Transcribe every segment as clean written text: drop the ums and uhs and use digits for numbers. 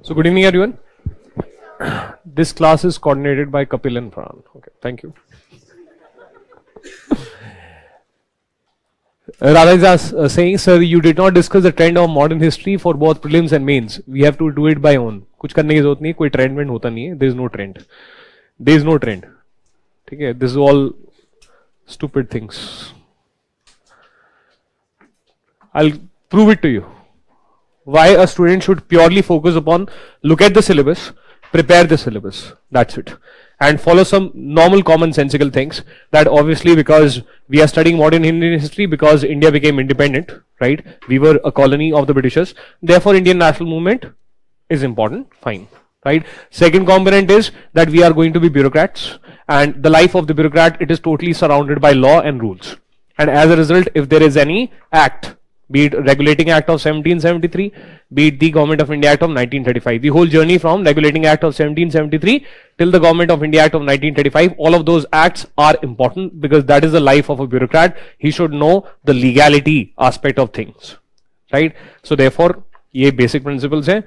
So good evening everyone. This class is coordinated by Kapil and Pran. Okay, thank you. Radha is saying, sir, you did not discuss the trend of modern history for both prelims and mains. We have to do it by own. कुछ करने की जरूरत नहीं, कोई trend में होता नहीं है. There is no trend. There is no trend. ठीक है? This is all stupid things. I'll prove it to you. Why a student should purely focus upon, look at the syllabus, prepare the syllabus. That's it. And follow some normal commonsensical things, that obviously because we are studying modern Indian history, because India became independent, right? We were a colony of the Britishers. Therefore, Indian national movement is important. Fine. Right? Second component is that we are going to be bureaucrats, and the life of the bureaucrat, it is totally surrounded by law and rules. And as a result, if there is any act, be it Regulating Act of 1773, be it the Government of India Act of 1935. The whole journey from Regulating Act of 1773 till the Government of India Act of 1935, all of those acts are important because that is the life of a bureaucrat. He should know the legality aspect of things, right? So therefore, ये basic principles हैं.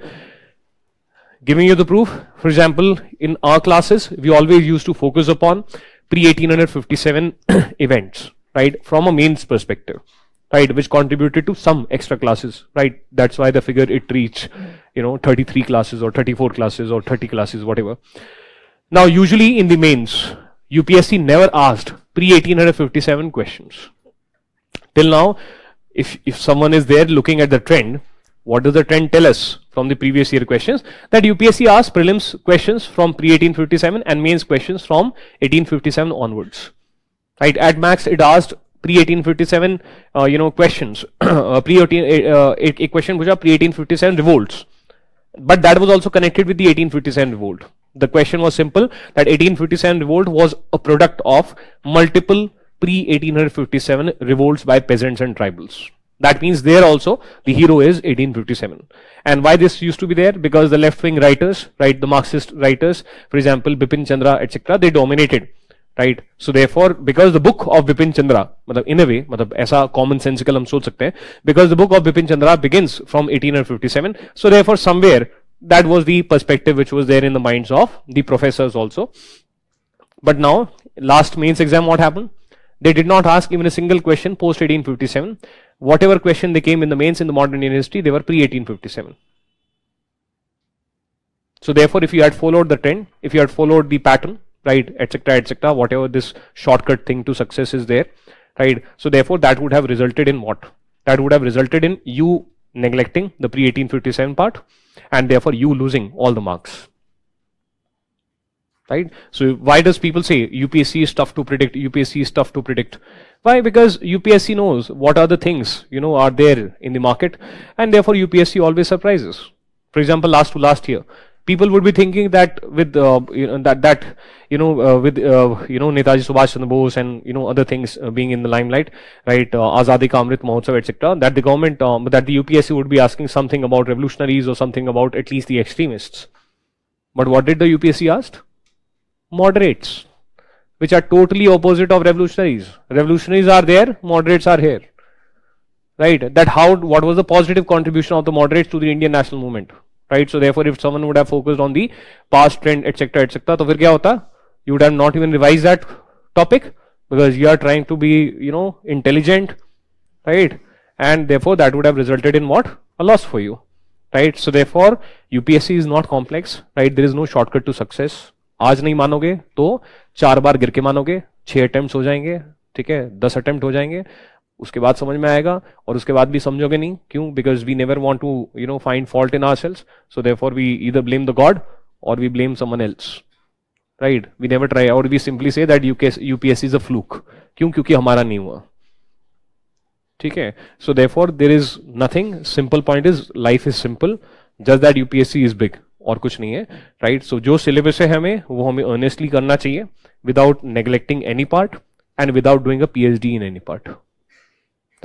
Giving you the proof, for example, in our classes, we always used to focus upon pre-1857 events, right, from a mains perspective. Right, which contributed to some extra classes, right? That's why the figure it reached, 33 classes or 34 classes or 30 classes, whatever. Now, usually in the mains, UPSC never asked pre-1857 questions. Till now, if someone is there looking at the trend, what does the trend tell us from the previous year questions? That UPSC asked prelims questions from pre-1857 and mains questions from 1857 onwards. Right, at max it asked pre-1857 questions, a question which are pre-1857 revolts, but that was also connected with the 1857 revolt. The question was simple, that 1857 revolt was a product of multiple pre-1857 revolts by peasants and tribals. That means there also the hero is 1857. And why this used to be there? Because the left-wing writers, right, the Marxist writers, for example, Bipin Chandra, etc., they dominated. Right, so therefore, because the book of Bipin Chandra, in a way, ऐसा commonsensical हम सोच सकते हैं, because the book of Bipin Chandra begins from 1857, so therefore somewhere that was the perspective which was there in the minds of the professors also. But now, last mains exam, what happened? They did not ask even a single question post 1857. Whatever question they came in the mains in the modern Indian history, they were pre 1857. So therefore, if you had followed the trend, if you had followed the pattern, right, etc., whatever this shortcut thing to success is there, right? So therefore, that would have resulted in what? That would have resulted in you neglecting the pre-1857 part, and therefore you losing all the marks, right? So why does people say UPSC is tough to predict? UPSC is tough to predict. Why? Because UPSC knows what are the things are there in the market, and therefore UPSC always surprises. For example, last year, people would be thinking that with Netaji Subhash Chandra Bose and other things being in the limelight, right, Azadi Ka Amrit Mahotsav, etc., that the government, that the UPSC would be asking something about revolutionaries or something about at least the extremists. But what did the UPSC ask? Moderates, which are totally opposite of revolutionaries. Revolutionaries are there, moderates are here. Right? What was the positive contribution of the moderates to the Indian national movement? Right, so therefore, if someone would have focused on the past trend, etc., तो फिर क्या होता? You would have not even revised that topic because you are trying to be, intelligent, right? And therefore, that would have resulted in what? A loss for you, right? So therefore, UPSC is not complex, right? There is no shortcut to success. आज नहीं मानोगे तो 4 बार गिर के मानोगे, 6 attempts हो जाएंगे, ठीक है, 10 attempt हो जाएंगे. उसके बाद समझ में आएगा और उसके बाद भी समझोगे नहीं. क्यों? Because we never want to find fault in ourselves, so therefore we either blame the God और we blame someone else, right? We never try, और we simply say that UPSC is a fluke. क्यों? क्योंकि हमारा नहीं हुआ. ठीक है, so therefore there is nothing. Simple point is life is simple, just that UPSC is big, और कुछ नहीं है, राइट? सो जो सिलेबस है हमें वो हमें अर्नेस्टली करना चाहिए without neglecting any part and without doing a PhD in any part.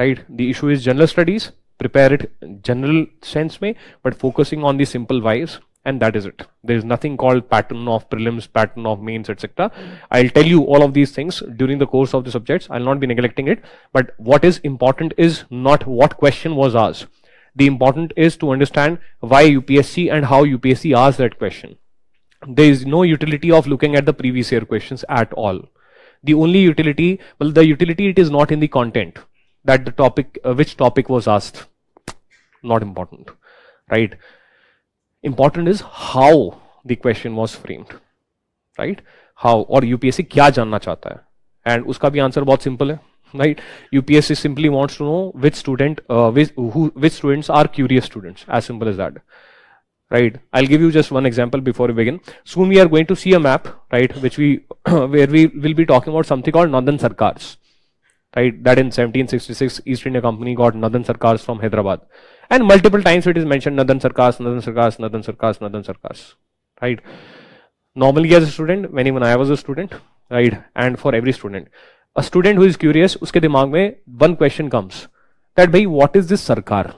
Right, the issue is general studies, prepare it general sense में, but focusing on the simple whys, and that is it. There is nothing called pattern of prelims, pattern of mains, etc. I'll tell you all of these things during the course of the subjects. I'll not be neglecting it, but what is important is not what question was asked. The important is to understand why UPSC and how UPSC asked that question. There is no utility of looking at the previous year questions at all. The only utility, well, the utility, it is not in the content, that the topic, which topic was asked. Not important, right? Important is how the question was framed, right? How, or UPSC क्या जानना चाहता है, and उसका भी answer बहुत simple है, right? UPSC simply wants to know which students are curious students, as simple as that, right? I'll give you just one example before we begin. Soon we are going to see a map, right, which where we will be talking about something called Northern Sarkars, right? That in 1766 East India Company got Northern Sarkars from Hyderabad, and multiple times it is mentioned Northern Sarkars, Northern Sarkars, Northern Sarkars, Northern Sarkars, right? Normally as a student, when even I was a student, right, and for every student, a student who is curious, uske dimag mein one question comes, that bhai, what is this Sarkar?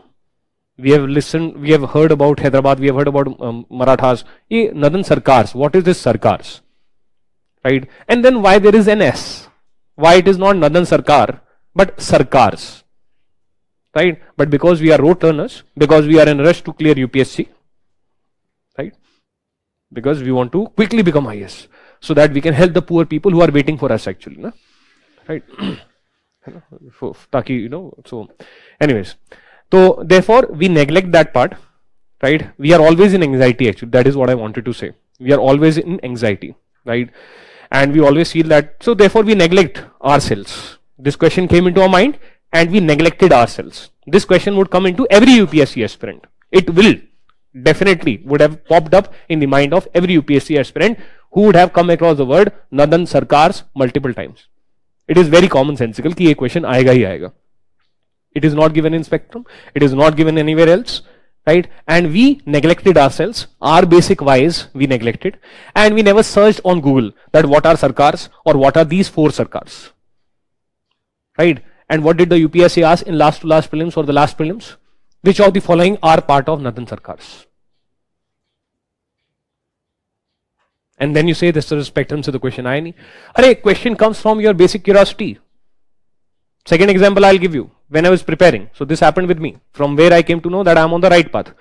We have listened, we have heard about Hyderabad, we have heard about Marathas. Ye Northern Sarkars, what is this Sarkars? Right? And then why there is an S? Why it is not Northern Sarkar, but Sarkars? Right? But because we are road turners, because we are in a rush to clear UPSC, right? Because we want to quickly become IAS, so that we can help the poor people who are waiting for us actually, na? Right? Taki, you know, so anyways. So therefore we neglect that part, right? We are always in anxiety actually. That is what I wanted to say. We are always in anxiety, right? And we always feel that, so therefore we neglect ourselves. This question came into our mind and we neglected ourselves. This question would come into every UPSC aspirant. It will definitely would have popped up in the mind of every UPSC aspirant who would have come across the word Northern Sarkars multiple times. It is very commonsensical कि ये question आएगा ही आएगा. It is not given in spectrum. It is not given anywhere else, right? And we neglected ourselves. Our basic whys we neglected, and we never searched on Google that what are Sarkars or what are these 4 Sarkars, right? And what did the UPSC ask in last to last prelims or the last prelims? Which of the following are part of Northern Sarkars? And then you say this is a spectrum, so the question आया नहीं. अरे question comes from your basic curiosity. Second example I'll give you. When I was preparing, so this happened with me, from where I came to know that I am on the right path.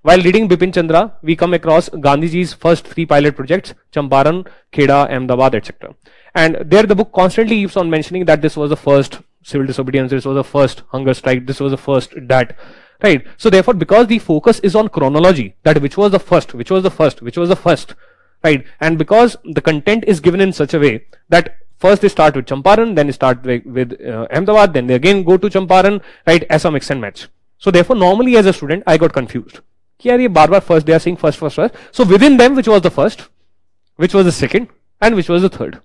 While reading Bipin Chandra, we come across Gandhiji's first 3 pilot projects, Champaran, Kheda, Ahmedabad, etc. And there the book constantly keeps on mentioning that this was the first civil disobedience, this was the first hunger strike, this was the first that, right? So therefore, because the focus is on chronology, that which was the first, which was the first, which was the first, right? And because the content is given in such a way that first they start with Champaran, then they start with Ahmedabad, then they again go to Champaran, right? As mix and match. So therefore, normally as a student, I got confused. First, they are saying first. So within them, which was the first, which was the second, and which was the third,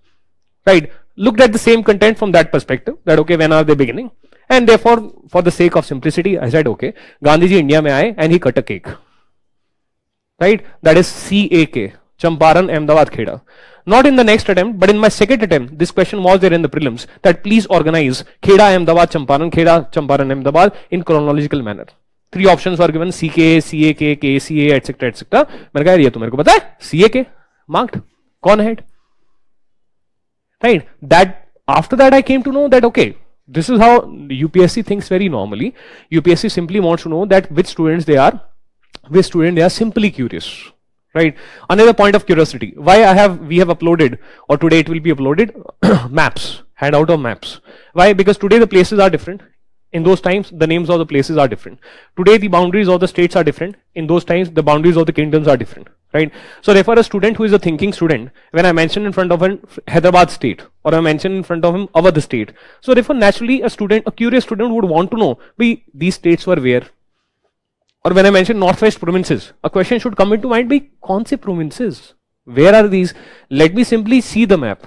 right? Looked at the same content from that perspective, that okay, when are they beginning? And therefore, for the sake of simplicity, I said, okay, Gandhiji India mein aaye and he cut a cake, right? That is CAK, Champaran, Ahmedabad, Kheda. Not in the next attempt, but in my second attempt, this question was there in the prelims, that please organize Kheda, Ahmedabad, Kheda, Champaran, Ahmedabad in chronological manner. 3 options were given, CK, CAK, KCA, etc. etc. मैंने कहा ये तो मेरे को पता है, CAK marked, gone ahead, right? That after that I came to know that okay, this is how UPSC thinks very normally. UPSC simply wants to know that which students they are, which student they are simply curious. Right. Another point of curiosity. Why we have uploaded, or today it will be uploaded, maps, handout of maps. Why? Because today the places are different. In those times, the names of the places are different. Today the boundaries of the states are different. In those times, the boundaries of the kingdoms are different. Right. So therefore, a student who is a thinking student, when I mention in front of him Hyderabad state, or I mention in front of him Awadh state, so therefore naturally a curious student would want to know, these states were where? Or when I mention northwest provinces, a question should come into mind, kaun se provinces? Where are these? Let me simply see the map,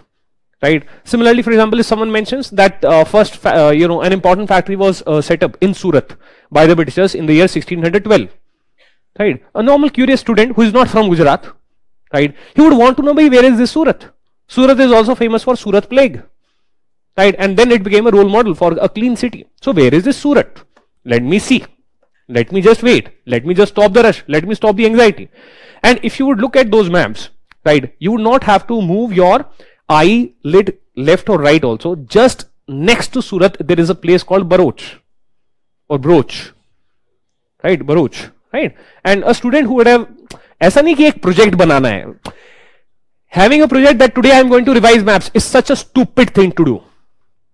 right? Similarly, for example, if someone mentions that an important factory was set up in Surat by the Britishers in the year 1612, right? A normal curious student who is not from Gujarat, right? He would want to know, where is this Surat? Surat is also famous for Surat plague, right? And then it became a role model for a clean city. So where is this Surat? Let me see. Let me just wait. Let me just stop the rush. Let me stop the anxiety. And if you would look at those maps, right, you would not have to move your eyelid left or right also. Just next to Surat, there is a place called Baroch or Broch, right? Baroch, right? And a student who would have, ऐसा नहीं कि एक project बनाना है. Having a project that today I am going to revise maps is such a stupid thing to do.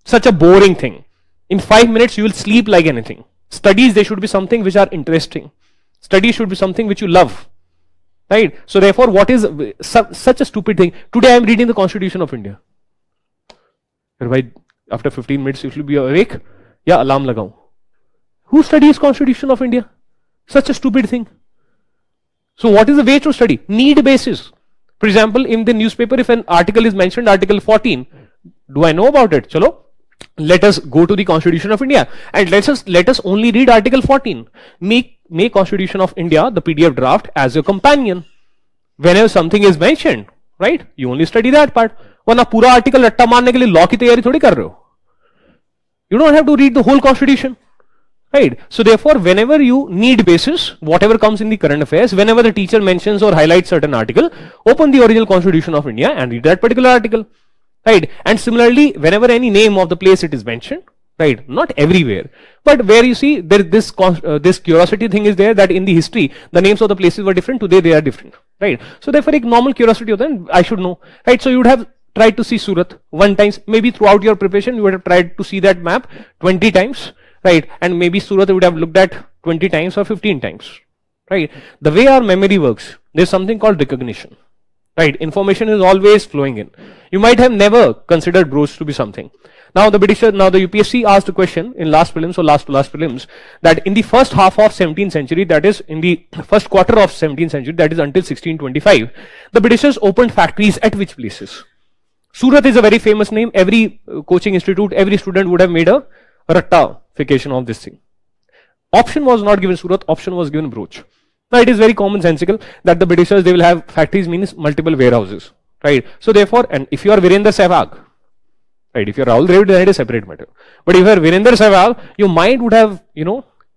Such a boring thing. In 5 minutes, you will sleep like anything. Studies, they should be something which are interesting. Studies should be something which you love. Right? So therefore, what is such a stupid thing? Today I am reading the Constitution of India. After 15 minutes, you should be awake. Yeah, alarm lagao. Who studies Constitution of India? Such a stupid thing. So what is the way to study? Need basis. For example, in the newspaper, if an article is mentioned, Article 14, do I know about it? Chalo, let us go to the Constitution of India and let us only read Article 14. Make Constitution of India, the PDF draft, as your companion. Whenever something is mentioned, right, you only study that part. वरना पूरा article रट्टा मारने के लिए law की तैयारी थोड़ी कर रहे हो. You don't have to read the whole Constitution. Right. So therefore, whenever you need basis, whatever comes in the current affairs, whenever the teacher mentions or highlights certain article, open the original Constitution of India and read that particular article. Right. And similarly, whenever any name of the place it is mentioned, right, not everywhere, but where you see there this curiosity thing is there, that in the history the names of the places were different, today they are different. Right. So therefore, a normal curiosity of them, I should know. Right. So you would have tried to see Surat one time, maybe throughout your preparation you would have tried to see that map 20 times. Right, and maybe Surat would have looked at 20 times or 15 times. Right, the way our memory works, there's something called recognition. Right, information is always flowing in. You might have never considered Broch to be something. Now the UPSC asked a question in last prelims or last to last prelims, that in the first half of 17th century, that is in the first quarter of 17th century, that is until 1625, the Britishers opened factories at which places? Surat is a very famous name. Every coaching institute, every student would have made a rattafication of this thing. Option was not given Surat, option was given Broch. Now it is very commonsensical that the Britishers, they will have factories, means multiple warehouses. Right. So therefore, and if you are Virendra Sehwag, right, if you are Rahul Dravid, then it is a separate matter. But if you are Virendra Sehwag, your mind would have,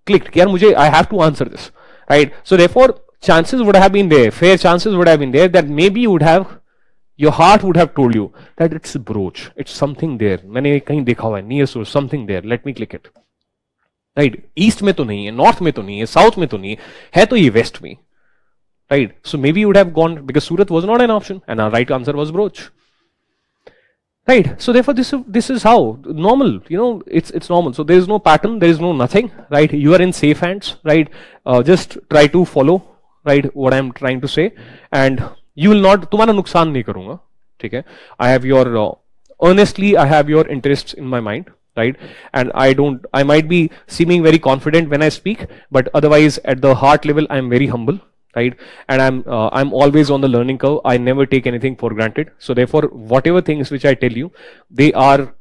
clicked. Yaar, I have to answer this. Right. So therefore, chances would have been there, fair chances would have been there that maybe you would have, your heart would have told you that it's Broch, it's something there. मैंने कहीं देखा हुआ है, near source, something there. Let me click it. Right? East में तो नहीं है, north में तो नहीं है, south में तो नहीं है तो ये west में. Right? So maybe you would have gone, because Surat was not an option, and our right answer was Broch. Right? So therefore, this is how normal. It's normal. So there is no pattern, there is no nothing. Right? You are in safe hands. Right? Just try to follow. Right? What I am trying to say, and you will not, तुम्हारा नुकसान नहीं करूंगा, ठीक है? I have your honestly, I have your interests in my mind, right? And I might be seeming very confident when I speak, but otherwise at the heart level I am very humble, right? And I'm always on the learning curve. I never take anything for granted. So therefore, whatever things which I tell you, they are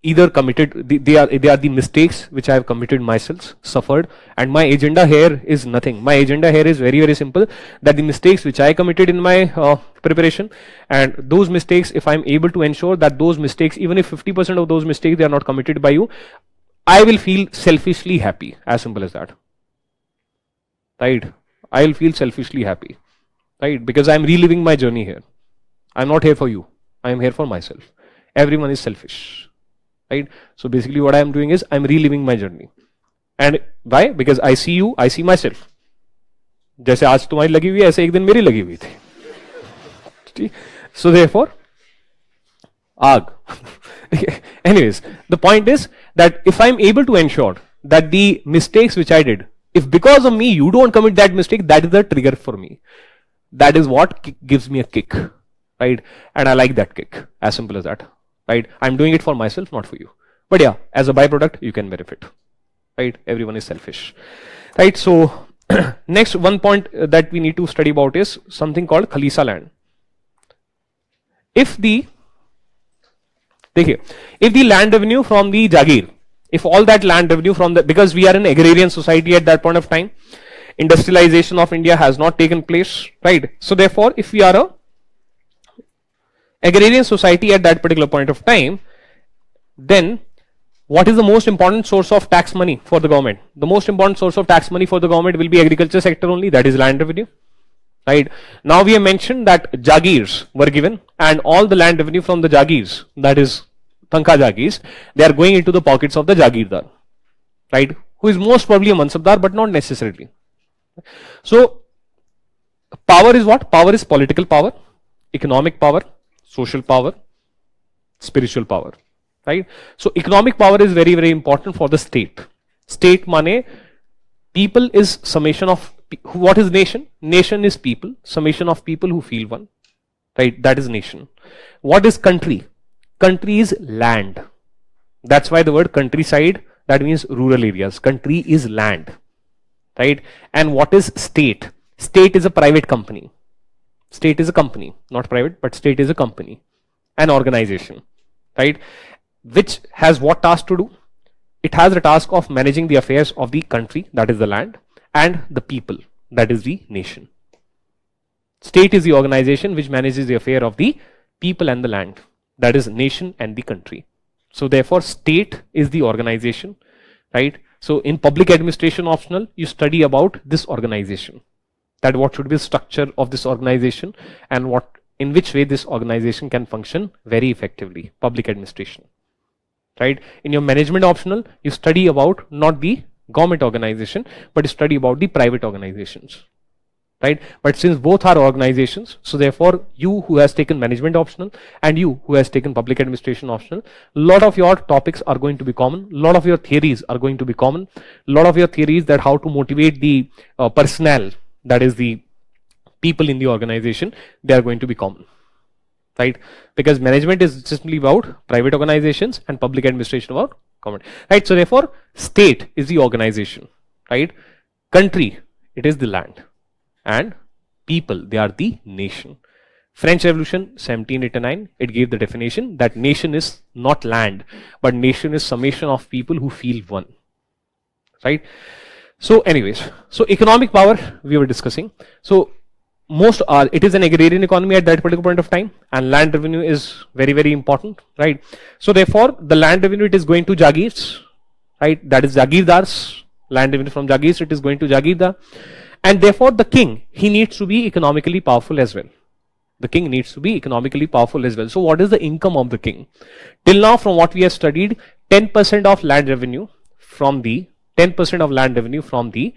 either committed, they are the mistakes which I have committed myself, suffered, and my agenda here is nothing. My agenda here is very, very simple, that the mistakes which I committed in my preparation, and those mistakes, if I'm able to ensure that those mistakes, even if 50% of those mistakes they are not committed by you, I will feel selfishly happy. As simple as that. Right? I will feel selfishly happy. Right? Because I'm reliving my journey here. I'm not here for you. I am here for myself. Everyone is selfish. Right? So basically what I am doing is I am reliving my journey. And why? Because I see you, I see myself. जैसे आज तुम्हारी लगी हुई है, ऐसे एक दिन मेरी लगी हुई थी. So therefore, आग. Anyways, the point is that if I am able to ensure that the mistakes which I did, if because of me you don't commit that mistake, that is the trigger for me. That is what gives me a kick. Right? And I like that kick. As simple as that. Right? I'm doing it for myself, not for you. But yeah, as a byproduct, you can benefit. Right? Everyone is selfish. Right? So, next one point that we need to study about is something called Khalisa land. If the land revenue from the Jagir, if all that land revenue from the, because we are an agrarian society at that point of time, industrialization of India has not taken place. Right? So therefore, if we are a agrarian society at that particular point of time, then What is the most important source of tax money for the government? The most important source of tax money for the government will be agriculture sector only, that is land revenue. Right. Now we have mentioned that Jagirs were given, and all the land revenue from the Jagirs, that is Tanka Jagirs, they are going into the pockets of the Jagirdar, right, who is most probably a Mansabdar, but not necessarily. So power is what? Power is political power, economic power, social power, spiritual power, right? So economic power is very, very important for the state. State mane, people is summation of, what is nation? Nation is people, summation of people who feel one, right? That is nation. What is country? Country is land. That's why the word countryside, that means rural areas. Country is land, right? And what is state? State is a private company. State is a company, not private, but state is a company, an organization, right? Which has what task to do? It has the task of managing the affairs of the country, that is the land, and the people, that is the nation. State is the organization which manages the affair of the people and the land, that is nation and the country. So therefore state is the organization, right? So in public administration optional, you study about this organization, that what should be the structure of this organization and what, in which way this organization can function very effectively, public administration, right? In your management optional, you study about not the government organization, but you study about the private organizations, right? But since both are organizations, so therefore you who has taken management optional and you who has taken public administration optional, lot of your topics are going to be common, lot of your theories are going to be common, lot of your theories that how to motivate the personnel, that is the people in the organization, they are going to be common, right? Because management is simply about private organizations and public administration about government, right? So therefore state is the organization, right? Country, it is the land, and people, they are the nation. French Revolution 1789, it gave the definition that nation is not land, but nation is summation of people who feel one, right? So anyways, so economic power we were discussing. So most are, it is an agrarian economy at that particular point of time, and land revenue is very, very important, right? So therefore the land revenue, it is going to Jagirs, right? That is Jagirdars, land revenue from Jagirs, it is going to Jagirdar. And therefore the king, he needs to be economically powerful as well. The king needs to be economically powerful as well. So what is the income of the king? Till now from what we have studied, 10% of land revenue from the 10% of land revenue from the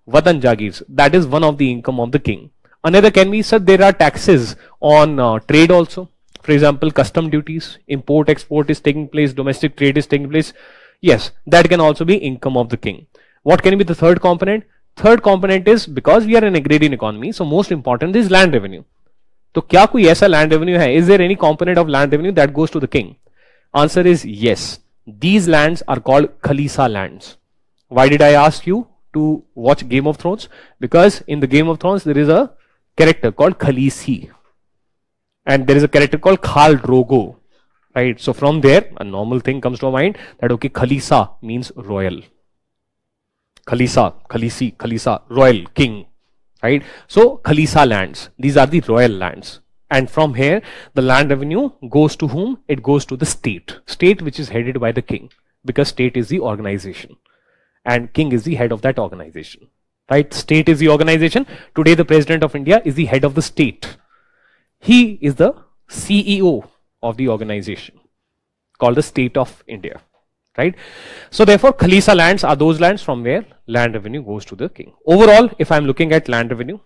Vatan Jagirs, that is one of the income of the king. Another can be, sir, there are taxes on trade also. For example, custom duties, import, export is taking place, domestic trade is taking place. Yes, that can also be income of the king. What can be the third component? Third component is, because we are an agrarian economy, so most important is land revenue. So क्या कोई ऐसा land revenue है? Is there any component of land revenue that goes to the king? Answer is yes. These lands are called Khalisa lands. Why did I ask you to watch Game of Thrones? Because in the Game of Thrones there is a character called Khaleesi, and there is a character called Khal Drogo, right? So from there a normal thing comes to our mind that okay, Khalisa means royal. Khalisa, Khalisi, Khalisa, royal, king, right? So Khalisa lands, these are the royal lands, and from here the land revenue goes to whom? It goes to the state, state which is headed by the king, because state is the organization and king is the head of that organization, right? State is the organization. Today the president of India is the head of the state. He is the CEO of the organization called the State of India, right? So therefore Khalisa lands are those lands from where land revenue goes to the king. Overall, if I'm looking at land revenue,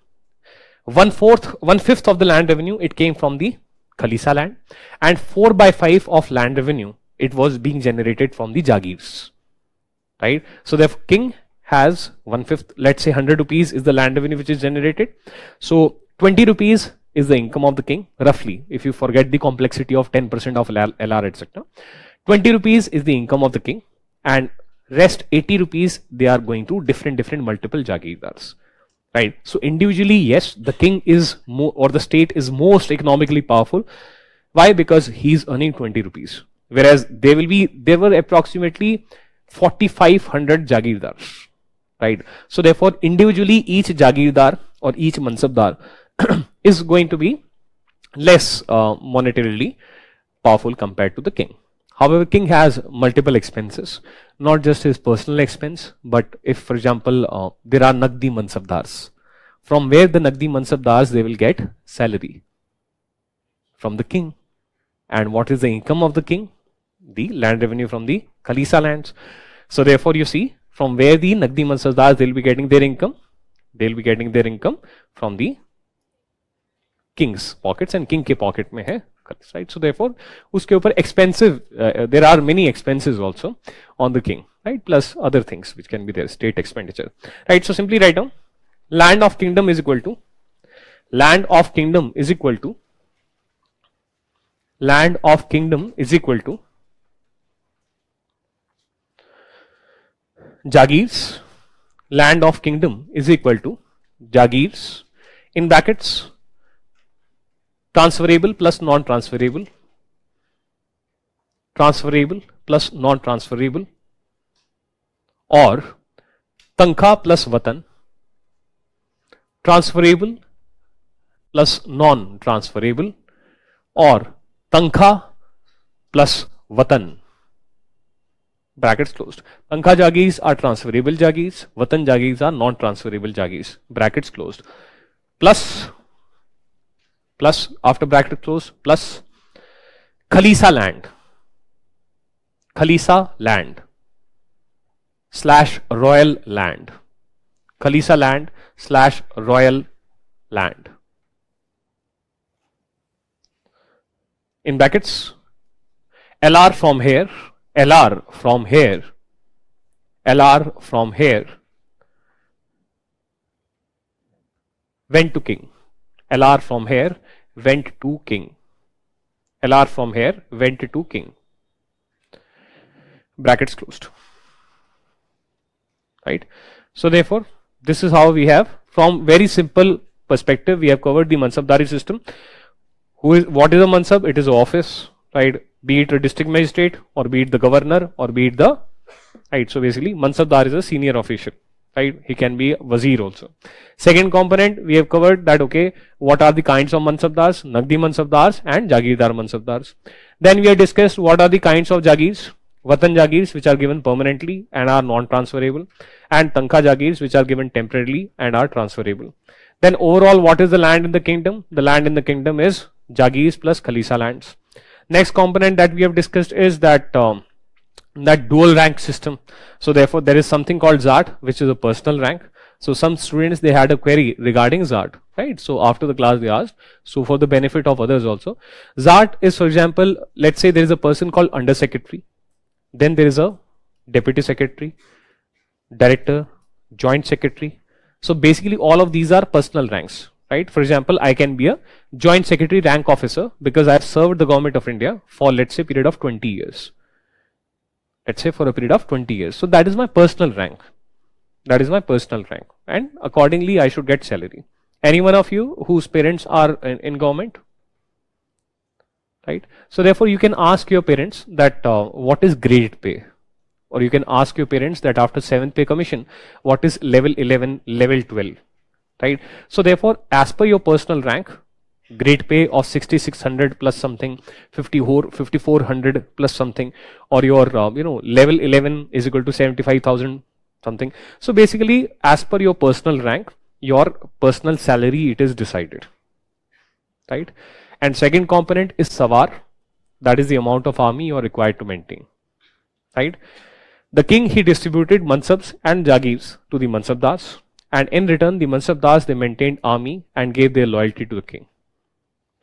1/5 of the land revenue, it came from the Khalisa land, and 4/5 of land revenue, it was being generated from the Jagirs, right? So the king has 1/5, let's say 100 rupees is the land revenue which is generated. So 20 rupees is the income of the king, roughly, if you forget the complexity of 10% of LR, etc. 20 rupees is the income of the king, and rest 80 rupees, they are going to different multiple Jagirdars, right? So individually, yes, the king is more, or the state is most economically powerful. Why? Because he's earning 20 rupees, whereas there were approximately 4,500 Jagirdars, right? So therefore individually each Jagirdar or each Mansabdar is going to be less monetarily powerful compared to the king. However, king has multiple expenses, not just his personal expense, but if, for example, there are Nagdi Mansabdars, from where the Nagdi Mansabdars they will get salary from the king. And what is the income of the king? The land revenue from the Khalisa lands. So therefore, you see from where the Nagdi Mansabdars they will be getting their income. They will be getting their income from the king's pockets, and king के pocket में है, right? So therefore उसके ऊपर expensive there are many expenses also on the king, right? Plus other things which can be there, state expenditure, right? So simply write down land of kingdom is equal to land of kingdom is equal to land of kingdom is equal to Jagirs. Land of kingdom is equal to Jagirs in brackets transferable plus non-transferable, transferable plus non-transferable, or tankha plus vatan, transferable plus non-transferable, or tankha plus vatan. Brackets closed. Tankha jagirs are transferable jagirs, vatan jagirs are non-transferable jagirs. Brackets closed. Plus after bracket close, plus Khalisa land slash royal land, Khalisa land slash royal land. In brackets, LR from here, LR from here, LR from here went to king. LR from here went to king. LR from here went to king. Brackets closed. Right. So therefore, this is how we have, from very simple perspective, we have covered the Mansabdari system. What is a Mansab? It is office, right? Be it a district magistrate, or be it the governor, or be it the, right? So basically, Mansabdar is a senior official, right? He can be a wazir also. Second component, we have covered that, okay, what are the kinds of Mansabdars? Nagdi Mansabdars and Jagirdar Mansabdars. Then we have discussed what are the kinds of Jagirs. Vatan Jagirs, which are given permanently and are non-transferable, and Tankha Jagirs, which are given temporarily and are transferable. Then overall, what is the land in the kingdom? The land in the kingdom is Jagirs plus Khalisa lands. Next component that we have discussed is that that dual rank system. So therefore, there is something called Zat, which is a personal rank. So some students, they had a query regarding Zat, right? So after the class they asked, so for the benefit of others also, Zat is, for example, let's say there is a person called under secretary, then there is a deputy secretary, director, joint secretary. So basically all of these are personal ranks, right? For example, I can be a joint secretary rank officer because I have served the government of India for, let's say, period of 20 years. Let's say for a period of 20 years. So that is my personal rank. That is my personal rank. And accordingly, I should get salary. Any one of you whose parents are in government? Right? So therefore, you can ask your parents that what is grade pay? Or you can ask your parents that after 7th pay commission, what is level 11, level 12? Right? So therefore, as per your personal rank, grade pay of 6600 plus something, 5400 plus something, or your level 11 is equal to 75,000 something. So basically, as per your personal rank, your personal salary, it is decided, right? And second component is Savar, that is the amount of army you are required to maintain, right? The king, he distributed Mansabs and Jagirs to the Mansabdars, and in return the Mansabdars, they maintained army and gave their loyalty to the king,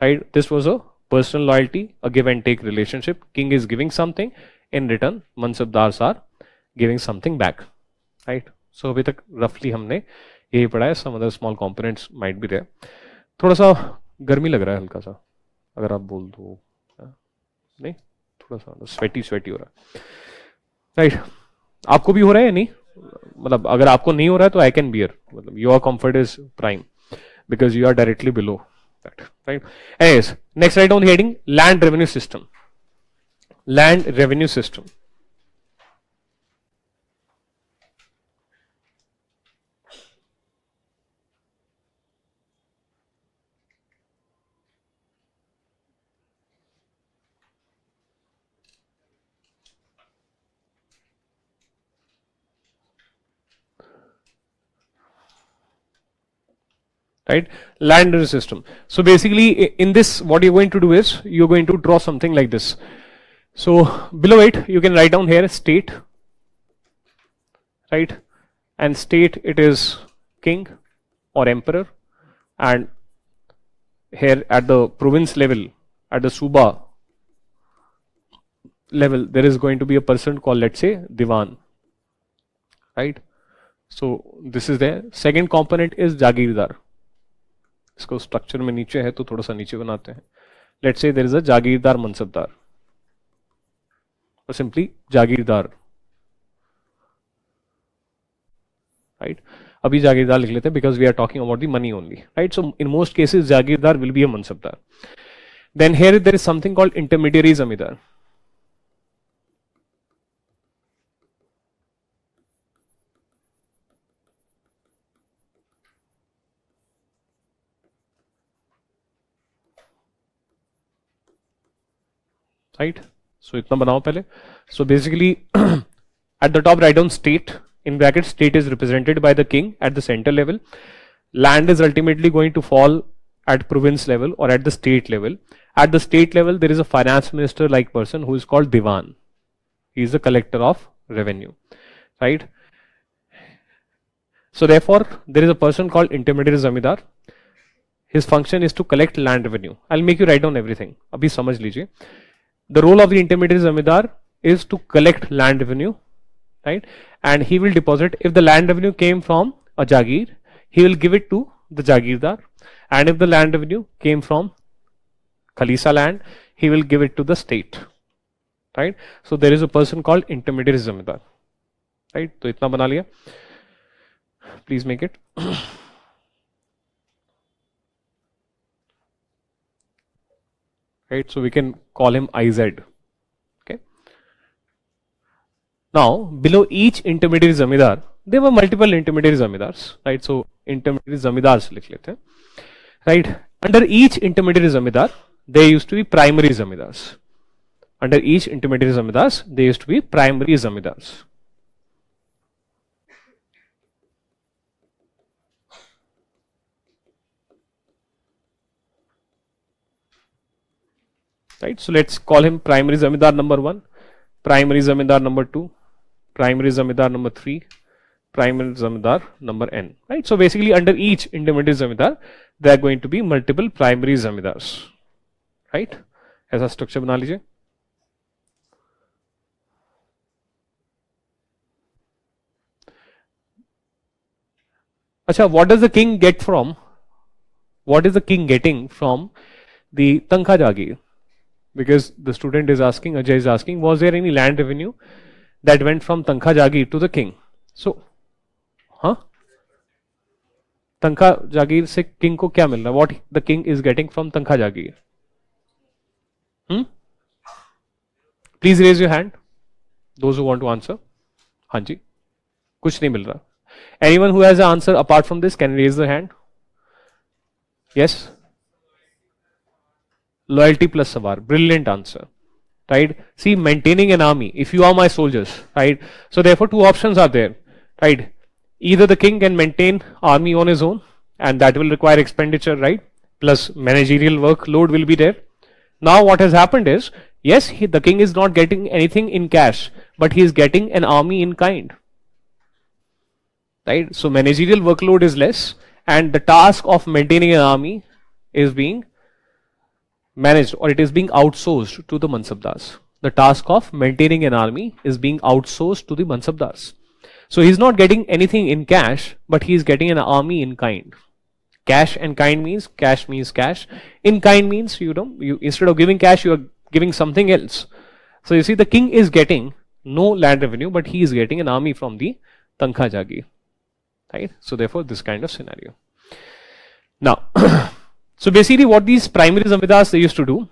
right? This was a personal loyalty, a give and take relationship. King is giving something, in return Mansabdars are giving something back, right? So अभी तक roughly हमने यही पढ़ा है. Some other small components might be there. थोड़ा सा गर्मी लग रहा है हल्का सा, अगर आप बोल दो. नहीं, थोड़ा सा स्वेटी हो रहा है, राइट? आपको भी हो रहा है या नहीं? मतलब अगर आपको नहीं हो रहा है तो आई कैन बियर, मतलब your comfort is prime because you are directly below that, right? Anyways, next right on the heading land revenue system. Land revenue system. right? Land system. So basically in this, what you're going to do is you're going to draw something like this. So below it you can write down here state, right? And state, it is king or emperor, and here at the province level, at the suba level, there is going to be a person called, let's say, diwan, right? So this is there. Second component is jagirdar. इसको structure में नीचे है तो थोड़ा सा नीचे बनाते हैं. Let's say there is a जागीरदार मनसबदार, और सिंपली जागीरदार, राइट? अभी जागीरदार लिख लेते हैं because we are talking about the money only, right? So in most cases jagirdar will be a mansabdar. Then here there is something called intermediary zamindar. Right? So इतना बनाओ पहले. So basically at the top write down state, in brackets state is represented by the king at the center level. Land is ultimately going to fall at province level or at the state level. At the state level there is a finance minister like person who is called diwan. He is the collector of revenue, right? So therefore there is a person called intermediary zamindar. His function is to collect land revenue. I'll make you write down everything. Abhi samajh lijiye. The role of the intermediary zamindar is to collect land revenue, right? And he will deposit, if the land revenue came from a jagir, he will give it to the jagirdar, and if the land revenue came from khalisa land, he will give it to the state, right? So there is a person called intermediary zamindar, right? तो इतना बना लिया. Please make it. Right, so we can call him IZ. Okay. Now below each intermediary zamindar there were multiple intermediary zamindars, right? So intermediary zamindars लिख लेते हैं, right? Under each intermediary zamindar there used to be primary zamindars. Under each intermediary zamindars there used to be primary zamindars. Right, so let's call him primary zamindar number 1, primary zamindar number 2, primary zamindar number 3, primary zamindar number n, right? So basically under each intermediate zamindar there are going to be multiple primary zamindars, right? ऐसा structure बना लीजिए. अच्छा, what does the king get from, what is the king getting from the Tankha Jagir? Because the student is asking, Ajay is asking, was there any land revenue that went from Tankha Jagir to the king? So, huh? Tankha Jagir से king को क्या मिल रहा है? What the king is getting from Tankha Jagir? Please raise your hand. Those who want to answer. हाँ जी, कुछ नहीं मिल रहा. Anyone who has an answer apart from this can raise their hand. Yes. Loyalty plus savar, brilliant answer, right? See, maintaining an army, if you are my soldiers, right? So therefore two options are there, right? Either the king can maintain army on his own, and that will require expenditure, right? Plus managerial workload will be there. Now what has happened is, yes, the king is not getting anything in cash, but he is getting an army in kind, right? So managerial workload is less, and the task of maintaining an army is being managed, or it is being outsourced to the mansabdars. The task of maintaining an army is being outsourced to the mansabdars. So he is not getting anything in cash, but he is getting an army in kind. Cash and kind means cash. In kind means you instead of giving cash, you are giving something else. So you see, the king is getting no land revenue, but he is getting an army from the Tankha Jagir, right? So therefore this kind of scenario. Now so basically what these primary zamindars they used to do,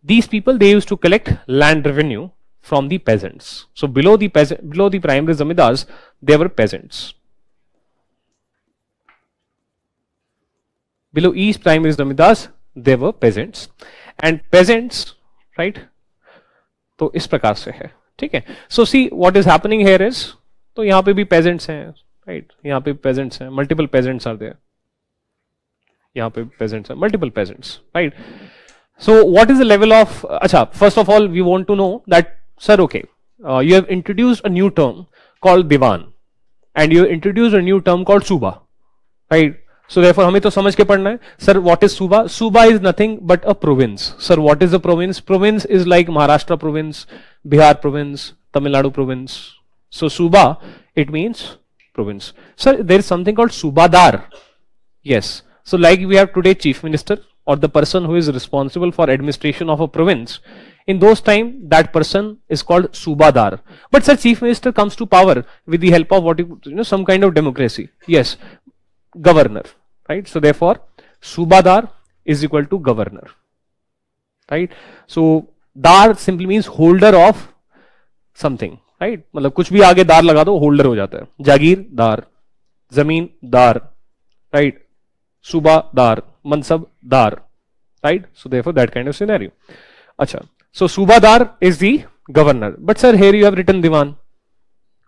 these people, they used to collect land revenue from the peasants. So below the primary zamindars there were peasants. Below each primary zamindars there were peasants, and peasants, right? तो इस प्रकार से है, ठीक है? So see what is happening here is, तो यहाँ पे भी peasants हैं, right? यहाँ पे peasants हैं, multiple peasants are there. यहाँ पे peasants हैं, multiple peasants, right? So what is the level of, acha, first of all, we want to know that, sir, okay, you have introduced a new term called Diwan and you introduced a new term called Suba, right? So therefore हमें तो समझ के पढ़ना है. Sir, what is Suba? Suba is nothing but a province. Sir, what is a province? Province is like Maharashtra province, Bihar province, Tamil Nadu province. So Suba, it means province. Sir, there is something called Subadar. Yes. So like we have today chief minister or the person who is responsible for administration of a province. In those time, that person is called Subadar. But sir, chief minister comes to power with the help of what you know, some kind of democracy. Yes, governor, right? So therefore, Subadar is equal to governor, right? So Dar simply means holder of something, right? मतलब कुछ भी आगे दार लगा दो holder हो जाता है. जागीर दार, जमीन दार, right? सूबा दार, मनसब दार, right? So therefore that kind of scenario. Acha. So Subadar is the governor. But sir, here you have written Diwan.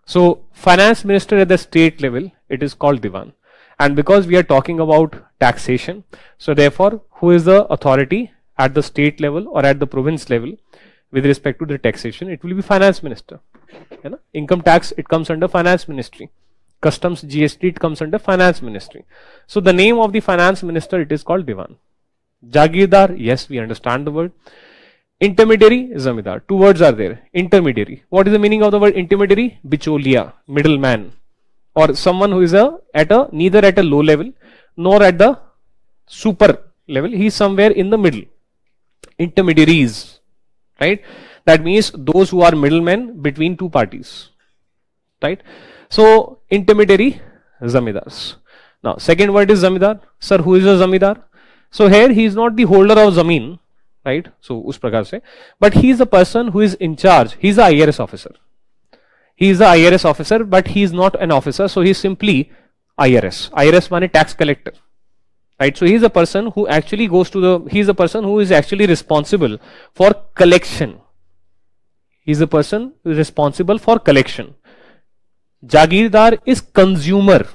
So finance minister at the state level, it is called Diwan. And because we are talking about taxation, so therefore who is the authority at the state level or at the province level with respect to the taxation? It will be finance minister. You know? Income tax, it comes under finance ministry. Customs, GST, it comes under finance ministry. So the name of the finance minister, it is called Diwan. Jagirdar, yes, we understand the word. Intermediary, zamindar. Two words are there. Intermediary. What is the meaning of the word intermediary? Bicholia, middleman, or someone who is neither at a low level nor at the super level. He is somewhere in the middle. Intermediaries, right? That means those who are middlemen between two parties, right? So intermediary, zamindars. Now second word is zamindar. Sir, who is a zamindar? So here he is not the holder of zameen, right? So us prakar se, but he is the person who is in charge. He is a IAS officer. He is a IAS officer, but he is not an officer. So he is simply IRS. IRS means tax collector, right? So he is a person who actually goes to the. He is a person who is actually responsible for collection. He is a person who is responsible for collection. Jagirdar is consumer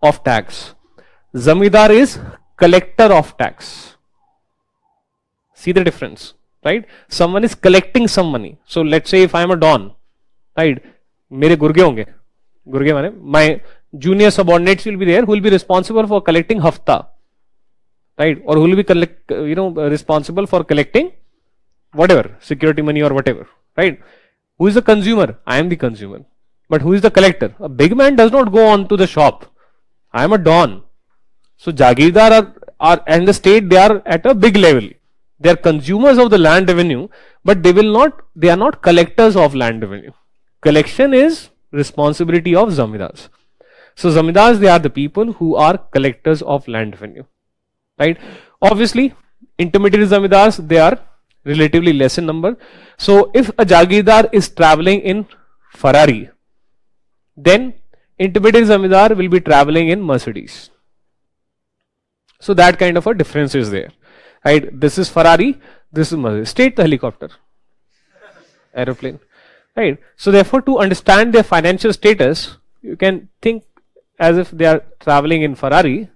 of tax. Zamindar is collector of tax. See the difference, right? Someone is collecting some money. So let's say if I am a don, right? मेरे गुर्गे होंगे. गुर्गे माने my junior subordinates will be there who will be responsible for collecting hafta, right? Or who will be responsible for collecting whatever security money or whatever, right? Who is the consumer? I am the consumer. But who is the collector? A big man does not go on to the shop. I am a don. So Jagirdar are and the state, they are at a big level. They are consumers of the land revenue, but they are not collectors of land revenue. Collection is responsibility of zamindars. So zamindars, they are the people who are collectors of land revenue, right? Obviously, intermediate zamindars, they are relatively less in number. So if a Jagirdar is traveling in Ferrari, then intermediate zamindar will be traveling in Mercedes. So that kind of a difference is there, right? This is Ferrari, this is Mercedes. State the helicopter, aeroplane, right? So therefore, to understand their financial status, you can think as if they are traveling in Ferrari,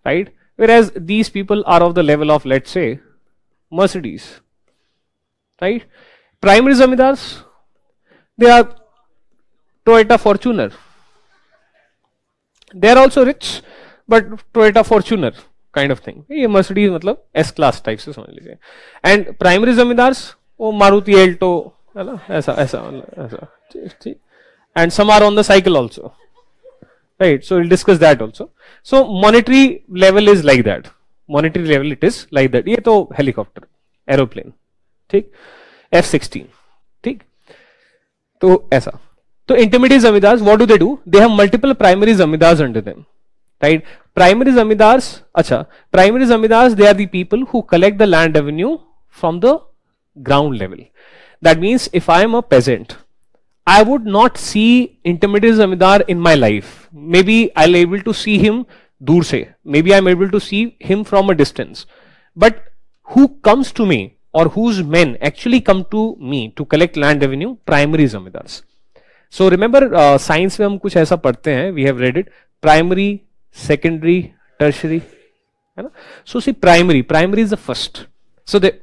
right? Whereas these people are of the level of, let's say, Mercedes, right? Primary zamindars, they are Toyota Fortuner. They are also rich, but Toyota Fortuner kind of thing. ये Mercedes मतलब S class type से समझ लीजिए. And primary zamindars, वो Maruti Alto, है ना? ऐसा. And some are on the cycle also, right? So we'll discuss that also. So monetary level is like that. Monetary level it is like that. ये तो helicopter, aeroplane, ठीक? F-16, ठीक? तो ऐसा. So intermediate zamindars, what do? They have multiple primary zamindars under them, right? Primary zamindars, primary zamindars, they are the people who collect the land revenue from the ground level. That means if I am a peasant, I would not see intermediate zamindar in my life. Maybe I'll able to see him dur se. Maybe I'm able to see him from a distance. But who comes to me or whose men actually come to me to collect land revenue? Primary zamindars. So remember science में हम कुछ ऐसा पढ़ते हैं, we have read it, primary, secondary, tertiary, है ना. So see, primary is the first. So the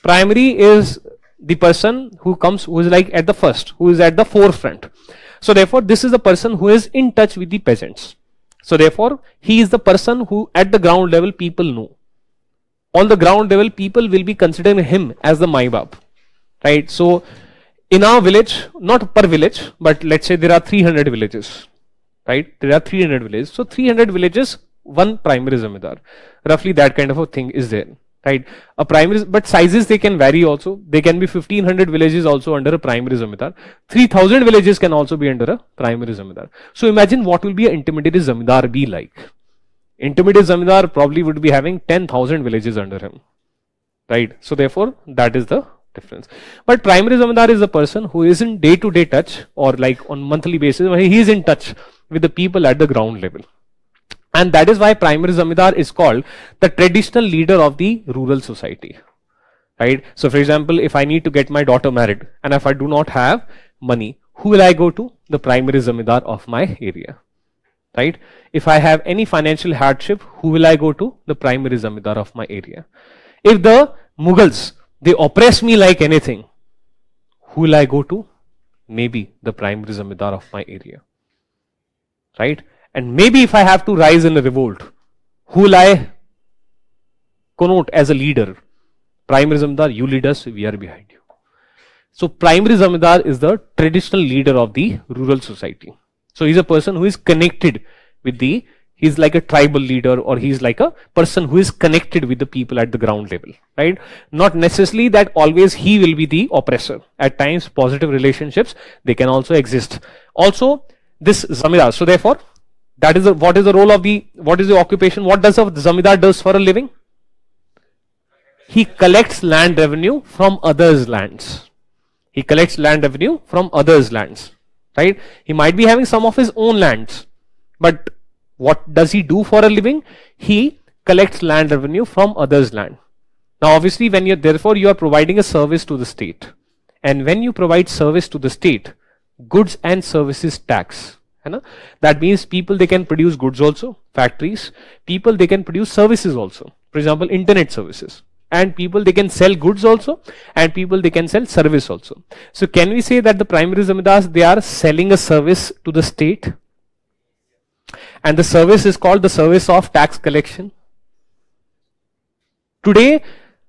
primary is the person who is like at the first, who is at the forefront. So therefore this is the person who is in touch with the peasants. So therefore he is the person who at the ground level people know. On the ground level people will be considering him as the Mai Baap, right? So in our village, not per village, but let's say there are 300 villages, right? There are 300 villages. So 300 villages, one primary zamindar. Roughly that kind of a thing is there, right? A primary, but sizes they can vary also. They can be 1500 villages also under a primary zamindar. 3000 villages can also be under a primary zamindar. So imagine what will be an intermediate zamindar be like. Intermediate zamindar probably would be having 10,000 villages under him, right? So therefore that is the difference. But primary zamindar is the person who is in day-to-day touch or like on monthly basis. He is in touch with the people at the ground level. And that is why primary zamindar is called the traditional leader of the rural society, right? So for example, if I need to get my daughter married and if I do not have money, who will I go to? The primary zamindar of my area, right? If I have any financial hardship, who will I go to? The primary zamindar of my area. If the Mughals, they oppress me like anything, who will I go to? Maybe the primary zamindar of my area, right? And maybe if I have to rise in a revolt, who will I connote as a leader? Primary zamindar, you lead us, we are behind you. So primary zamindar is the traditional leader of the rural society. So he's a person who is connected with he's like a tribal leader, or he's like a person who is connected with the people at the ground level, right? Not necessarily that always he will be the oppressor. At times positive relationships, they can also exist. Also this zamindar, so therefore that is what is the role of what is the occupation? What does a zamindar does for a living? He collects land revenue from others' lands. He collects land revenue from others' lands, right? He might be having some of his own lands, but what does he do for a living? He collects land revenue from others' land. Now obviously when therefore you are providing a service to the state, and when you provide service to the state, goods and services tax, that means people they can produce goods also, factories, people they can produce services also, for example internet services, and people they can sell goods also, and people they can sell service also. So can we say that the primary zamindars, they are selling a service to the state, and the service is called the service of tax collection? Today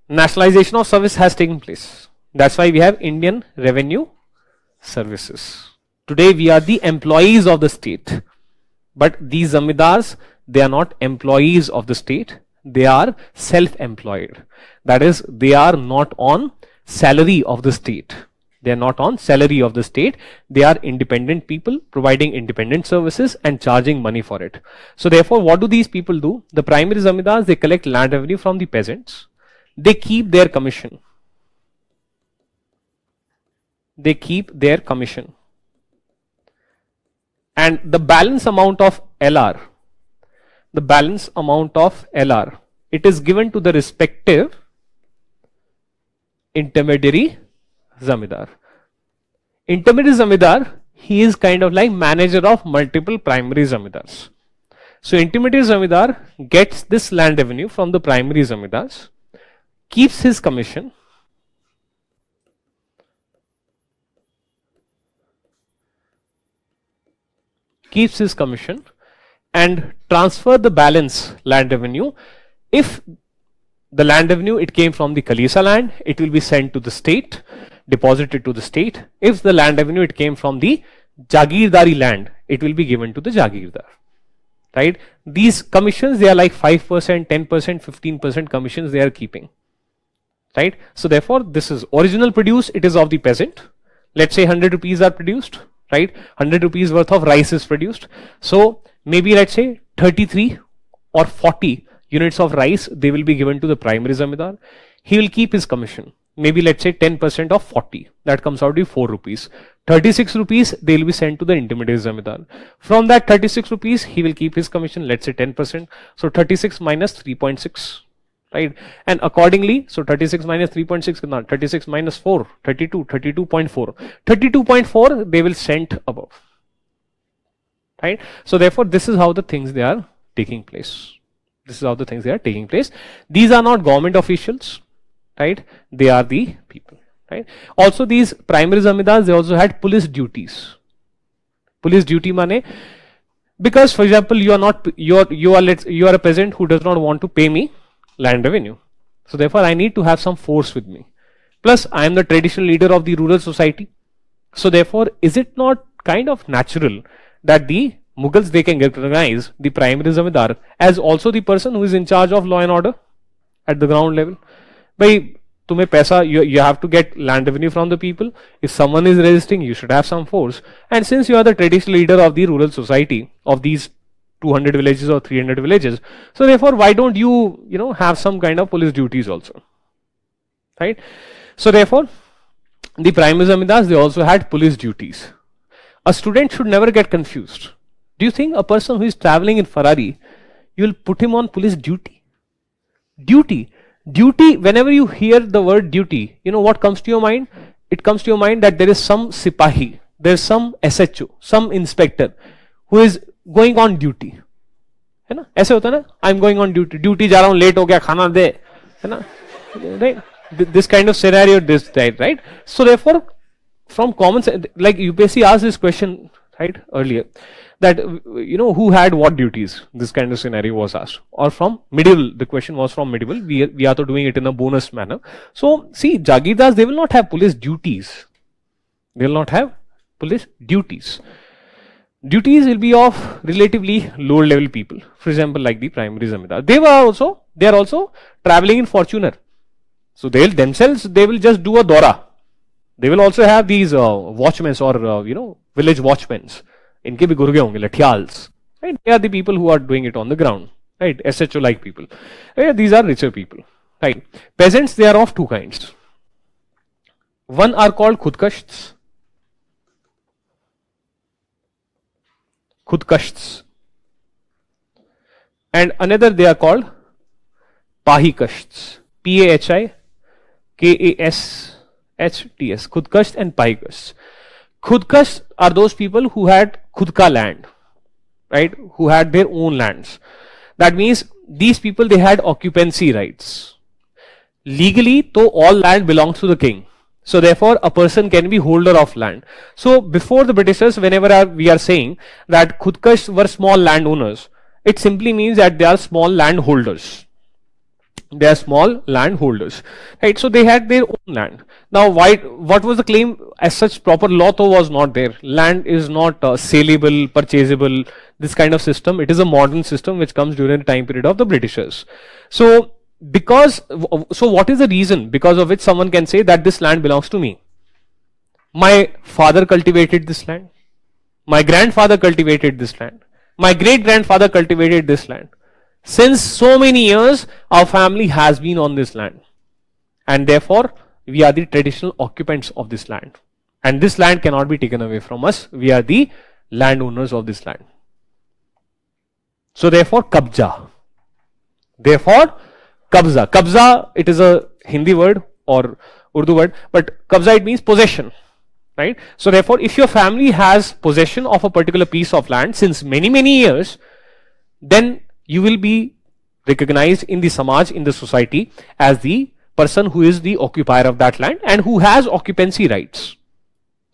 nationalization of service has taken place. That's why we have Indian Revenue Services. Today we are the employees of the state, but these zamindars, they are not employees of the state, they are self-employed. That is, they are not on salary of the state. They are not on salary of the state. They are independent people providing independent services and charging money for it. So therefore, what do these people do? The primary zamindars, they collect land revenue from the peasants. They keep their commission. They keep their commission. And the balance amount of LR, it is given to the respective intermediary zamindar. Intermediary zamindar, he is kind of like manager of multiple primary zamindars. So intermediary zamindar gets this land revenue from the primary zamindars, keeps his commission, and transfer the balance land revenue. If the land revenue it came from the Kalisa land, it will be sent to the state, deposited to the state. If the land revenue it came from the Jagirdari land, it will be given to the Jagirdar, right? These commissions, they are like 5%, 10%, 15% commissions they are keeping, right? So therefore this is original produce, it is of the peasant. Let's say 100 rupees are produced, right? 100 rupees worth of rice is produced. So maybe let's say 33 or 40 units of rice, they will be given to the primary zamindar. He will keep his commission. Maybe let's say 10% of 40, that comes out to be 4 rupees. 36 rupees, they will be sent to the intermediate zamindar. From that 36 rupees, he will keep his commission, let's say 10%. So 36 minus 3.6, right? And accordingly, so 36 minus 3.6, 36 minus 4, 32, 32.4. 32.4, they will send above. right? So therefore, this is how the things they are taking place. This is how the things they are taking place. These are not government officials, right? They are the people, right? Also, these primary zamindars, they also had police duties. Police duty mane, because for example, you are a peasant who does not want to pay me land revenue. So therefore, I need to have some force with me. Plus, I am the traditional leader of the rural society. So therefore, is it not kind of natural that the Mughals, they can recognize the primary zamindar as also the person who is in charge of law and order at the ground level? By तुम्हें पैसा, you have to get land revenue from the people. If someone is resisting, you should have some force. And since you are the traditional leader of the rural society of these 200 villages or 300 villages, so therefore, why don't you, have some kind of police duties also, right? So therefore, the primary zamindars, they also had police duties. A student should never get confused. Do you think a person who is traveling in Ferrari, you will put him on police duty? Duty, whenever you hear the word duty, what comes to your mind? It comes to your mind that there is some sipahi, there is some SHO, some inspector who is going on duty. है ना? ऐसे होता है ना? I'm going on duty. Duty जा रहा हूँ, late हो गया, खाना दे, है ना? Right? This kind of scenario, right? So therefore, from common sense, like UPSC asked this question, right, earlier, that who had what duties, this kind of scenario was asked. Or from medieval, the question was from medieval. We are doing it in a bonus manner. So see, Jagirdars, they will not have police duties. They will not have police duties. Duties will be of relatively lower level people. For example, like the primary zamindar. They are also traveling in Fortuner. So they will just do a dora. They will also have these watchmen or village watchmen. इनके भी गुर्गे होंगे, लठियाल्स, right? They are the people who are doing it on the ground, right? SHO like people. These are richer people, right? Peasants, they are of two kinds. One are called khudkashts. And another they are called pahikashts. PAHIKASHTS. Khudkasht and pahikashts. Khudkasht are those people who had khudka land, right? Who had their own lands. That means these people, they had occupancy rights. Legally, to all land belongs to the king. So therefore, a person can be holder of land. So before the Britishers, whenever we are saying that khudkasht were small landowners, it simply means that they are small landholders. They are small landholders, right? So they had their own land. Now, what was the claim? As such, proper law though was not there. Land is not saleable, purchasable, this kind of system. It is a modern system which comes during the time period of the Britishers. So what is the reason because of which someone can say that this land belongs to me? My father cultivated this land. My grandfather cultivated this land. My great grandfather cultivated this land. Since so many years, our family has been on this land. And therefore, we are the traditional occupants of this land. And this land cannot be taken away from us. We are the landowners of this land. So therefore, kabja. Kabza, it is a Hindi word or Urdu word, but kabza, it means possession. Right? So therefore, if your family has possession of a particular piece of land since many, many years, then you will be recognized in the samaj, in the society, as the person who is the occupier of that land and who has occupancy rights.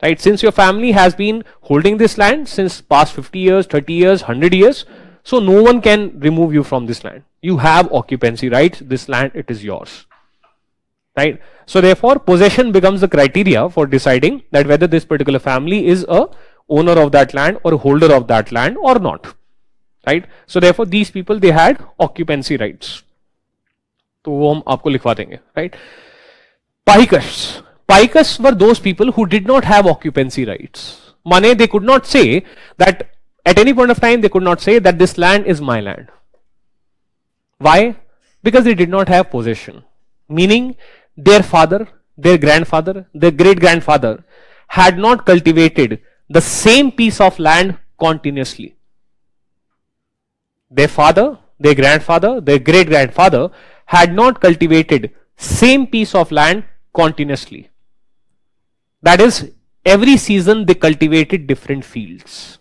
Right? Since your family has been holding this land since past 50 years, 30 years, 100 years, so no one can remove you from this land. You have occupancy rights. This land, it is yours. Right? So therefore, possession becomes the criteria for deciding that whether this particular family is a owner of that land or a holder of that land or not. Right? So therefore, these people, they had occupancy rights. तो वो हम आपको लिखवा देंगे, right? Pahikashts were those people who did not have occupancy rights. Mane, they could not say that at any point of time, they could not say that this land is my land. Why? Because they did not have possession. Meaning, their father, their grandfather, their great grandfather had not cultivated the same piece of land continuously. Their father, their grandfather, their great grandfather had not cultivated same piece of land continuously. That is, every season they cultivated different fields.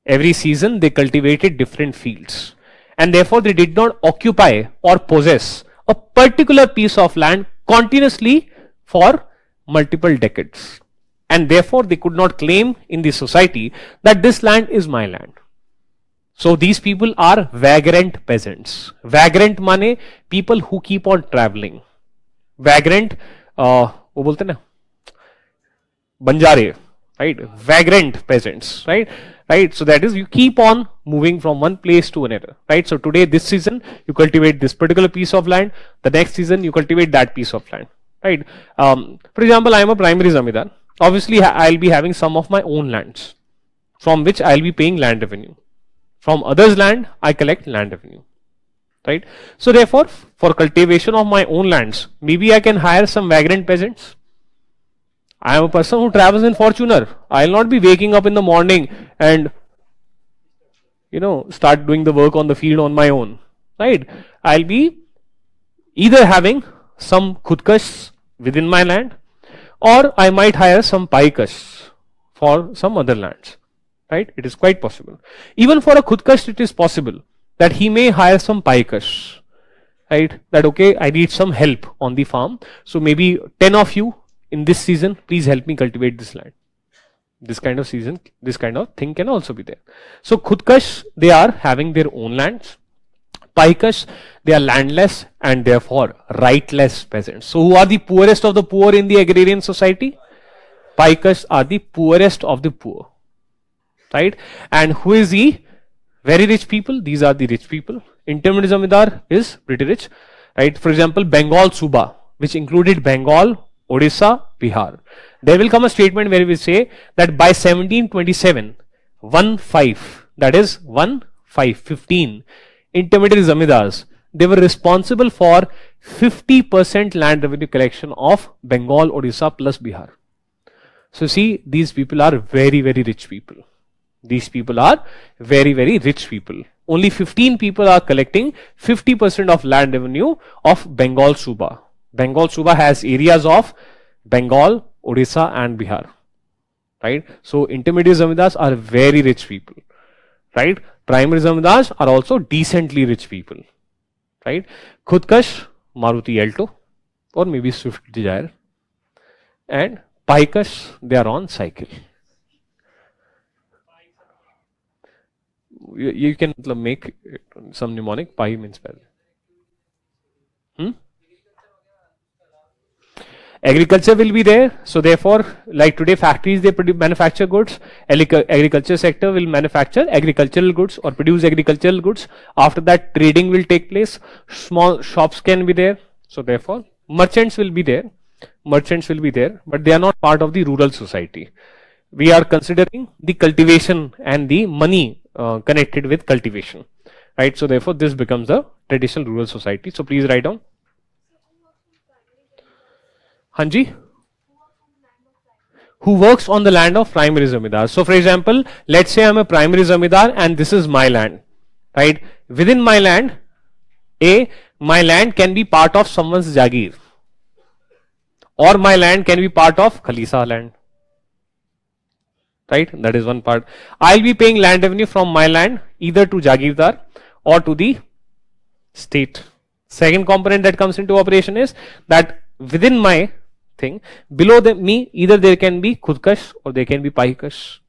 Every season they cultivated different fields, and therefore they did not occupy or possess a particular piece of land continuously for multiple decades, and therefore they could not claim in the society that this land is my land. So these people are vagrant peasants. Vagrant माने people who keep on traveling. Vagrant वो बोलते ना बंजारे, right? Vagrant peasants, right? Right. So that is you keep on moving from one place to another, right? So today, this season, you cultivate this particular piece of land. The next season, you cultivate that piece of land, right? For example, I am a primary zamindar. Obviously, I'll be having some of my own lands from which I'll be paying land revenue. From others' land, I collect land revenue, right? So therefore, for cultivation of my own lands, maybe I can hire some vagrant peasants. I am a person who travels in Fortuner. I will not be waking up in the morning and start doing the work on the field on my own, right? I'll be either having some khudkash within my land, or I might hire some paikash for some other lands, right? It is quite possible. Even for a khudkash, it is possible that he may hire some paikash, right? That okay, I need some help on the farm, so maybe 10 of you in this season, please help me cultivate this land. This kind of season, this kind of thing can also be there. So khudkash, they are having their own lands. Paikash, they are landless and therefore rightless peasants. So who are the poorest of the poor in the agrarian society? Paikash are the poorest of the poor, right? And who is the very rich people? These are the rich people. Intermediate zamindar is pretty rich, right? For example, Bengal Suba, which included Bengal, Odisha, Bihar. There will come a statement where we say that by 1727, 15, intermediate zamindars, they were responsible for 50% land revenue collection of Bengal, Odisha plus Bihar. So see, these people are very, very rich people. These people are very, very rich people. Only 15 people are collecting 50% of land revenue of Bengal Suba. Bengal Suba has areas of Bengal, Odisha and Bihar, right? So intermediate zamindars are very rich people, right? Primary zamindars are also decently rich people, right? Khudkash, Maruti Alto or maybe Swift Desire, and Paikash, they are on cycle. You can make some mnemonic. Pi means bell. Agriculture will be there, so therefore, like today, factories they manufacture goods. Agriculture sector will manufacture agricultural goods or produce agricultural goods. After that, trading will take place. Small shops can be there, so therefore, merchants will be there. Merchants will be there, but they are not part of the rural society. We are considering the cultivation and the money connected with cultivation, right? So therefore, this becomes a traditional rural society. So please write down. Hanji? Who works on the land of primary zamindar? So for example, let's say I'm a primary zamindar and this is my land, right? Within my land, my land can be part of someone's jagir, or my land can be part of Khalisa land, right? That is one part. I'll be paying land revenue from my land either to Jagirdar or to the state. Second component that comes into operation is that within my thing, below me, either there can be khudkash or there can be paikash.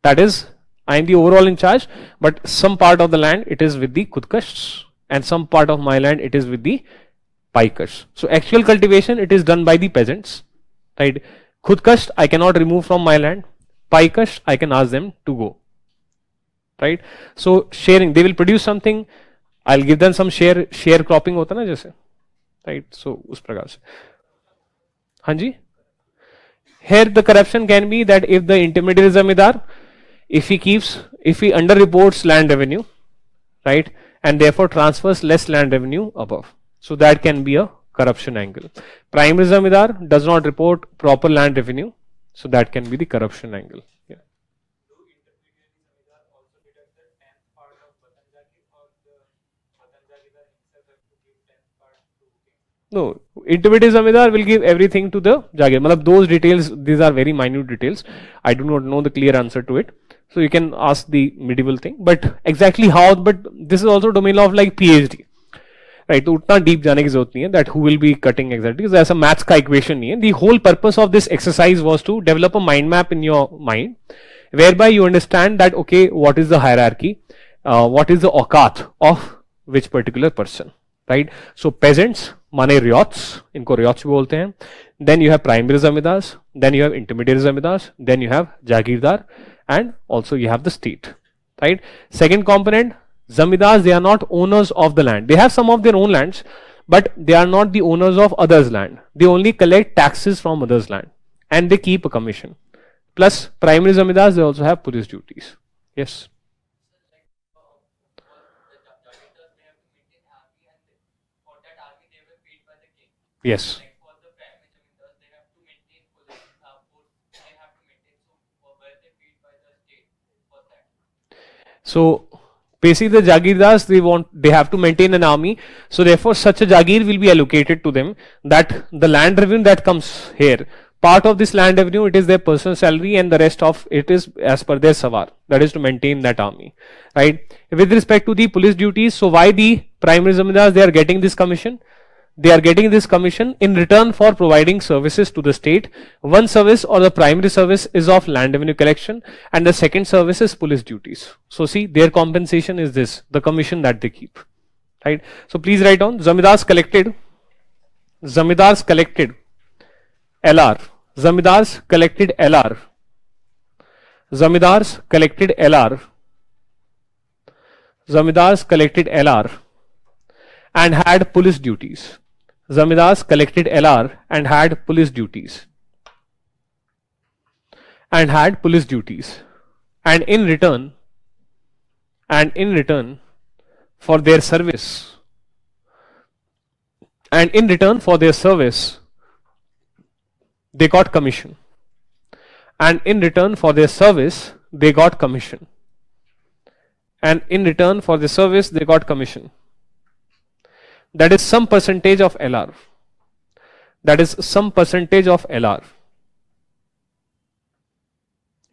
That is, I am the overall in charge, but some part of the land it is with the khudkash and some part of my land it is with the paikash. So actual cultivation it is done by the peasants, right? Khudkash I cannot remove from my land. Paikash I can ask them to go, right? So sharing, they will produce something, I'll give them some share cropping hota na jaise, right? So us prakar se. Hanji? Here the corruption can be that if the intermediate zamindar, if he underreports land revenue, right, and therefore transfers less land revenue above. So that can be a corruption angle. Primary zamindar does not report proper land revenue, so that can be the corruption angle. Yeah. No, intermediate zamindar will give everything to the jagir. Matlab those details, these are very minute details. I do not know the clear answer to it. So you can ask the medieval thing, but exactly how, but this is also domain of like PhD, right? तो उतना deep जाने की जरूरत नहीं है, that who will be cutting exactly, because ऐसा maths का equation नहीं है. The whole purpose of this exercise was to develop a mind map in your mind, whereby you understand that okay, what is the hierarchy, what is the औकात of which particular person, right? So peasants माने ryots, इनको ryots भी बोलते हैं. Then you have primary zamindars, then you have intermediate zamindars, then you have jagirdar, and also you have the state, right? Second component, zamindars, they are not owners of the land. They have some of their own lands, but they are not the owners of others' land. They only collect taxes from others' land, and they keep a commission. Plus primary zamindars, they also have police duties. Yes. Yes. So basically the Jagirdars, they have to maintain an army. So therefore such a Jagir will be allocated to them, that the land revenue that comes here, part of this land revenue, it is their personal salary, and the rest of it is as per their savar, that is to maintain that army, right? With respect to the police duties, so why the primary zamindars, they are getting this commission? They are getting this commission in return for providing services to the state. One service or the primary service is of land revenue collection, and the second service is police duties. So see, their compensation is this, the commission that they keep, right? So please write down, zamindars collected LR, zamindars collected LR, zamindars collected LR, zamindars collected LR, and had police duties. Zamindars collected LR and had police duties. And in return for their service, they got commission. And in return for their service, they got commission. That is some percentage of LR.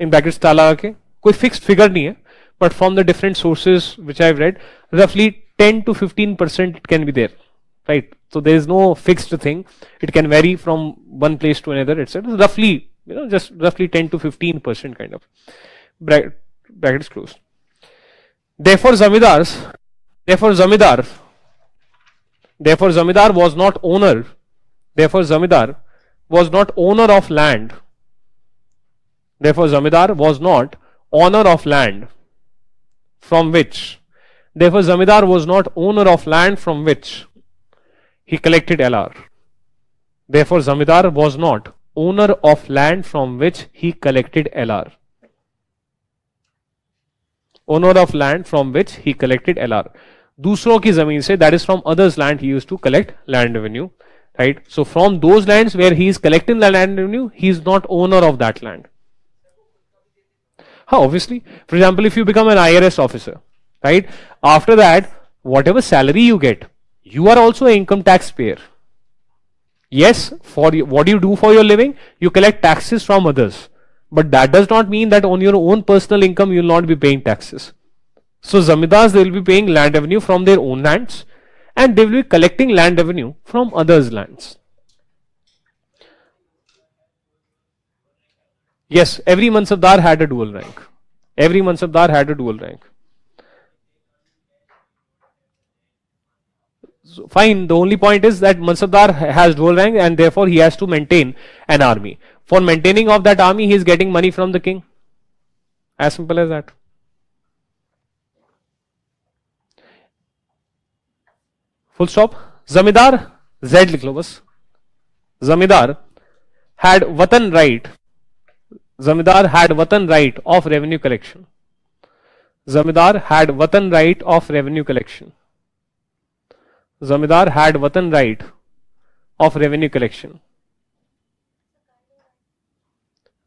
In brackets ताला के कोई fixed figure नहीं है, but from the different sources which I have read, roughly 10 to 15% it can be there, right? So there is no fixed thing. It can vary from one place to another, etc. Roughly, just roughly 10 to 15% kind of. Brackets closed. Therefore, zamindar was not owner. Therefore, zamindar was not owner of land. From which he collected LR. Therefore, zamindar was not owner of land from which he collected LR. दूसरों की जमीन से, that is from others' land, he used to collect land revenue, right? So from those lands where he is collecting the land revenue, he is not owner of that land. Obviously, for example, if you become an IRS officer, right? After that, whatever salary you get, you are also an income tax payer. Yes, for what you do for your living, you collect taxes from others, but that does not mean that on your own personal income you will not be paying taxes. So zamindars, they will be paying land revenue from their own lands, and they will be collecting land revenue from others' lands. Yes, every mansabdar had a dual rank. So fine, the only point is that mansabdar has dual rank, and therefore he has to maintain an army. For maintaining of that army, he is getting money from the king. As simple as that. Full stop. Zamindar, Z लिख लो बस. Zamindar had watan right. Zamindar had watan right of revenue collection. Zamindar had watan right of revenue collection. Zamindar had watan right of revenue collection.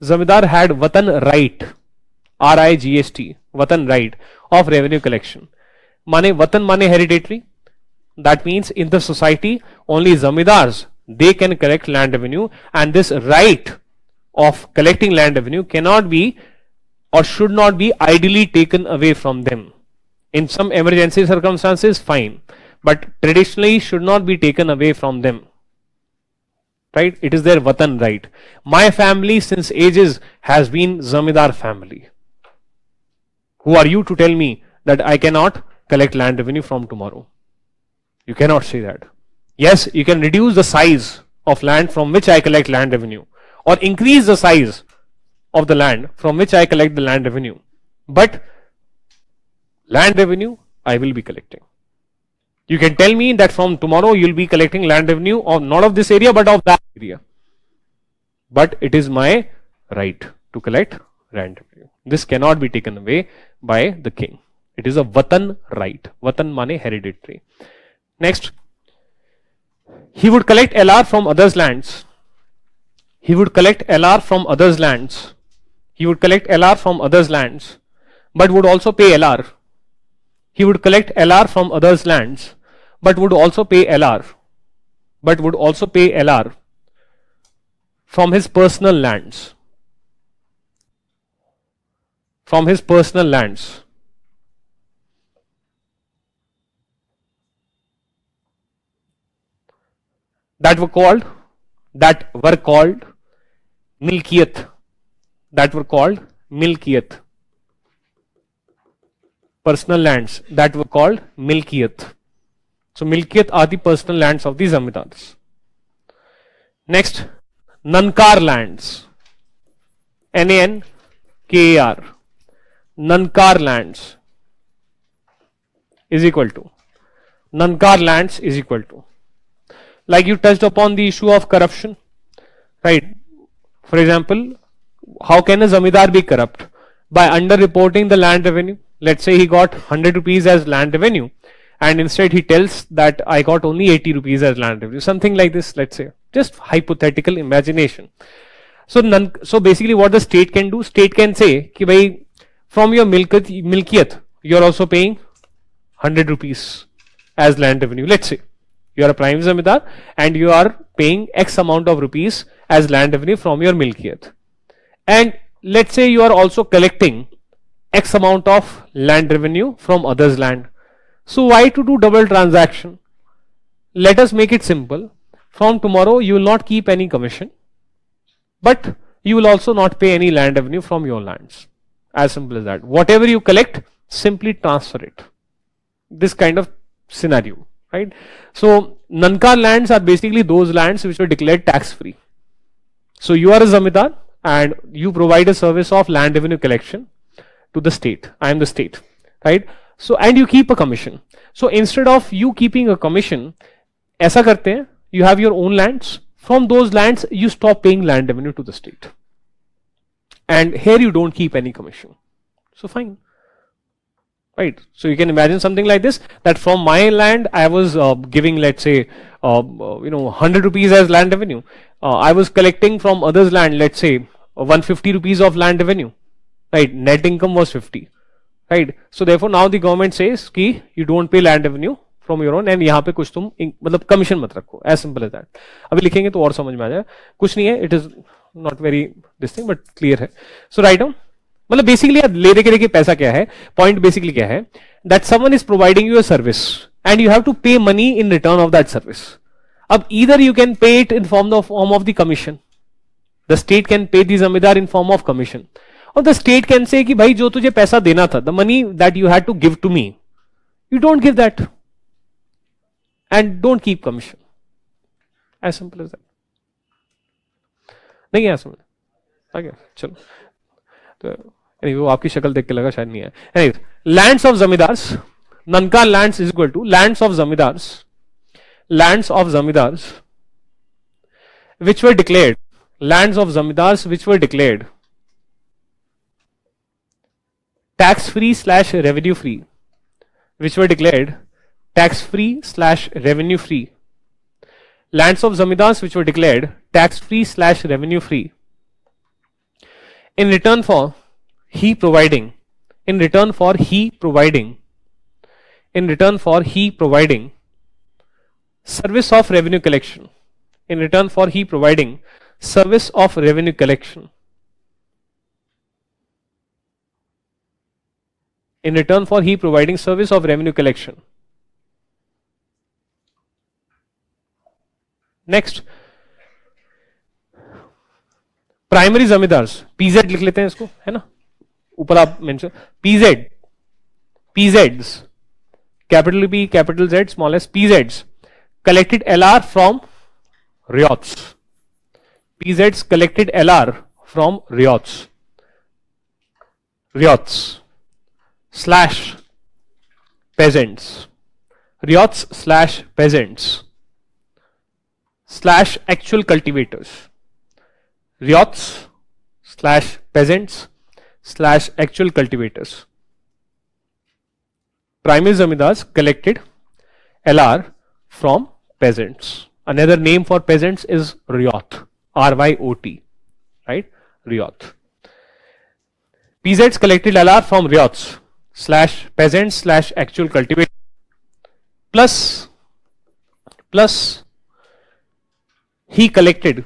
Zamindar had watan right, RIGST, watan right of revenue collection. Mane watan mane hereditary. That means in the society, only zamindars, they can collect land revenue, and this right of collecting land revenue cannot be or should not be ideally taken away from them. In some emergency circumstances, fine, but traditionally should not be taken away from them. Right? It is their watan right. My family since ages has been zamindar family. Who are you to tell me that I cannot collect land revenue from tomorrow? You cannot say that. Yes, you can reduce the size of land from which I collect land revenue, or increase the size of the land from which I collect the land revenue. But land revenue I will be collecting. You can tell me that from tomorrow you will be collecting land revenue of not of this area but of that area. But it is my right to collect land revenue. This cannot be taken away by the king. It is a watan right. Watan mane hereditary. Next, he would collect LR from others' lands. He would collect LR from others' lands. He would collect LR from others' lands, but would also pay LR. He would collect LR from others' lands, but would also pay LR. But would also pay LR from his personal lands. From his personal lands. That were called milkiyat. That were called milkiyat. Personal lands that were called milkiyat. So milkiyat are the personal lands of the zamindars. Next, nankar lands. Nankar. Nankar lands is equal to. Nankar lands is equal to. Like you touched upon the issue of corruption, right? For example, how can a zamindar be corrupt? By under-reporting the land revenue. Let's say he got 100 rupees as land revenue, and instead he tells that I got only 80 rupees as land revenue. Something like this, let's say. Just hypothetical imagination. So basically what the state can do, state can say, ki bhai, from your milkiyat, you are also paying 100 rupees as land revenue. Let's say you are a prime zamindar and you are paying X amount of rupees as land revenue from your milkiyat. And let's say you are also collecting X amount of land revenue from others' land. So why to do double transaction? Let us make it simple. From tomorrow you will not keep any commission, but you will also not pay any land revenue from your lands. As simple as that. Whatever you collect, simply transfer it. This kind of scenario, right? So nankar lands are basically those lands which were declared tax free. So you are a zamindar and you provide a service of land revenue collection to the state. I am the state, right? So and you keep a commission. So instead of you keeping a commission, ऐसा करते हैं, you have your own lands. From those lands, you stop paying land revenue to the state. And here you don't keep any commission. So fine. Right. So you can imagine something like this, that from my land, I was giving, let's say, 100 rupees as land revenue. I was collecting from others' land, let's say, 150 rupees of land revenue. Right. Net income was 50. Right. So therefore now the government says कि you don't pay land revenue from your own and यहाँ पे कुछ तुम मतलब commission मत रखो. As simple as that. अभी लिखेंगे तो और समझ में आ जाए. कुछ नहीं है. It is not very this thing but clear है. So write down. मतलब बेसिकली ले दे के देखिए पैसा क्या है. पॉइंट बेसिकली क्या है, that someone is providing you a service and you have to pay money in return of that service. अब either you can pay it in form of the commission. The state can pay the zamindar in form of commission, और the state can say कि भाई जो तुझे पैसा देना था, the money that you had to give to me, you don't give that and don't keep commission. As simple as that. नहीं है समझ आ गया. चलो तो वो आपकी शक्ल देख के लगा शायद नहीं है. Lands of zamindars, nankar lands is equal to lands of zamindars which were declared, lands of zamindars which were declared tax free / revenue free, which were declared tax free / revenue free, lands of zamindars which were declared tax free / revenue free, in return for he providing service of revenue collection, in return for he providing service of revenue collection, in return for he providing service of revenue collection. Next, primary zamindars, PZ लिख लेते हैं इसको, है ना, ऊपर आप mention PZ, PZs, capital P capital Z small S, PZs collected LR from riots. PZs collected LR from riots. Riots slash peasants. Riots slash peasants slash actual cultivators. Riots slash peasants slash actual cultivators. Primary zamindars collected LR from peasants. Another name for peasants is ryot, R-Y-O-T, right? Ryot. PZs collected LR from ryots slash peasants slash actual cultivators plus he collected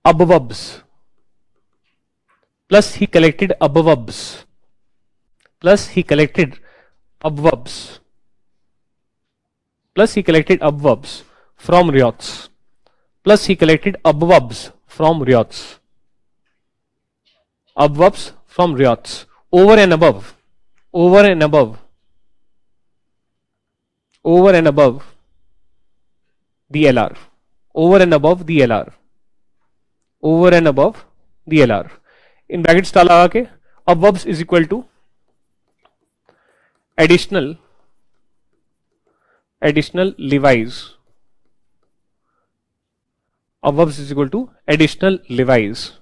abovabs plus he collected abovabs plus he collected abovabs plus he collected abovabs from riots plus he collected abovabs from riots, abovabs from riots, over and above the LR, over and above the LR, in brackets डाला लगा के abovabs is equal to additional levies. Abovabs is equal to additional levies.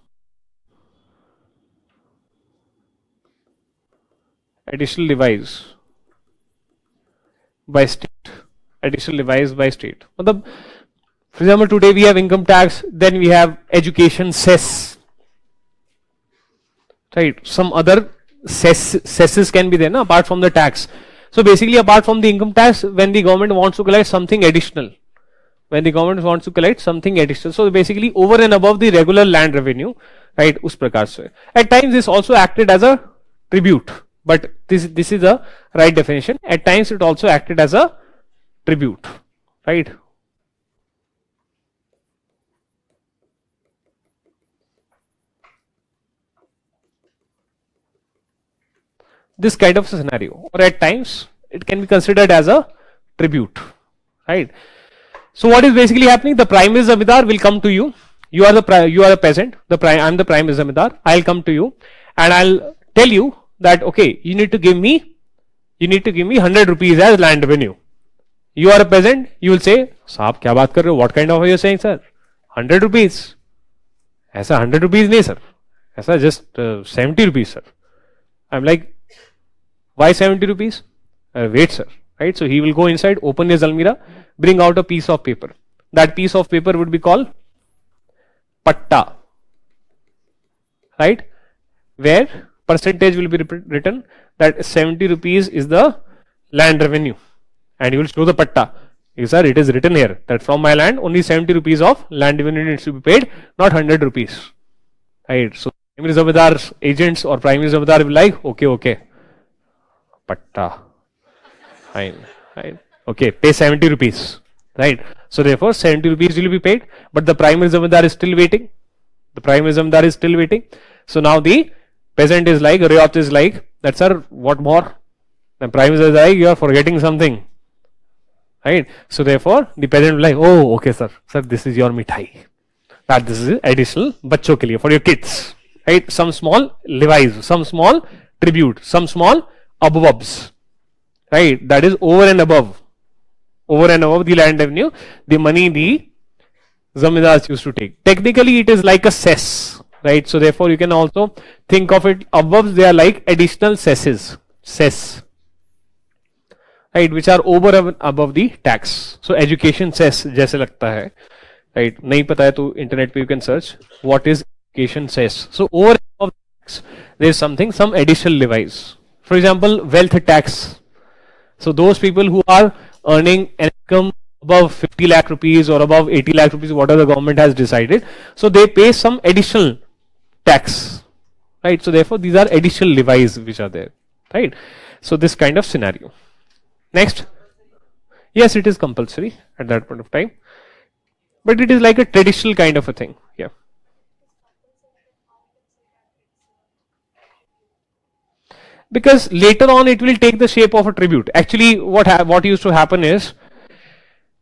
Additional levies by state. Additional levies by state. मतलब, for example, today we have income tax, then we have education cess. Right? Some other cesses can be there, na, apart from the tax. So basically, apart from the income tax, when the government wants to collect something additional, so basically over and above the regular land revenue, right? उस प्रकार से. At times this also acted as a tribute, but this is the right definition. At times it also acted as a tribute, right? This kind of scenario, or at times it can be considered as a tribute, right? So what is basically happening? The primary zamindar will come to you. You are a peasant. I am the primary zamindar. I'll come to you and I'll tell you that okay, you need to give me 100 rupees as land revenue. You are a peasant. You will say, साहब क्या बात कर रहे हो? What kind of are you saying, sir? 100 rupees. ऐसा 100 rupees नहीं sir. ऐसा just 70 rupees, sir. I'm like, why 70 rupees? Wait, sir. Right? So he will go inside, open his almirah, bring out a piece of paper. That piece of paper would be called patta, right? Where percentage will be written that 70 rupees is the land revenue, and you will show the patta. Yes, sir, it is written here that from my land only 70 rupees of land revenue needs to be paid, not 100 rupees, right? So primary zamindar agents or primary zamindar will like, okay, patta, fine, right? Okay, pay 70 rupees, right? So therefore 70 rupees will be paid, but the primary zamindar is still waiting. So now the peasant is like, Riyat is like, that sir, what more? The primary zamindar is like, you are forgetting something, right? So therefore the peasant will like, oh okay sir, this is your mithai. That this is additional बच्चों के लिए, for your kids, right? Some small levies, some small tribute, some small abovabs, right? That is over and above the land revenue, the money the zamindars used to take. Technically it is like a cess, right? So therefore you can also think of it, abovs, they are like additional cess, right, which are over and above the tax. So education cess जैसे लगता है, right? नहीं पता है तो internet पे you can search what is education cess. So over and above the tax there is some additional levies. For example, wealth tax. So those people who are earning an income above 50 lakh rupees or above 80 lakh rupees, whatever the government has decided, so they pay some additional tax, right? So therefore these are additional levies which are there, right? So this kind of scenario. Next, yes, it is compulsory at that point of time, but it is like a traditional kind of a thing. Yeah. Because later on it will take the shape of a tribute. Actually, what used to happen is,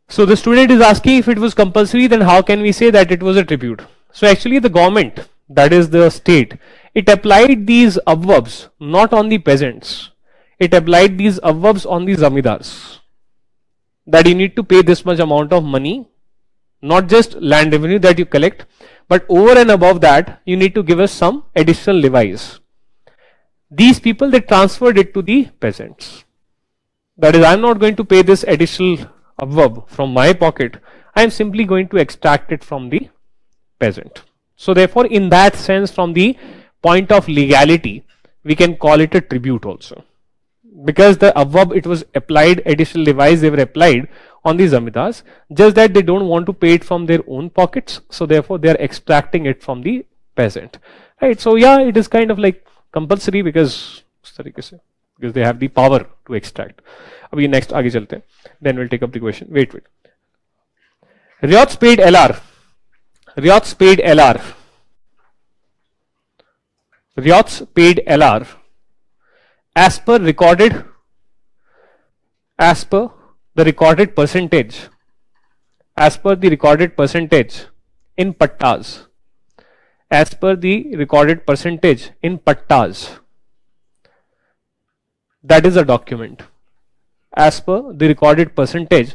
so the student is asking if it was compulsory, then how can we say that it was a tribute? So actually the government, that is the state, it applied these abverbs not on the peasants. It applied these abverbs on the zamindars. That you need to pay this much amount of money, not just land revenue that you collect, but over and above that, you need to give us some additional levies. These people, they transferred it to the peasants. That is, I am not going to pay this additional abverb from my pocket. I am simply going to extract it from the peasant. So therefore, in that sense, from the point of legality, we can call it a tribute also. Because the abverb, it was applied, additional levies, they were applied on the zamindars, just that they don't want to pay it from their own pockets. So therefore, they are extracting it from the peasant. Right. So yeah, it is kind of like compulsory because they have the power to extract. अभी next आगे चलते हैं. Then we'll take up the question. Wait. Riots paid LR. Riots paid LR. Riots paid LR as per the recorded percentage. As per the recorded percentage in pattas. As per the recorded percentage in pattas. That is a document. As per the recorded percentage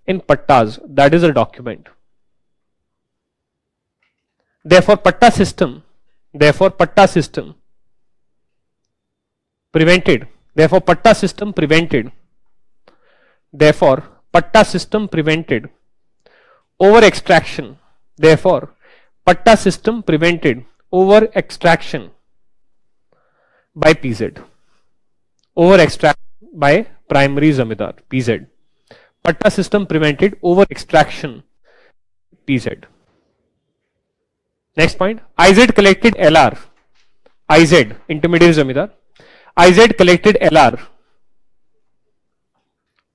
in pattas, that is a document. Therefore, patta system prevented. Therefore, patta system prevented. Therefore, patta system prevented over extraction. Therefore, patta system prevented over extraction by PZ. Over extraction by primary zamindar, PZ. Patta system prevented over extraction, PZ. Next point, IZ collected LR. IZ, intermediate zamindar. IZ collected LR.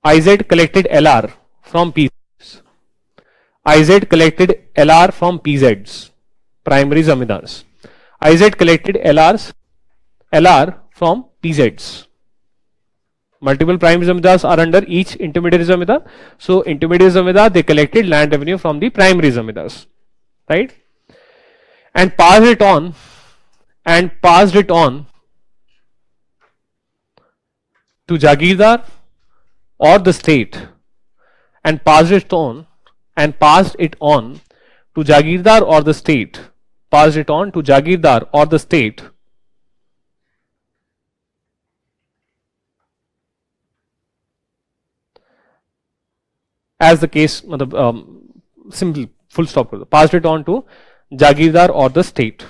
IZ collected LR from PZs. IZ collected LR from PZs, primary zamindars. IZ collected LR from PZs. Multiple primary zamindars are under each intermediate zamindar. So intermediate zamindar, they collected land revenue from the primary zamindars, right? And passed it on to Jagirdar or the state, and passed it on to Jagirdar or the state, passed it on to Jagirdar or the state, as the case, simple, full stop, passed it on to Jagirdar or the state,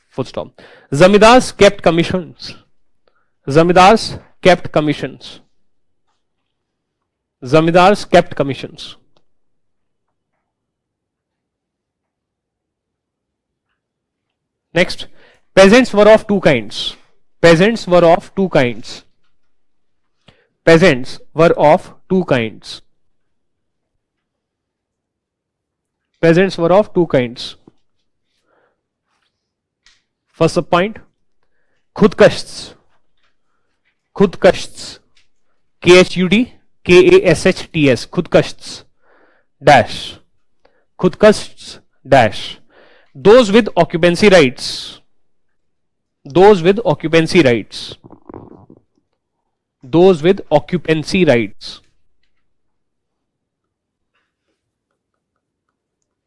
full stop. Zamindars kept commissions. Zamindars kept commissions. Zamindars kept commissions. Next, peasants were of two kinds. Peasants were of two kinds. Peasants were of two kinds. Peasants were of two kinds. First sub point, khudkashts. Khudkashts. KHUD, KASHTS. Khudkashts. Dash. Khudkashts. Dash. Those with occupancy rights. Those with occupancy rights. Those with occupancy rights.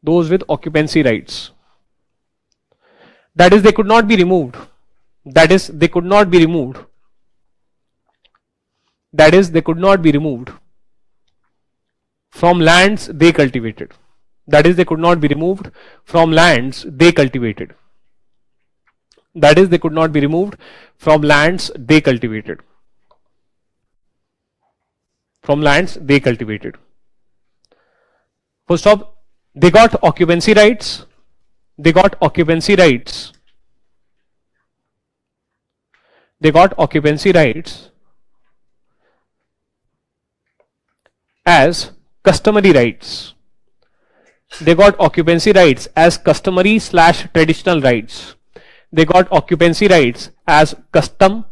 Those with occupancy rights. That is, they could not be removed. That is, they could not be removed. That is, they could not be removed from lands they cultivated. That is, they could not be removed from lands they cultivated. That is, they could not be removed from lands they cultivated. From lands they cultivated. First off, they got occupancy rights. They got occupancy rights. They got occupancy rights as customary rights. They got occupancy rights as customary slash traditional rights. They got occupancy rights as customary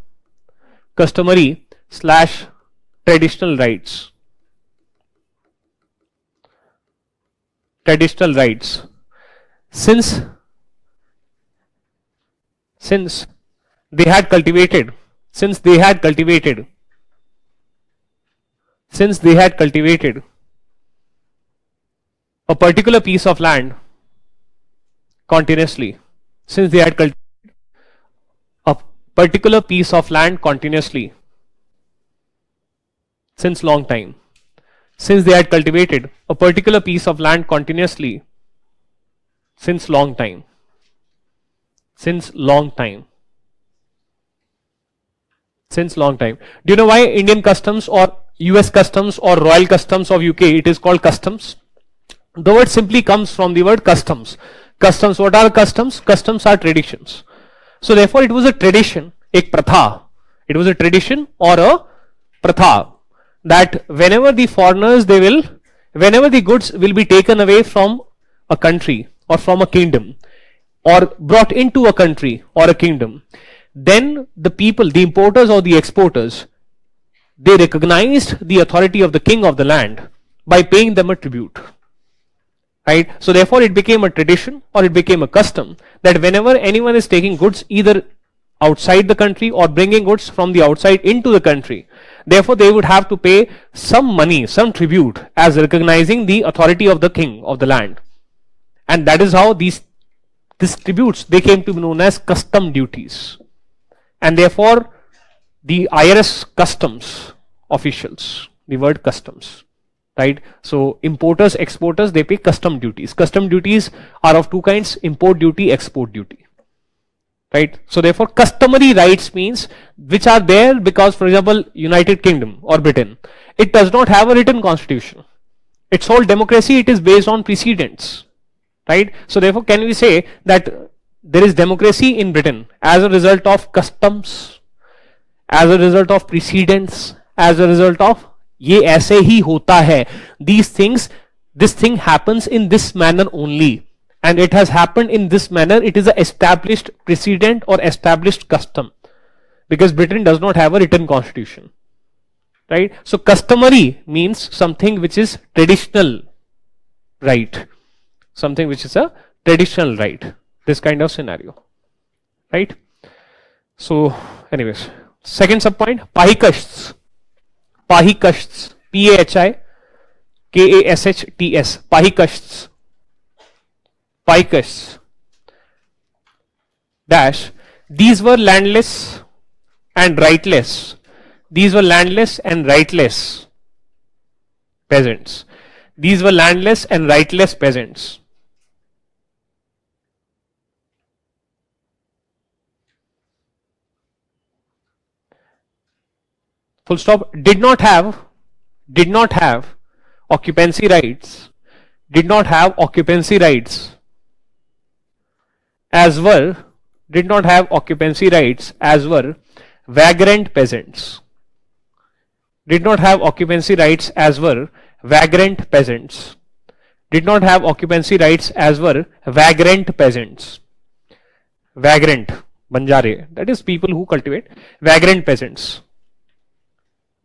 slash traditional rights. Traditional rights. Since they had cultivated, since they had cultivated a particular piece of land continuously, since they had cultivated a particular piece of land continuously since long time, since they had cultivated a particular piece of land continuously since long time, since long time. Since long time. Do you know why Indian customs or US customs or royal customs of UK, it is called customs? The word simply comes from the word customs. Customs, what are customs? Customs are traditions. So therefore it was a tradition, ek pratha. It was a tradition or a pratha that whenever the foreigners, whenever the goods will be taken away from a country or from a kingdom or brought into a country or a kingdom, then the people, the importers or the exporters, they recognized the authority of the king of the land by paying them a tribute. Right? So therefore it became a tradition or it became a custom that whenever anyone is taking goods either outside the country or bringing goods from the outside into the country, therefore they would have to pay some money, some tribute as recognizing the authority of the king of the land. And that is how these tributes, they came to be known as custom duties. And therefore the IRS customs officials, the word customs, right? So importers, exporters, they pay custom duties. Custom duties are of two kinds: import duty, export duty, right? So therefore customary rights means which are there because, for example, United Kingdom or Britain, it does not have a written constitution. Its whole democracy, it is based on precedents, right? So therefore can we say that there is democracy in Britain as a result of customs, as a result of precedents, as a result of ये ऐसे ही होता है, these things, this thing happens in this manner only, and it has happened in this manner, it is a established precedent or established custom, because Britain does not have a written constitution, right? So customary means something which is traditional right, something which is a traditional right, this kind of scenario, right? So anyways, second sub point, pahikashts. Pahikashts, Pahikashts, Pahikashts, Pahikashts, dash, these were landless and rightless, these were landless and rightless peasants, these were landless and rightless peasants. Full stop. Did not have occupancy rights, did not have occupancy rights as were, did not have occupancy rights as were vagrant peasants, did not have occupancy rights as were vagrant peasants, did not have occupancy rights as were vagrant peasants. Vagrant, Banjare, that is people who cultivate, vagrant peasants,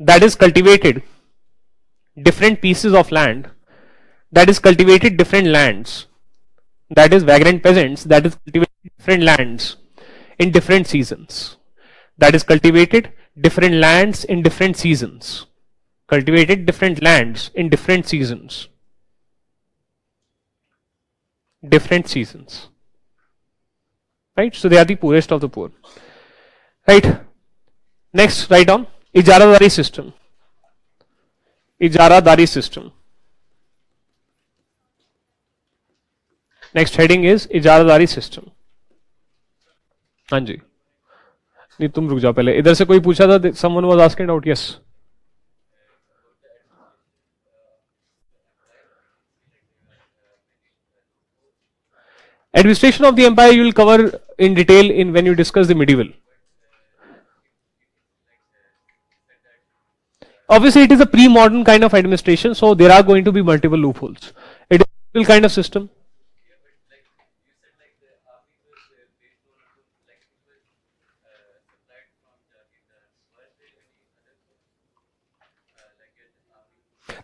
that is cultivated different pieces of land, that is cultivated different lands, that is vagrant peasants, that is cultivated different lands in different seasons, that is cultivated different lands in different seasons, cultivated different lands in different seasons, different seasons, right? So they are the poorest of the poor, right? Next, write down ijaradari system, ijaradari system. Next heading is ijaradari system. हाँ जी, नहीं तुम रुक जाओ पहले, इधर से कोई पूछा था, someone was asking out. Yes, administration of the empire you will cover in detail in when you discuss the medieval. Obviously, it is a pre-modern kind of administration, so there are going to be multiple loopholes. It is a feudal kind of system.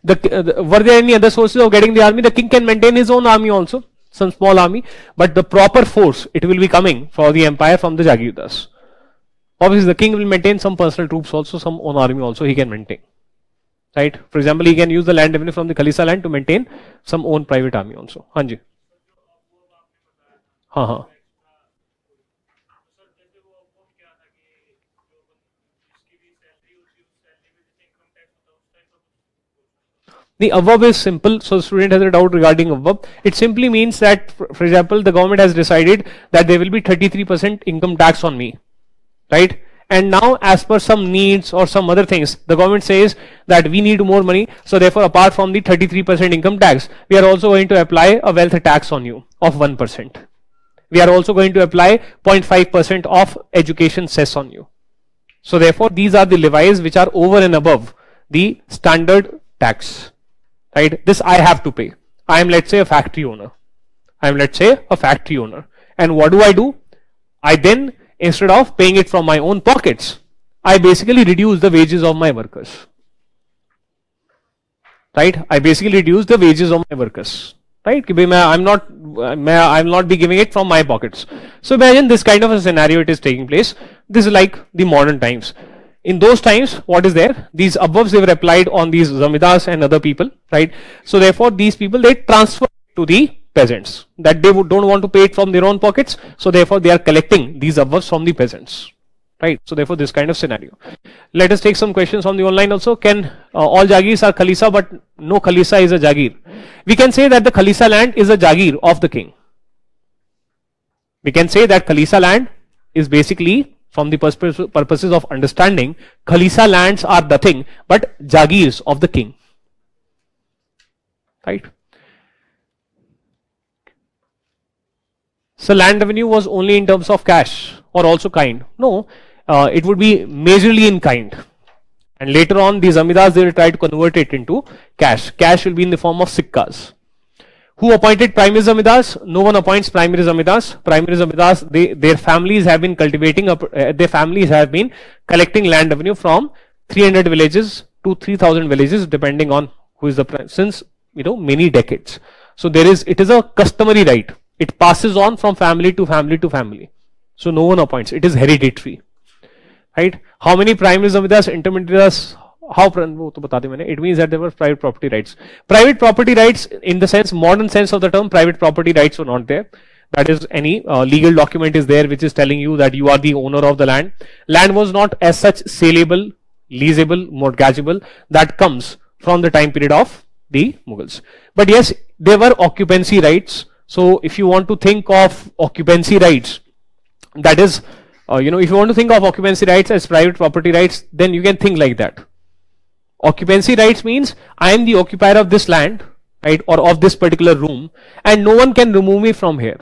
Were there any other sources of getting the army? The king can maintain his own army also, some small army, but the proper force, it will be coming for the empire from the Jagirdars. Obviously, the king will maintain some personal troops also, some own army also he can maintain. Right? For example, he can use the land revenue from the Khalisa land to maintain some own private army also. Hanji. हाँ हाँ. The above is simple, so the student has a doubt regarding above. It simply means that, for example, the government has decided that there will be 33% income tax on me, right? And now, as per some needs or some other things, the government says that we need more money, so therefore, apart from the 33% income tax, we are also going to apply a wealth tax on you of 1%. We are also going to apply 0.5% of education cess on you. So therefore, these are the levies which are over and above the standard tax. Right? This I have to pay. I am, let's say, a factory owner. And what do? I then, instead of paying it from my own pockets, I basically reduce the wages of my workers. Right? I basically reduce the wages of my workers. Right? I'm not be giving it from my pockets. So imagine this kind of a scenario it is taking place. This is like the modern times. In those times, what is there? These aboves, they were applied on these zamindars and other people, right? So therefore, these people, they transfer to the peasants, that they don't want to pay it from their own pockets. So therefore, they are collecting these aboves from the peasants, right? So therefore, this kind of scenario. Let us take some questions from the online also. Can all Jagirs are Khalisa, but no Khalisa is a Jagir? We can say that the Khalisa land is a Jagir of the king. We can say that Khalisa land is basically, from the purposes of understanding, Khalisa lands are nothing but Jagirs of the king. Right? So land revenue was only in terms of cash or also kind? No, it would be majorly in kind. And later on, the zamindars, they will try to convert it into cash. Cash will be in the form of sikkas. Who appointed primary zamindars? No one appoints primary zamindars. Primary zamindars, their families have been cultivating, their families have been collecting land revenue from 300 villages to 3000 villages, depending on who is the since many decades. So it is a customary right. It passes on from family to family to family. So no one appoints. It is hereditary. Right? How many primary zamindars, intermediaries? It means that there were private property rights. Private property rights, in the sense, modern sense of the term, private property rights were not there. That is, any legal document is there which is telling you that you are the owner of the land. Land was not as such saleable, leasable, mortgageable. That comes from the time period of the Mughals. But yes, there were occupancy rights. So if you want to think of occupancy rights, that is, if you want to think of occupancy rights as private property rights, then you can think like that. Occupancy rights means I am the occupier of this land, right, or of this particular room, and no one can remove me from here.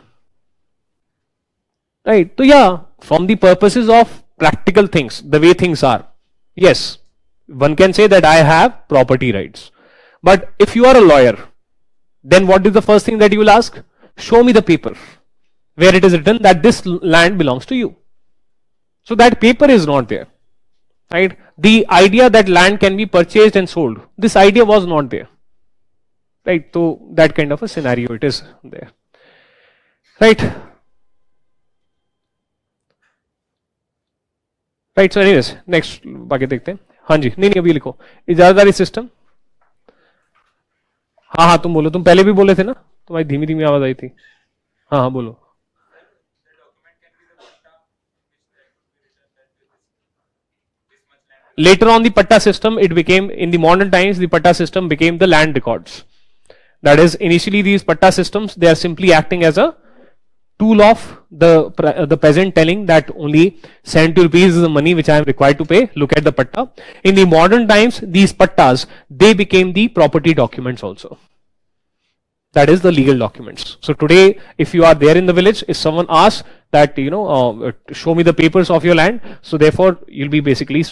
Right? So yeah, from the purposes of practical things, the way things are, yes, one can say that I have property rights. But if you are a lawyer, then what is the first thing that you will ask? Show me the paper where it is written that this land belongs to you. So that paper is not there. Right? The idea that land can be purchased and sold, this idea was not there. Right? So that kind of a scenario it is there. Right? Right, so anyways, next बाकी देखते हैं. हाँ जी, नहीं अभी लिखो. इजाजतदारी system. हाँ तुम बोलो, तुम पहले भी बोले थे ना, तुम्हारी धीमी धीमी आवाज आई थी. हाँ बोलो. Later on, the patta system, it became, in the modern times, the patta system became the land records. That is, initially these patta systems, they are simply acting as a tool of the peasant telling that only 70 rupees is the money which I am required to pay. Look at the patta. In the modern times, these pattas, they became the property documents also. That is the legal documents. So today, if you are there in the village, if someone asks that, show me the papers of your land, so therefore you'll be basically,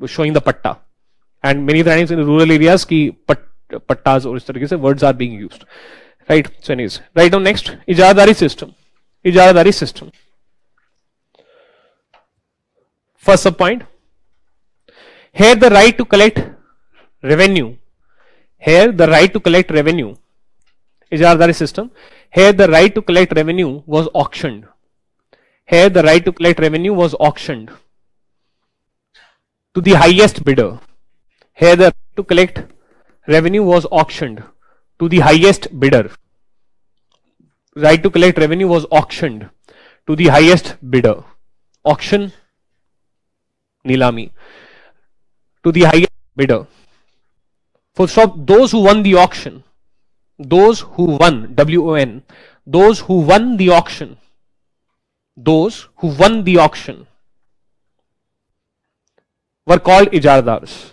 showing the patta. and many times in rural areas ki pattas or is tarike se words are being used, right? So anyways, write down next, ijaradari system. Ijaradari system. First sub point, here the right to collect revenue, here the right to collect revenue, ijaradari system, here the right to collect revenue was auctioned. Here the right to collect revenue was auctioned to the highest bidder. Here the right to collect revenue was auctioned to the highest bidder. Right to collect revenue was auctioned to the highest bidder. Auction, nilami, to the highest bidder. Full stop. Those who won the auction, those who won, WON, those who won the auction, those who won the auction were called ijaradars.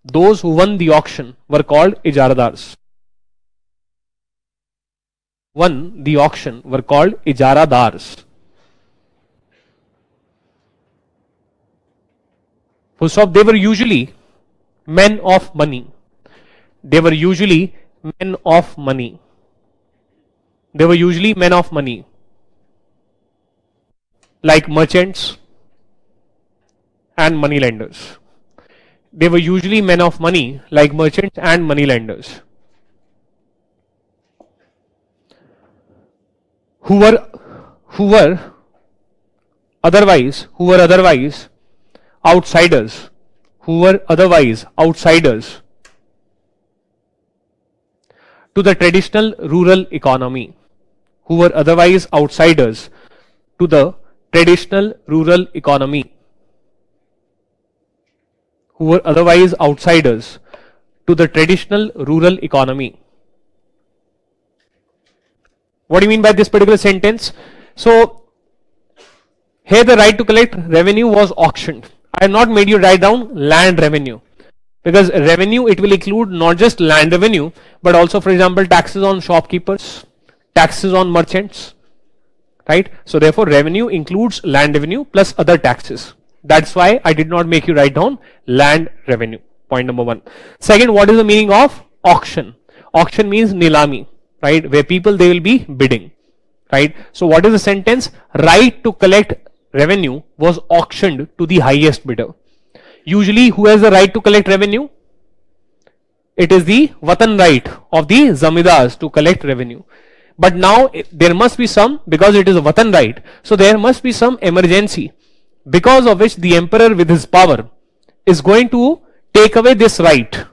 Those who won the auction were called ijaradars. Won the auction were called ijaradars. Full stop. They were usually men of money. They were usually men of money. They were usually men of money, like merchants and money lenders. They were usually men of money, like merchants and money lenders, who were otherwise outsiders, to the traditional rural economy, who were otherwise outsiders to the traditional rural economy, who were otherwise outsiders to the traditional rural economy. What do you mean by this particular sentence? So, here the right to collect revenue was auctioned. I have not made you write down land revenue, because revenue, it will include not just land revenue, but also, for example, taxes on shopkeepers, taxes on merchants, right? So therefore revenue includes land revenue plus other taxes. That's why I did not make you write down land revenue. Point number one. Second, what is the meaning of auction? Auction means nilami, right? Where people, they will be bidding, right? So what is the sentence? Right to collect revenue was auctioned to the highest bidder. Usually, who has the right to collect revenue? It is the watan right of the zamidars to collect revenue. But now there must be some, because it is a watan right, so there must be some emergency, because of which the emperor with his power is going to take away this right,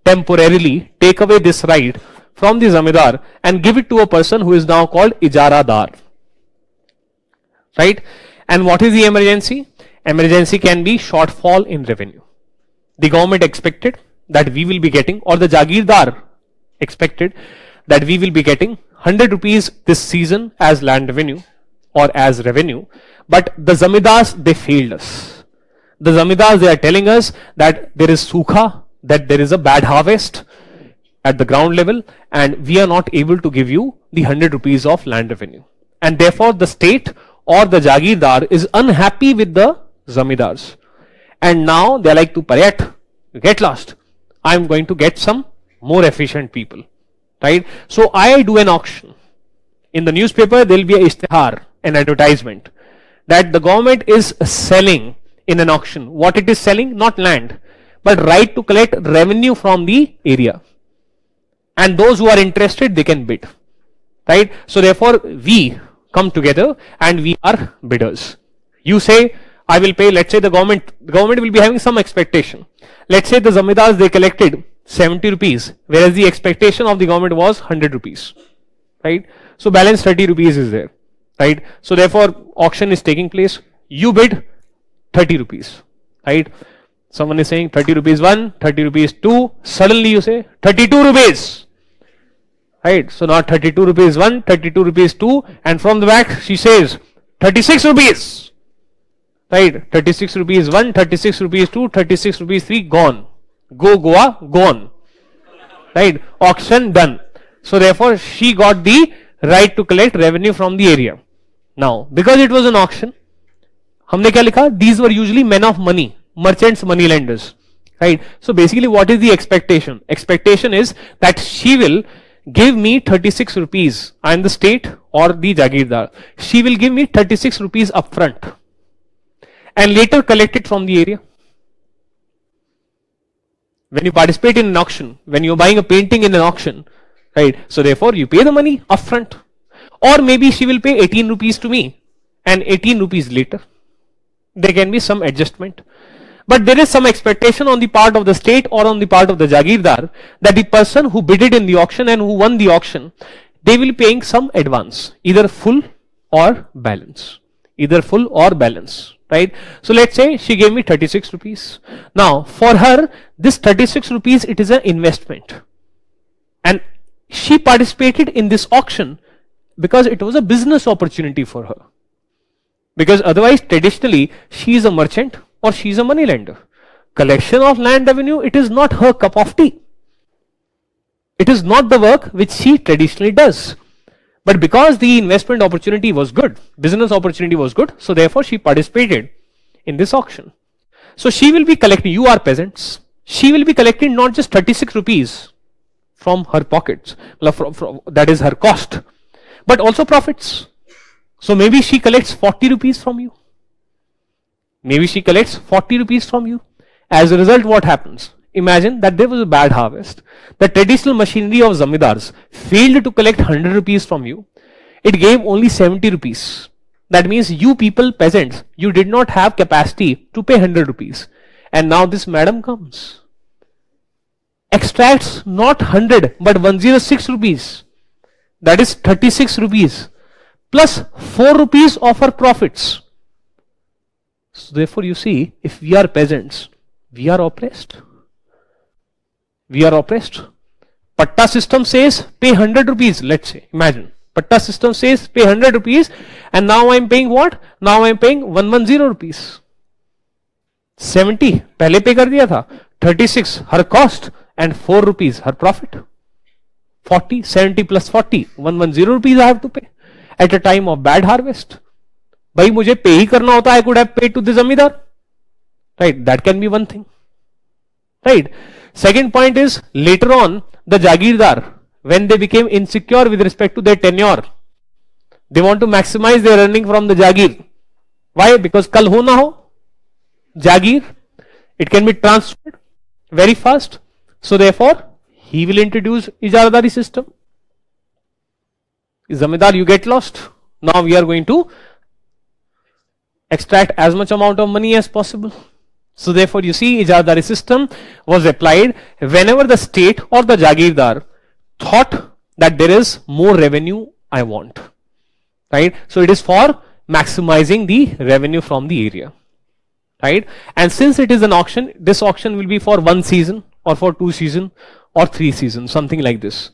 temporarily take away this right from the zamidar and give it to a person who is now called ijaradar, right? And what is the emergency? Emergency can be shortfall in revenue. The government expected that we will be getting, or the Jagirdar expected that we will be getting 100 rupees this season as land revenue or as revenue, but the zamidars, they failed us. The zamidars, they are telling us that there is sukha, that there is a bad harvest at the ground level, and we are not able to give you the 100 rupees of land revenue. And therefore the state or the Jagirdar is unhappy with the zamidars, and now they are like, to Paryat, get lost, I am going to get some more efficient people, right? So I do an auction. In the newspaper there will be a istihar, an advertisement, that the government is selling in an auction. What it is selling? Not land, but right to collect revenue from the area, and those who are interested, they can bid, right? So therefore we come together and we are bidders. You say, I will pay, let's say the government will be having some expectation. Let's say the zamidars, they collected 70 rupees, whereas the expectation of the government was 100 rupees, right? So balance 30 rupees is there, right? So therefore auction is taking place. You bid 30 rupees, right? Someone is saying 30 rupees 1, 30 rupees 2, suddenly you say 32 rupees, right? So now 32 rupees 1, 32 rupees 2, and from the back she says 36 rupees. Right, 36 rupees 1, 36 rupees 2, 36 rupees 3, gone. Go Goa, gone. Right, auction done. So therefore she got the right to collect revenue from the area. Now, because it was an auction, हमने क्या लिखा? These were usually men of money, merchants, money lenders. right? So basically what is the expectation? Expectation is that she will give me 36 rupees. I am the state or the Jagirdar. She will give me 36 rupees upfront and later collect it from the area. When you participate in an auction, when you're buying a painting in an auction, right? So therefore you pay the money upfront, or maybe she will pay 18 rupees to me and 18 rupees later. There can be some adjustment. But there is some expectation on the part of the state or on the part of the Jagirdar that the person who bidded in the auction and who won the auction, they will be paying some advance, either full or balance. Either full or balance, right? So let's say she gave me 36 rupees. Now for her, this 36 rupees, it is an investment. And she participated in this auction because it was a business opportunity for her. Because otherwise, traditionally, she is a merchant or she is a money lender. Collection of land revenue, it is not her cup of tea. It is not the work which she traditionally does. But because the investment opportunity was good, business opportunity was good, so therefore she participated in this auction. So she will be collecting, you are peasants, she will be collecting not just 36 rupees from her pockets, that is her cost, but also profits. So maybe she collects 40 rupees from you. Maybe she collects 40 rupees from you. As a result, what happens? Imagine that there was a bad harvest. The traditional machinery of zamindars failed to collect 100 rupees from you. It gave only 70 rupees. That means you people, peasants, you did not have capacity to pay 100 rupees. And now this madam comes, extracts not 100 but 106 rupees. That is 36 rupees. Plus 4 rupees of her profits. So therefore you see, if we are peasants, we are oppressed. We are oppressed. Patta system says pay 100 rupees, let's say, imagine. Patta system says pay 100 rupees and now I am paying what? Now I am paying 110 rupees. 70 पहले पे कर दिया था, 36 her cost and 4 rupees her profit. 40, 70 plus 40, 110 rupees I have to pay. At a time of bad harvest, भाई मुझे पे ही करना होता, I could have paid to the zamindar, right? That can be one thing, right? Second point is, later on the Jagirdar, when they became insecure with respect to their tenure, they want to maximize their earning from the Jagir. Why? Because kal ho na ho, Jagir, it can be transferred very fast. So therefore he will introduce Ijaradari system. Zamindar, you get lost. Now we are going to extract as much amount of money as possible. So therefore you see, Ijaradari system was applied whenever the state or the Jagirdar thought that there is more revenue I want, right? So it is for maximizing the revenue from the area, right? And since it is an auction, this auction will be for 1 season or for 2 seasons or 3 seasons, something like this.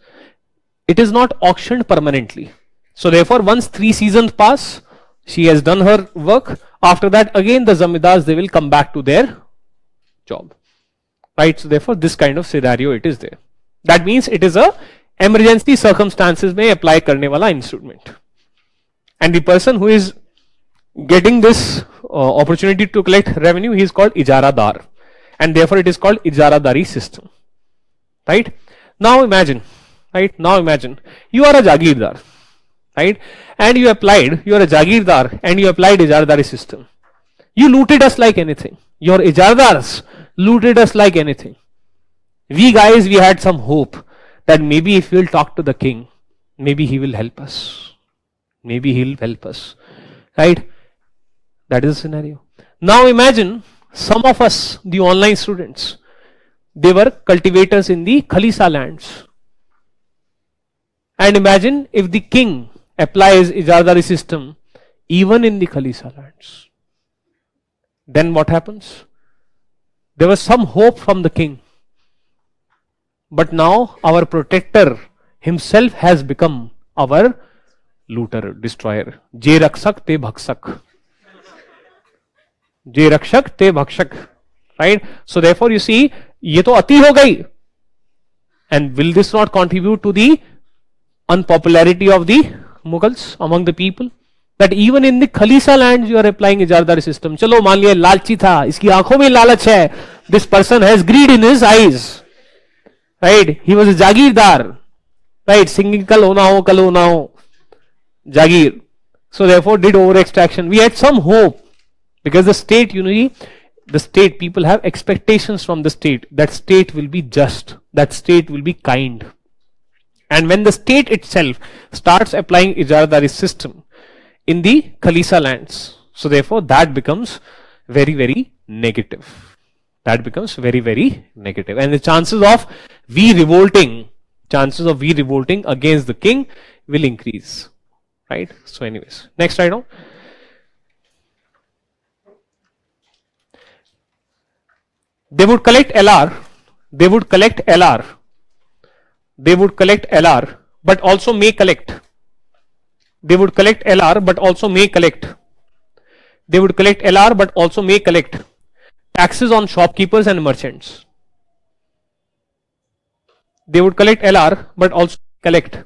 It is not auctioned permanently. So therefore once 3 seasons pass, she has done her work. After that again the zamindars, they will come back to their job, right? So therefore this kind of scenario it is there. That means it is a emergency circumstances may apply karne wala instrument. And the person who is getting this opportunity to collect revenue, he is called Ijaradar. And therefore it is called Ijaradari system, right? Now imagine, right? Now imagine you are a Jagirdar, right? And you applied, you are a Jagirdar and you applied Ijaradari system. You looted us like anything. Your Ijardars looted us like anything. We guys, we had some hope that maybe if we will talk to the king, maybe he will help us. Maybe he will help us, right? That is the scenario. Now imagine some of us, the online students, they were cultivators in the Khalisa lands. And imagine if the king applies Ijardari system even in the Khalisa lands. Then what happens? There was some hope from the king. But now our protector himself has become our looter, destroyer. Je rakshak te bhakshak. Je rakshak te bhakshak. Right? So therefore you see, ye to ati ho gayi. And will this not contribute to the unpopularity of the Mughals among the people? That even in the Khalisa lands you are applying Ijardari system. चलो मान लिया लालची था, इसकी आंखों में लालच है, This person has greed in his eyes. Right? He was a Jagirdar. Right? Singing kal hona ho. Jagir. So therefore did over extraction. We had some hope because the state unity, the state people have expectations from the state. That state will be just. That state will be kind. And when the state itself starts applying Ijaradari system in the Khalisa lands, so therefore that becomes very, very negative. That becomes very, very negative. And the chances of we revolting against the king will increase. Right? So anyways, next I know. They would collect LR, but also may collect. They would collect LR, but also may collect. They would collect LR, but also may collect taxes on shopkeepers and merchants. They would collect LR, but also collect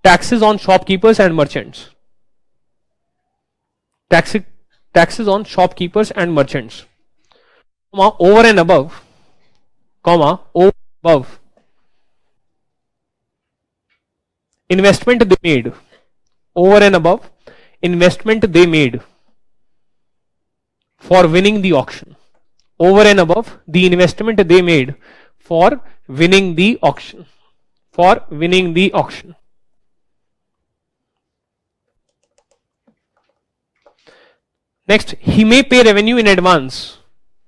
taxes on shopkeepers and merchants. Taxes on shopkeepers and merchants. Over and above, investment they made, over and above investment they made for winning the auction, over and above the investment they made for winning the auction, Next, he may pay revenue in advance.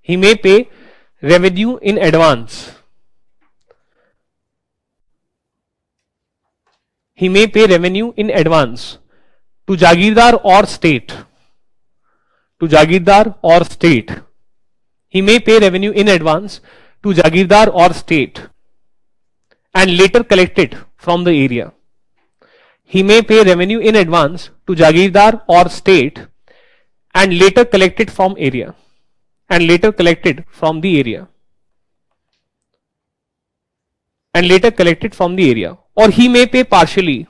He may pay revenue in advance. He may pay revenue in advance to Jagirdar or state. To Jagirdar or state. He may pay revenue in advance to Jagirdar or state and later collect it from the area. He may pay revenue in advance to Jagirdar or state and later collect it from area. And later collected from the area. And later collected from the area. Or he may pay partially.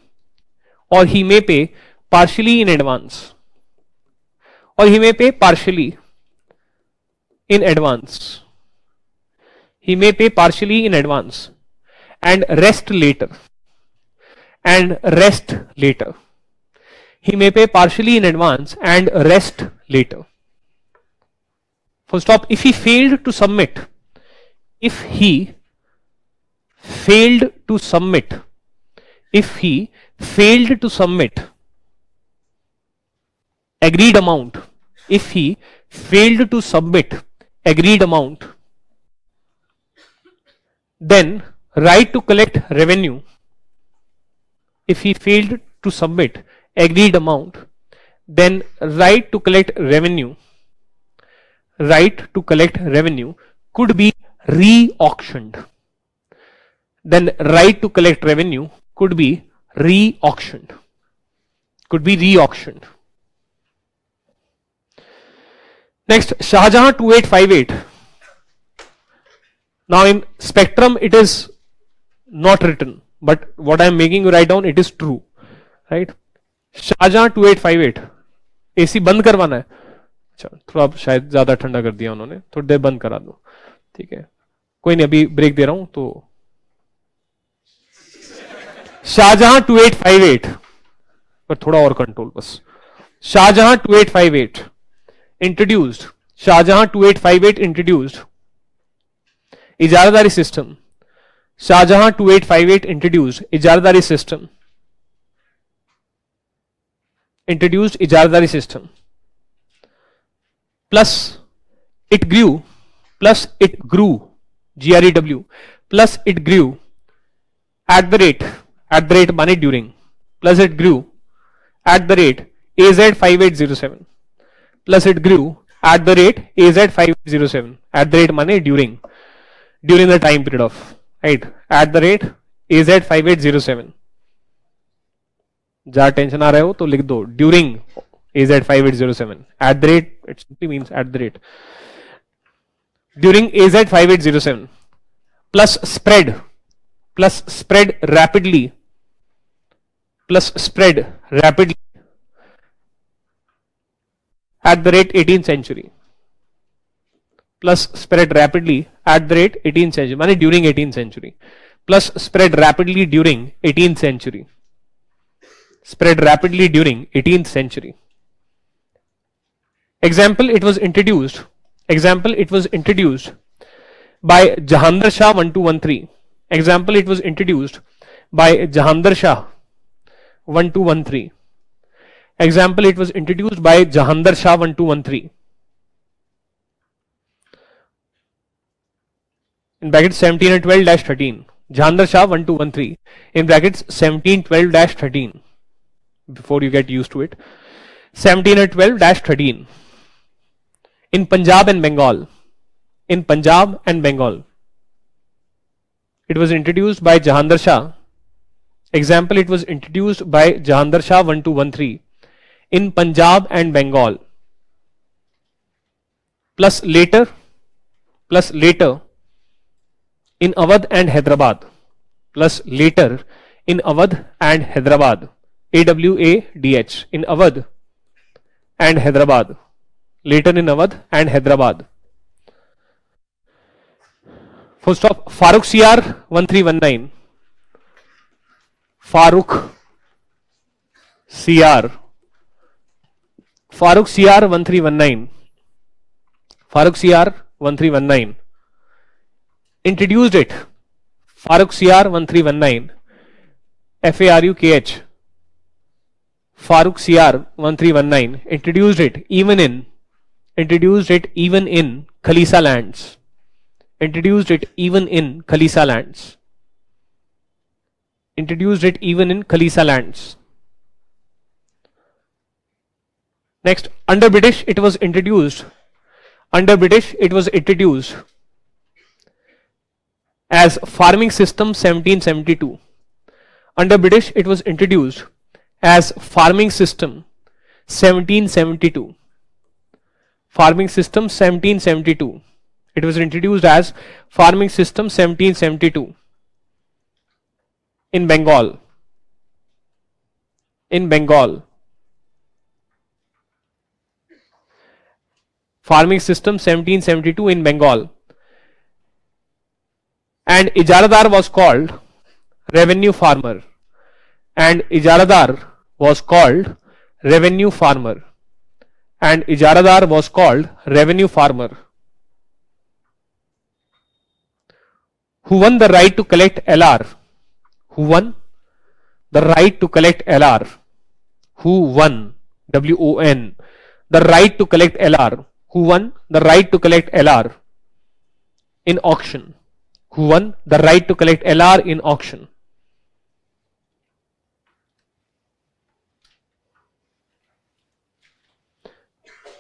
Or he may pay partially in advance. Or he may pay partially in advance. He may pay partially in advance. And rest later. And rest later. He may pay partially in advance and rest later. Full stop. If he failed to submit, agreed amount, then right to collect revenue. If he failed to submit agreed amount, then right to collect revenue could be re-auctioned. Then right to collect revenue could be re-auctioned. Next, Shahjahan 2858. Now in spectrum it is not written, but what I am making you write down, it is true. Right? Shahjahan 2858. AC बंद करवाना है. अच्छा, थोड़ा शायद ज्यादा ठंडा कर दिया उन्होंने, थोड़ी देर बंद करा दो. ठीक है, कोई नहीं, अभी ब्रेक दे रहा हूं. तो शाहजहां 2858 पर थोड़ा और कंट्रोल बस. Shahjahan 2858 introduced. Shahjahan 2858 introduced ijaradari system. Shahjahan 2858 introduced ijaradari system. Introduced Ijaradari system. Plus it grew, GREW, plus it grew at the rate money during, plus it grew at the rate AZ 5807, plus it grew at the rate AZ 5807, at the rate money during the time period of, right, at the rate AZ 5807. जहाँ tension आ रहे हो तो लिख दो during AZ 5807, at the rate, it simply means at the rate, during AZ 5807, plus spread rapidly at the rate 18th century, plus spread rapidly at the rate 18th century, माने during 18th century, plus spread rapidly during 18th century, spread rapidly during 18th century. Example, it was introduced by Jahandar Shah 1213. Example, it was introduced by Jahandar Shah 1213. Example, it was introduced by Jahandar Shah 1213. In brackets 1712-13. Jahandar Shah 1213. In brackets 1712-13. Before you get used to it. 1712-13. In Punjab and Bengal. In Punjab and Bengal. It was introduced by Jahandar Shah. Example, it was introduced by Jahandar Shah 1213 in Punjab and Bengal. Plus later in Awadh and Hyderabad. Plus later in Awadh and Hyderabad. AWADH. In Awadh and Hyderabad. Later in Awadh and Hyderabad. Full stop. Farooq CR 1319. Farooq CR 1319. Farooq CR 1319. Introduced it. Farooq CR 1319. FARUKH. Farooq CR 1319. Introduced it even in Khalisa lands. Introduced it even in Khalisa lands. Introduced it even in Khalisa lands. Next, under British it was introduced. Under British it was introduced as farming system 1772. Under British it was introduced as farming system 1772. Farming system 1772. It was introduced as farming system 1772 in Bengal. In Bengal. Farming system 1772 in Bengal. And Ijaradar was called revenue farmer. And Ijaradar was called revenue farmer. And Ijaradar was called revenue farmer. Who won the right to collect LR? Who won the right to collect LR? Who won? WON. The right to collect LR. Who won the right to collect LR in auction? Who won the right to collect LR in auction?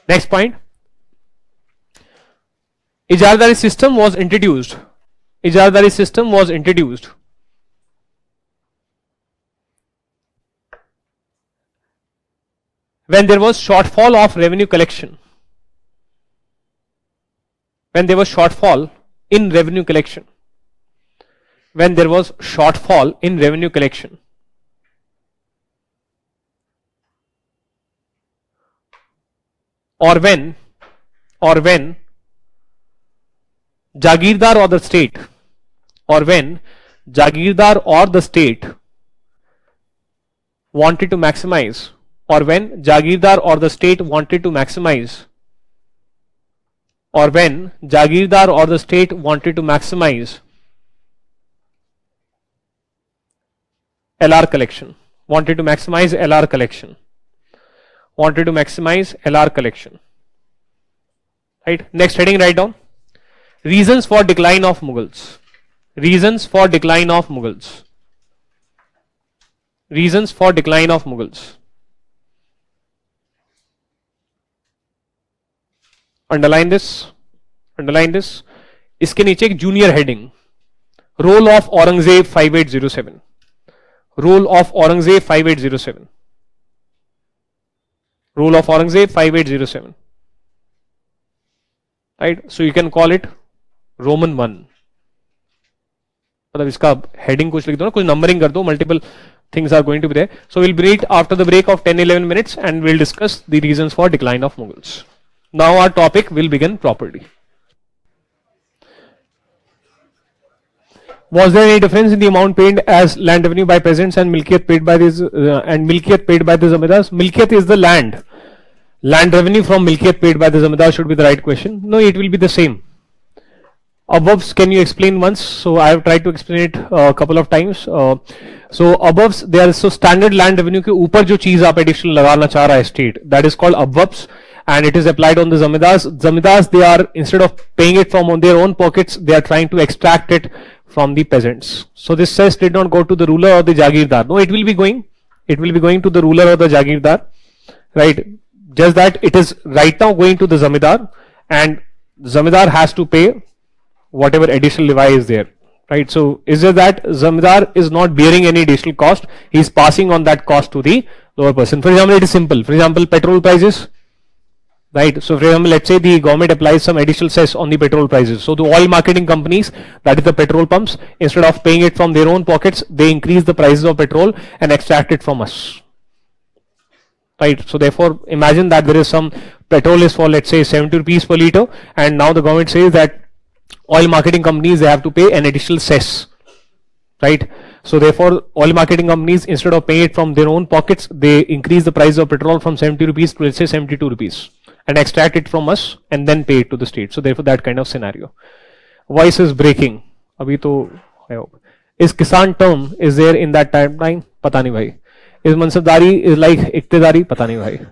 Next point. Ijardari system was introduced. Ijardari system was introduced when there was shortfall of revenue collection. When there was shortfall in revenue collection. When there was shortfall in revenue collection. Or when Jagirdar or the state, or when Jagirdar or the state wanted to maximize, or when Jagirdar or the state wanted to maximize, or when Jagirdar or the state wanted to maximize LR collection, wanted to maximize LR collection, wanted to maximize LR collection. Right? Next heading, write down. Reasons for decline of Mughals. Reasons for decline of Mughals. Reasons for decline of Mughals. Underline this. Underline this. इसके नीचे एक junior heading. Role of Aurangzeb 5807. Role of Aurangzeb 5807. Role of Aurangzeb 5807. Right? So you can call it Roman 1. मतलब इसका heading कुछ लिख दो ना, कुछ numbering कर दो, multiple things are going to be there. So we'll meet after the break of 10-11 minutes and we'll discuss the reasons for decline of Mughals. Now our topic will begin properly. Was there any difference in the amount paid as land revenue by peasants and milkiyat paid by this and milkiyat paid by the zamindars? Milkiyat is the land. Land revenue from milkiyat paid by the zamindar should be the right question. No, it will be the same. Aboves, can you explain once? So I have tried to explain it a couple of times. So aboves, there is so standard land revenue के ऊपर जो चीज आप additional लगाना चाह रहा है state, that is called above, and it is applied on the zamindars. Zamindars, they are, instead of paying it from their own pockets, they are trying to extract it from the peasants. So this cess did not go to the ruler or the jagirdar. No, it will be going to the ruler or the jagirdar, right? Just that it is right now going to the zamindar, and zamindar has to pay whatever additional levy is there, right? So is it that zamindar is not bearing any additional cost, he is passing on that cost to the lower person. For example, it is simple. For example, petrol prices, right? So for example, let's say the government applies some additional cess on the petrol prices. So the oil marketing companies, that is the petrol pumps, instead of paying it from their own pockets, they increase the prices of petrol and extract it from us, right? So therefore, imagine that there is some petrol is for, let's say, 70 rupees per litre, and now the government says that oil marketing companies, they have to pay an additional cess, right? So therefore, oil marketing companies, instead of paying it from their own pockets, they increase the price of petrol from 70 rupees to, let's say, 72 rupees and extract it from us and then pay it to the state. So therefore, that kind of scenario. Voice is breaking. Abhi to, I hope. Is Kisan term is there in that timeline? Pata nahi bhai. Is Mansabdari is like Iqtidari? Pata nahi bhai.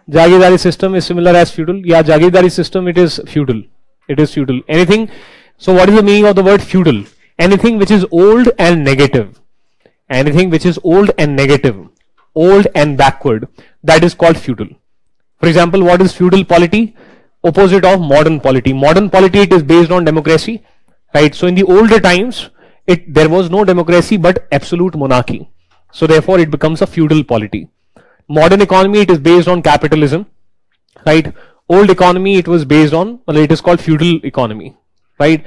Jagirdari system is similar as feudal. Yeah, Jagirdari system, it is feudal. It is feudal. Anything. So what is the meaning of the word feudal? Anything which is old and negative. Anything which is old and negative, old and backward, that is called feudal. For example, what is feudal polity? Opposite of modern polity. Modern polity, it is based on democracy, right? So in the older times, there was no democracy but absolute monarchy. So therefore, it becomes a feudal polity. Modern economy, it is based on capitalism, right? Old economy, it was based on, well, it is called feudal economy, right?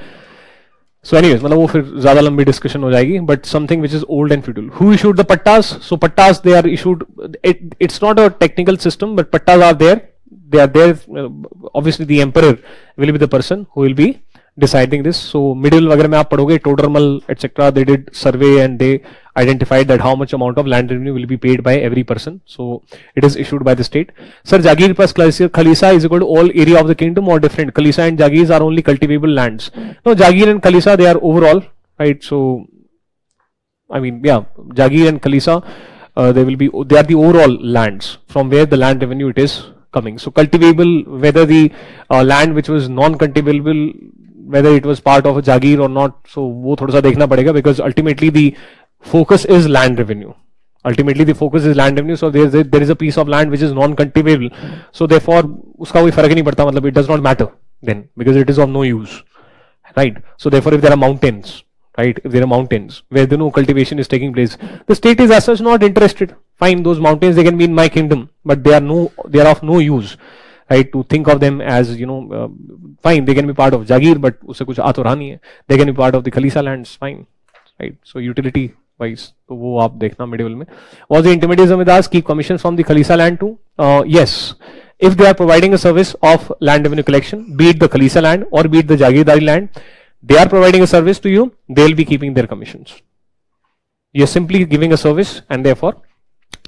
So anyways, मतलब वो फिर ज़्यादा लंबी discussion हो जाएगी, but something which is old and feudal. Who issued the pattas? So pattas, they are issued, it's not a technical system, but pattas are there. They are there, obviously the emperor will be the person who will be deciding this. So middle वगैरह में आप पढ़ोगे, Todormal, etc. They did survey and they identified that how much amount of land revenue will be paid by every person. So it is issued by the state. Sir, Jagir plus Khalisa is equal to all area of the kingdom or different? Khalisa and Jagirs are only cultivable lands. No, Jagir and Khalisa, they are overall, right? So I mean, yeah, Jagir and Khalisa, they are the overall lands from where the land revenue it is coming. So cultivable, whether the land which was non-cultivable, whether it was part of a Jagir or not, so वो थोड़ा सा देखना पड़ेगा, because ultimately the focus is land revenue. Ultimately the focus is land revenue. So there is a piece of land which is non-cultivable. So therefore उसका कोई फर्क नहीं पड़ता, मतलब it does not matter then, because it is of no use, right? So therefore if there are mountains, right, if there are mountains where the no cultivation is taking place, the state is as such not interested. Fine, those mountains, they can be in my kingdom, but they are of no use, right? To think of them as, you know, fine, they can be part of Jagir, but usse kuch aa to raha nahi hai. They can be part of the Khalisa lands, fine, right? So utility wise, तो वो आप देखना medieval में. Was the intermediate zamindars keep commissions from the Khalisa land too? Yes. If they are providing a service of land revenue collection, be it the Khalisa land or be it the Jagirdari land, they are providing a service to you, they will be keeping their commissions. You are simply giving a service, and therefore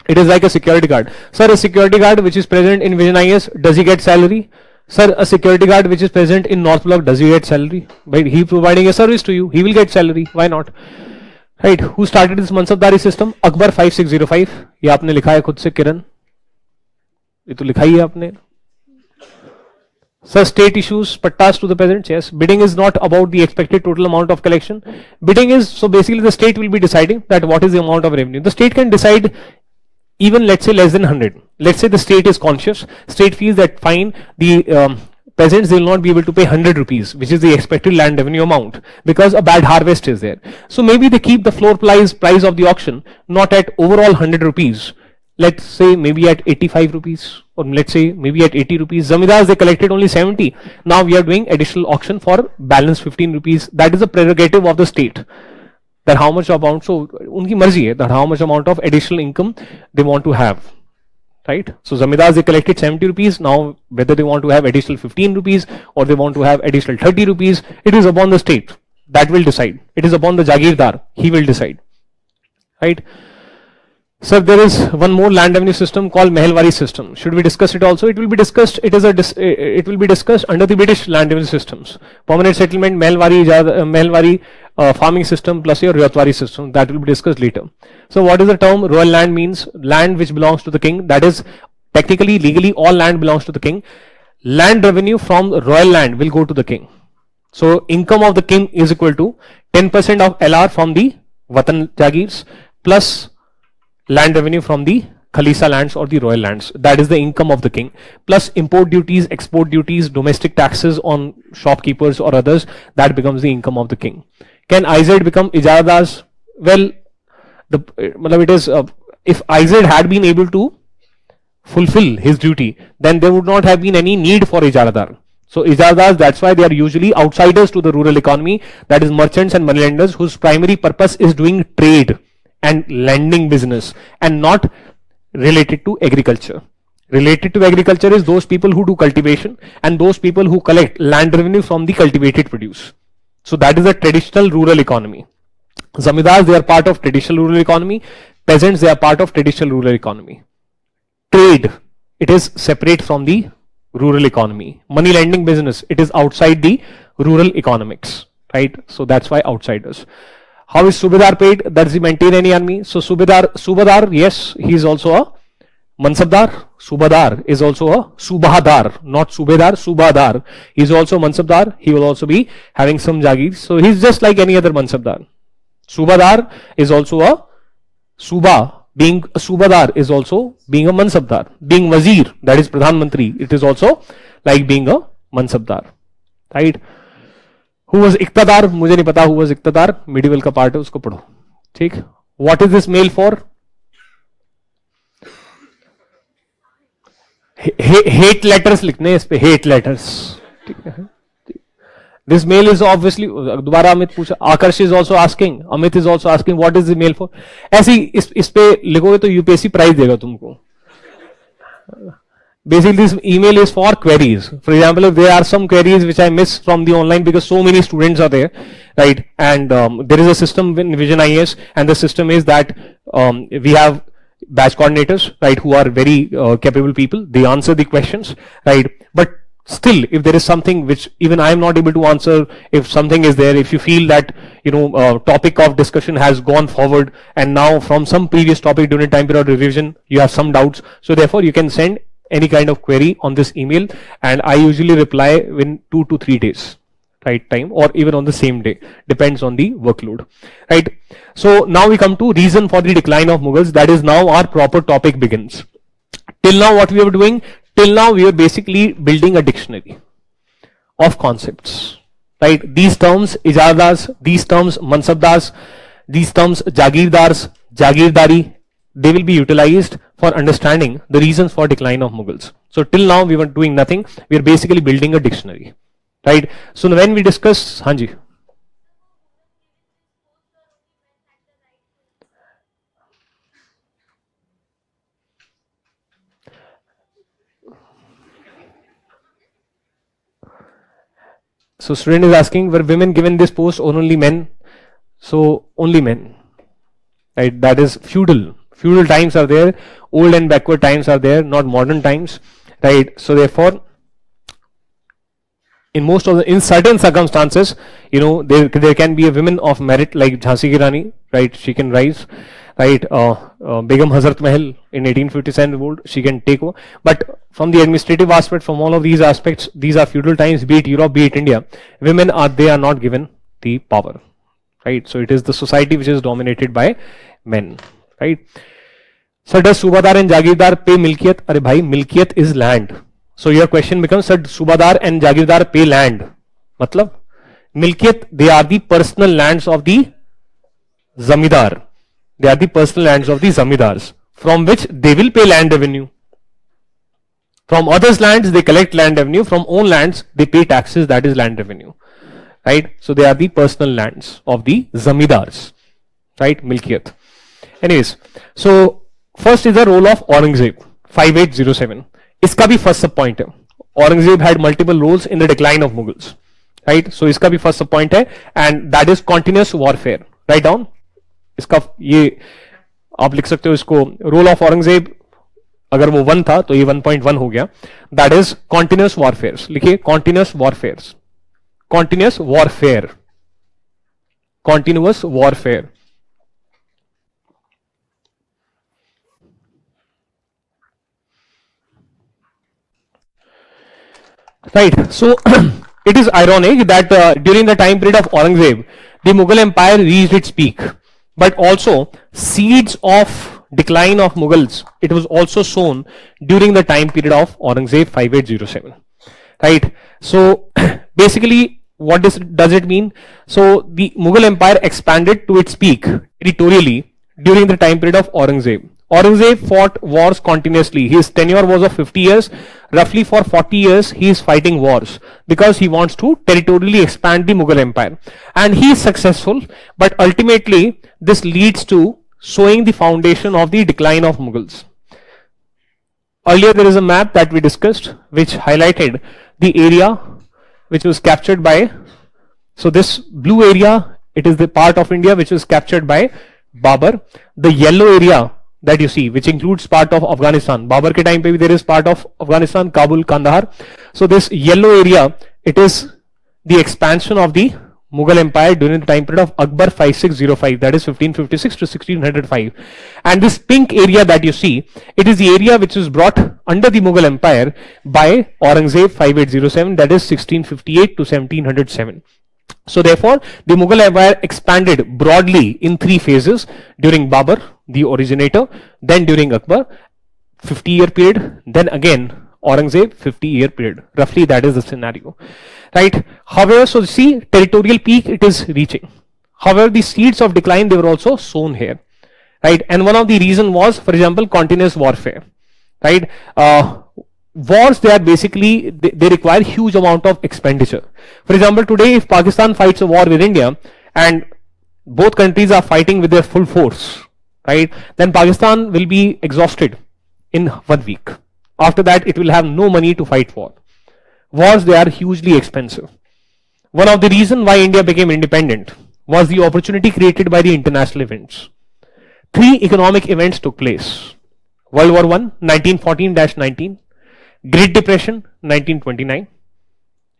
it is like a security guard. Sir, a security guard which is present in Vision IAS, does he get salary? Sir, a security guard which is present in North Block, does he get salary? But he providing a service to you, he will get salary. Why not? Right? Who started this Mansabdari system? Akbar 5605. ये आपने लिखा है खुद से, किरण. ये तो लिखा ही है आपने. Sir, state issues pattas to the peasants. Yes. Bidding is not about the expected total amount of collection. Bidding is, so basically the state will be deciding that what is the amount of revenue. The state can decide even, let's say, less than 100. Let's say the state is conscious. State feels that fine, the peasants, they will not be able to pay 100 rupees, which is the expected land revenue amount, because a bad harvest is there. So maybe they keep the floor price of the auction not at overall 100 rupees. Let's say maybe at 85 rupees, or let's say maybe at 80 rupees. Zamindars, they collected only 70. Now we are doing additional auction for balance 15 rupees. That is a prerogative of the state. That how much amount, so unki marzi hai that how much amount of additional income they want to have, right? So zamindars, they collected 70 rupees. Now whether they want to have additional 15 rupees or they want to have additional 30 rupees, it is upon the state. that will decide. It is upon the Jagirdar, he will decide, right? Sir, there is one more land revenue system called Mehelwari system. Should we discuss it also? It will be discussed. It will be discussed under the British land revenue systems. Permanent settlement, Mehelwari farming system plus your Ryotwari system. That will be discussed later. So, what is the term royal land means? Land which belongs to the king. That is technically, legally, all land belongs to the king. Land revenue from royal land will go to the king. So, income of the king is equal to 10% of LR from the Watan Jagirs plus land revenue from the Khalisa lands or the royal lands. That is the income of the king. Plus import duties, export duties, domestic taxes on shopkeepers or others. That becomes the income of the king. Can IZ become Ijaradars? Well, it is if IZ had been able to fulfill his duty, then there would not have been any need for Ijaradar. So Ijaradars, that's why they are usually outsiders to the rural economy. That is merchants and moneylenders whose primary purpose is doing trade and lending business and not related to agriculture. Related to agriculture is those people who do cultivation and those people who collect land revenue from the cultivated produce. So that is a traditional rural economy. Zamindars, they are part of traditional rural economy. Peasants, they are part of traditional rural economy. Trade, it is separate from the rural economy. Money lending business, it is outside the rural economics, right? So that's why outsiders. How is Subedar paid? That's the maintenance army. So Subedar, yes, he is also a Mansabdar. Subadar is also a Subahadar, not Subedar, Subadar. He is also Mansabdar. He will also be having some Jagirs. So he is just like any other Mansabdar. Subadar is also a Suba. Being a Subadar is also being a Mansabdar. Being Wazir, that is Pradhan Mantri, it is also like being a Mansabdar, right? Who was Iqtadar? मुझे नहीं पता who was Iqtadar. Medieval का part है, उसको पढ़ो, ठीक? What is this mail for? Hate letters लिखने इस पे, hate letters. This mail is obviously, दोबारा अमित पूछा, आकर्ष is also asking, Amit is also asking, what is the mail for? ऐसी इस पे लिखोगे तो यूपीएससी प्राइज देगा तुमको. Basically, this email is for queries. For example, if there are some queries which I miss from the online because so many students are there, right? And there is a system in Vision IAS, and the system is that we have batch coordinators, right, who are very capable people. They answer the questions, right? But still, if there is something which even I am not able to answer, if something is there, if you feel that topic of discussion has gone forward, and now from some previous topic during time period revision, you have some doubts. So therefore, you can send any kind of query on this email, and I usually reply within 2 to 3 days, right, time, or even on the same day, depends on the workload, right? So now we come to reason for the decline of Mughals. That is now our proper topic begins. Till now what we were doing? Till now we were basically building a dictionary of concepts, right? These terms Ijardars, these terms Mansabdars, these terms Jagirdars, Jagirdari, they will be utilized for understanding the reasons for decline of Mughals. So till now we were doing nothing. We are basically building a dictionary, right? So when we discuss, Hanji. So student is asking, were women given this post or only men? So only men, right? That is feudal. Feudal times are there, old and backward times are there, not modern times, right? So therefore, in certain circumstances, there can be a woman of merit like Jhansi Ki Rani, right? She can rise, right? Begum Hazrat Mahal in 1857 old, she can take over. But from the administrative aspect, from all of these aspects, these are feudal times, be it Europe, be it India. Women are not given the power, right? So it is the society which is dominated by men, right? So does Subadar and Jagirdar pay milkiyat? Arey bhai, milkiyat is land. So your question becomes, sir, Subadar and Jagirdar pay land. Matlab, milkiyat, they are the personal lands of the zamindar. They are the personal lands of the zamindars, from which they will pay land revenue. From others' lands, they collect land revenue. From own lands, they pay taxes, that is land revenue, right? So they are the personal lands of the zamindars, right? Milkiyat. Anyways, so first is the role of Aurangzeb, 5807. इसका भी first sub point है. Aurangzeb had multiple roles in the decline of Mughals, right? So इसका भी first point है, and that is continuous warfare. Write down. इसका ये आप लिख सकते हो इसको, रोल ऑफ औरंगजेब अगर वो 1 था तो ये 1.1 हो गया. That is continuous warfare. लिखिए continuous warfare, continuous warfare, continuous warfare. Right. So it is ironic that during the time period of Aurangzeb, the Mughal Empire reached its peak, but also seeds of decline of Mughals, it was also sown during the time period of Aurangzeb 5807. Right. So basically, what does it mean? So the Mughal Empire expanded to its peak territorially during the time period of Aurangzeb. Aurangzeb fought wars continuously. His tenure was of 50 years. Roughly for 40 years, he is fighting wars because he wants to territorially expand the Mughal Empire. And he is successful, but ultimately, this leads to sowing the foundation of the decline of Mughals. Earlier, there is a map that we discussed which highlighted the area which was captured by, so this blue area, it is the part of India which was captured by Babur. The yellow area that you see, which includes part of Afghanistan. Babur ke time pe bhi there is part of Afghanistan, Kabul, Kandahar. So this yellow area, it is the expansion of the Mughal Empire during the time period of Akbar 5605, that is 1556 to 1605. And this pink area that you see, it is the area which is brought under the Mughal Empire by Aurangzeb 5807, that is 1658 to 1707. So therefore, the Mughal Empire expanded broadly in 3 phases: during Babur, the originator, then during Akbar, 50-year period, then again Aurangzeb, 50-year period. Roughly that is the scenario, right? However, so see, territorial peak it is reaching. However, the seeds of decline, they were also sown here, right? And one of the reason was, for example, continuous warfare, right? Wars, they are basically, they require huge amount of expenditure. For example, today if Pakistan fights a war with India and both countries are fighting with their full force, right, then Pakistan will be exhausted in 1 week. After that, it will have no money to fight war. Wars, they are hugely expensive. One of the reasons why India became independent was the opportunity created by the international events. 3 economic events took place. World War I, 1914-19, Great Depression, 1929.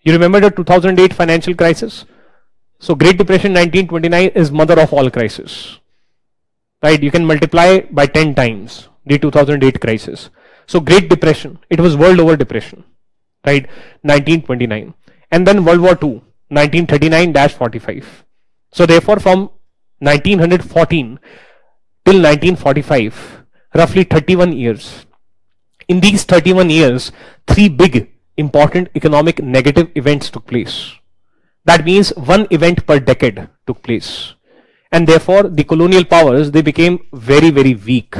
You remember the 2008 financial crisis? So Great Depression 1929 is mother of all crises, right? You can multiply by 10 times the 2008 crisis. So Great Depression, it was world over depression, right? 1929. And then World War II, 1939-45. So therefore from 1914 till 1945, roughly 31 years. In these 31 years, 3 big important economic negative events took place. That means 1 event per decade took place. And therefore, the colonial powers, they became very, very weak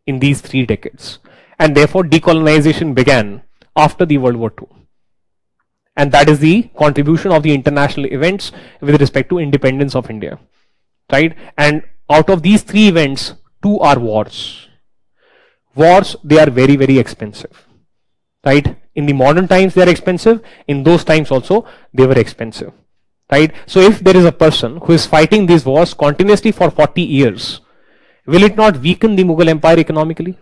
in these 3 decades. And therefore, decolonization began after the World War II. And that is the contribution of the international events with respect to independence of India, right? And out of these 3 events, 2 are wars. Wars, they are very, very expensive, right? In the modern times, they are expensive. In those times also, they were expensive, right? So if there is a person who is fighting these wars continuously for 40 years, will it not weaken the Mughal Empire economically?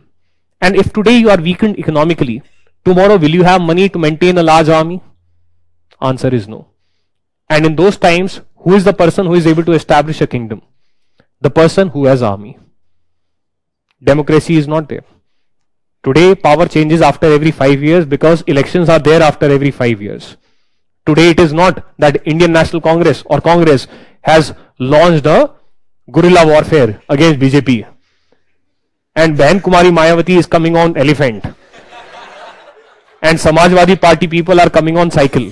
And if today you are weakened economically, tomorrow will you have money to maintain a large army? Answer is no. And in those times, who is the person who is able to establish a kingdom? The person who has army. Democracy is not there. Today, power changes after every 5 years because elections are there after every 5 years. Today, it is not that Indian National Congress or Congress has launched a guerrilla warfare against BJP. And Bahan Kumari Mayawati is coming on elephant. And Samajwadi Party people are coming on cycle.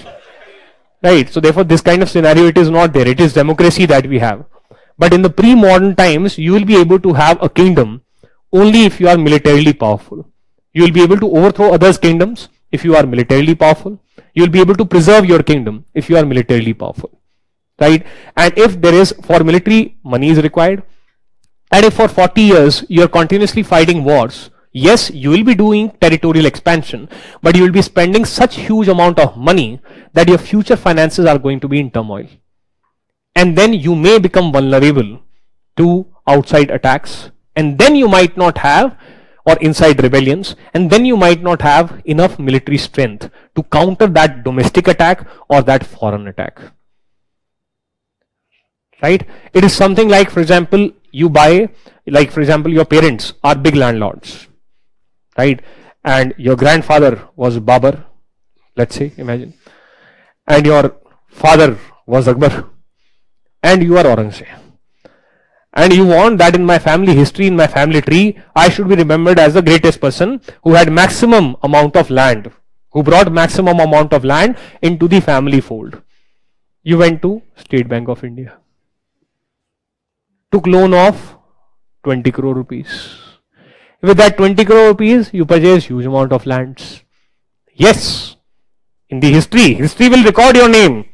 Right? So therefore, this kind of scenario, it is not there. It is democracy that we have. But in the pre-modern times, you will be able to have a kingdom only if you are militarily powerful. You will be able to overthrow others' kingdoms if you are militarily powerful. You will be able to preserve your kingdom if you are militarily powerful, right? And if there is, for military, money is required. And if for 40 years you are continuously fighting wars, Yes, you will be doing territorial expansion, but you will be spending such huge amount of money that your future finances are going to be in turmoil. And then you may become vulnerable to outside attacks, and then you might not have, or inside rebellions, and then you might not have enough military strength to counter that domestic attack or that foreign attack. Right? It is something like, for example, you buy, like for example, your parents are big landlords, right? And your grandfather was Babar, let's say, imagine, and your father was Akbar, and you are Aurangzeb. And you want that in my family history, in my family tree, I should be remembered as the greatest person who had maximum amount of land, who brought maximum amount of land into the family fold. You went to State Bank of India, took loan of 20 crore rupees. With that 20 crore rupees, you purchase huge amount of lands. Yes, in the history will record your name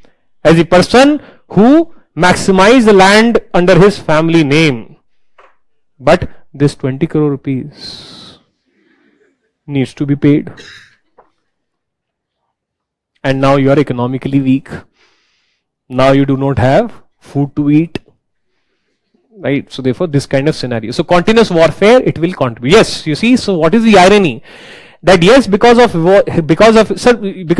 as the person who maximized the land under his family name. But this 20 crore rupees needs to be paid. And now you are economically weak. Now you do not have food to eat. Right? So therefore this kind of scenario. So continuous warfare, it will contribute. Yes, you see, so what is the irony? That yes, because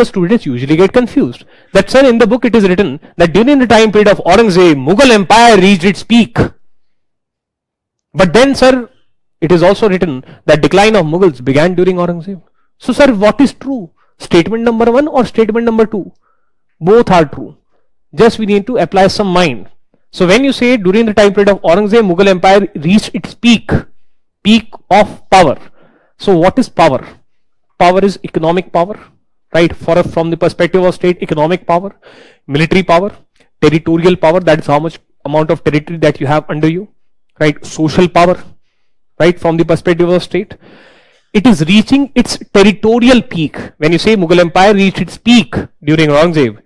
students usually get confused. That sir, in the book it is written that during the time period of Aurangzeb, Mughal Empire reached its peak. But then sir, it is also written that decline of Mughals began during Aurangzeb. So sir, what is true? Statement number 1 or statement number 2? Both are true. Just we need to apply some mind. So when you say during the time period of Aurangzeb, Mughal Empire reached its peak of power. So what is power? Power is economic power, right? From the perspective of state, economic power, military power, territorial power, that is how much amount of territory that you have under you, right? Social power, right? From the perspective of state, it is reaching its territorial peak. When you say Mughal Empire reached its peak during Aurangzeb,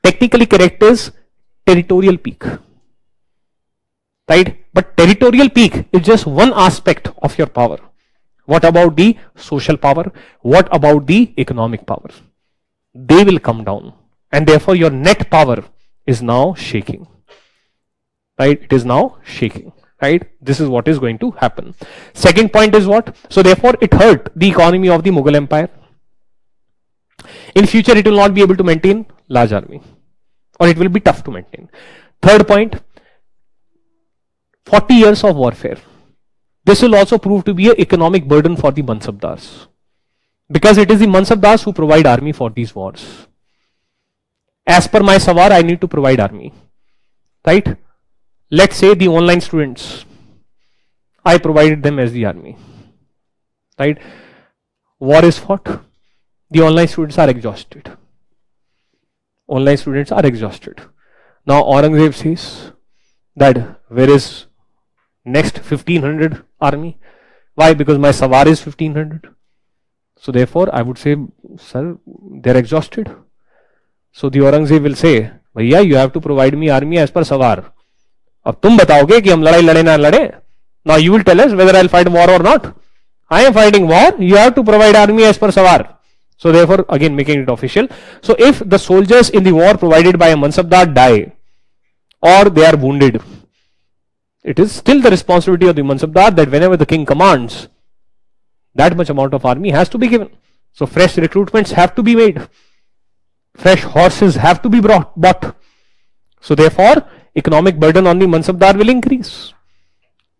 technically correct is territorial peak, right? But territorial peak is just one aspect of your power. What about the social power? What about the economic power? They will come down, and therefore your net power is now shaking, right? It is now shaking, right? This is what is going to happen. Second point is what? So therefore it hurt the economy of the Mughal Empire. In future it will not be able to maintain large army, or it will be tough to maintain. Third point, 40 years of warfare. This will also prove to be an economic burden for the Mansabdars, because it is the Mansabdars who provide army for these wars. As per my Sawar, I need to provide army, right? Let's say the online students, I provided them as the army, right? War is fought. The online students are exhausted. Online students are exhausted. Now Aurangzeb says that where is next 1500 army? Why? Because my Sawar is 1500. So therefore I would say, sir, they're exhausted. So the Aurangzeb will say, Bhaiya, you have to provide me army as per Sawar. अब तुम बताओगे कि हम लड़ाई लड़े ना लड़े. Now you will tell us whether I'll fight war or not. I am fighting war. You have to provide army as per Sawar. So therefore, again making it official. So if the soldiers in the war provided by a Mansabdar die, or they are wounded, it is still the responsibility of the Mansabdar that whenever the king commands, that much amount of army has to be given. So fresh recruitments have to be made. Fresh horses have to be bought. So therefore, economic burden on the Mansabdar will increase.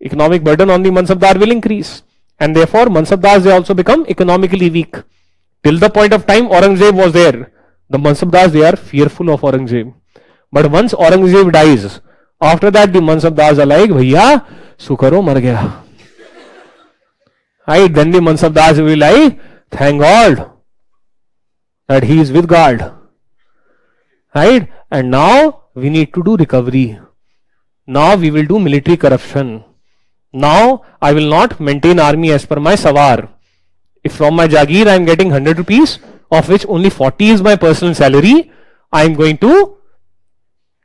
Economic burden on the Mansabdar will increase. And therefore, Mansabdars, they also become economically weak. Till the point of time Aurangzeb was there, the Mansabdars, they are fearful of Aurangzeb. But once Aurangzeb dies, after that the Mansabdars are like, Bhaiya, Sukaro mar gaya. Right? Then the Mansabdars will be like, thank God that he is with God. Right? And now we need to do recovery. Now we will do military corruption. Now I will not maintain army as per my Sawar. If from my Jagir I am getting 100 rupees, of which only 40 is my personal salary, I am going to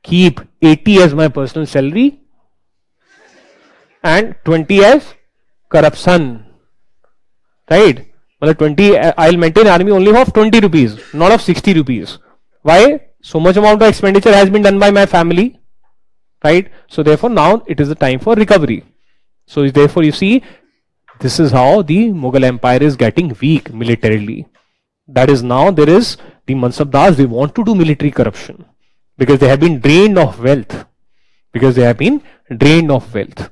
keep 80 as my personal salary and 20 as corruption. right? Well, 20, I'll maintain army only of 20 rupees, not of 60 rupees. Why? So much amount of expenditure has been done by my family, right? So therefore now it is the time for recovery. So therefore you see, this is how the Mughal Empire is getting weak militarily. That is, now there is the Mansabdars, they want to do military corruption because they have been drained of wealth. Because they have been drained of wealth,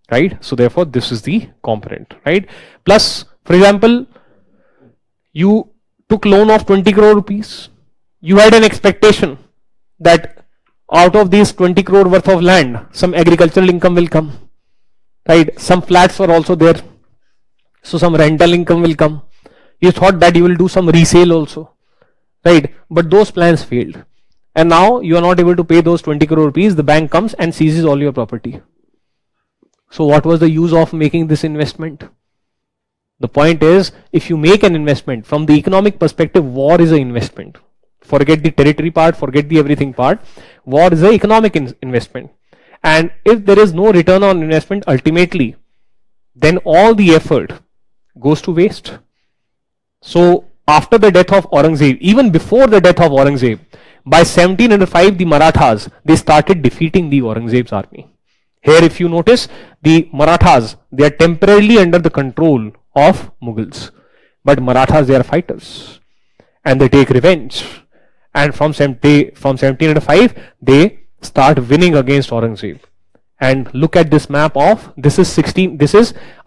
right? So therefore this is the component, right? Plus, for example, you took loan of 20 crore rupees. You had an expectation that out of these 20 crore worth of land, some agricultural income will come, right? Some flats were also there, so some rental income will come. You thought that you will do some resale also, right? But those plans failed, and now you are not able to pay those 20 crore rupees. The bank comes and seizes all your property. So what was the use of making this investment? The point is, if you make an investment from the economic perspective, war is an investment. Forget the territory part, forget the everything part. War is an economic investment. And if there is no return on investment ultimately, then all the effort goes to waste. So after the death of Aurangzeb, even before the death of Aurangzeb, by 1705 the Marathas, they started defeating the Aurangzeb's army. Here if you notice, the Marathas, they are temporarily under the control of Mughals. But Marathas, they are fighters. And they take revenge. And from 1705, they start winning against Aurangzeb. And look at this map of, this is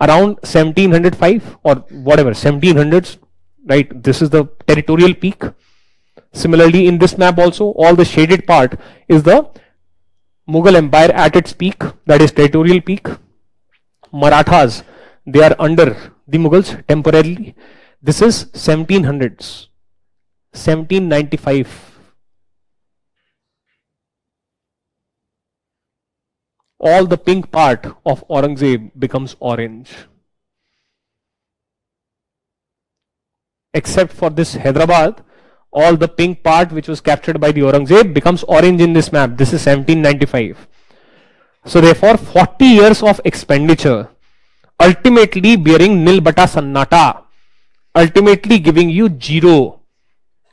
around 1705 or whatever, 1700s, right? This is the territorial peak. Similarly, in this map also, all the shaded part is the Mughal Empire at its peak, that is territorial peak. Marathas, they are under the Mughals temporarily. This is 1700s, 1795. All the pink part of Aurangzeb becomes orange. Except for this Hyderabad, all the pink part which was captured by the Aurangzeb becomes orange in this map. This is 1795. So therefore 40 years of expenditure, ultimately bearing nil bata sannata, ultimately giving you zero.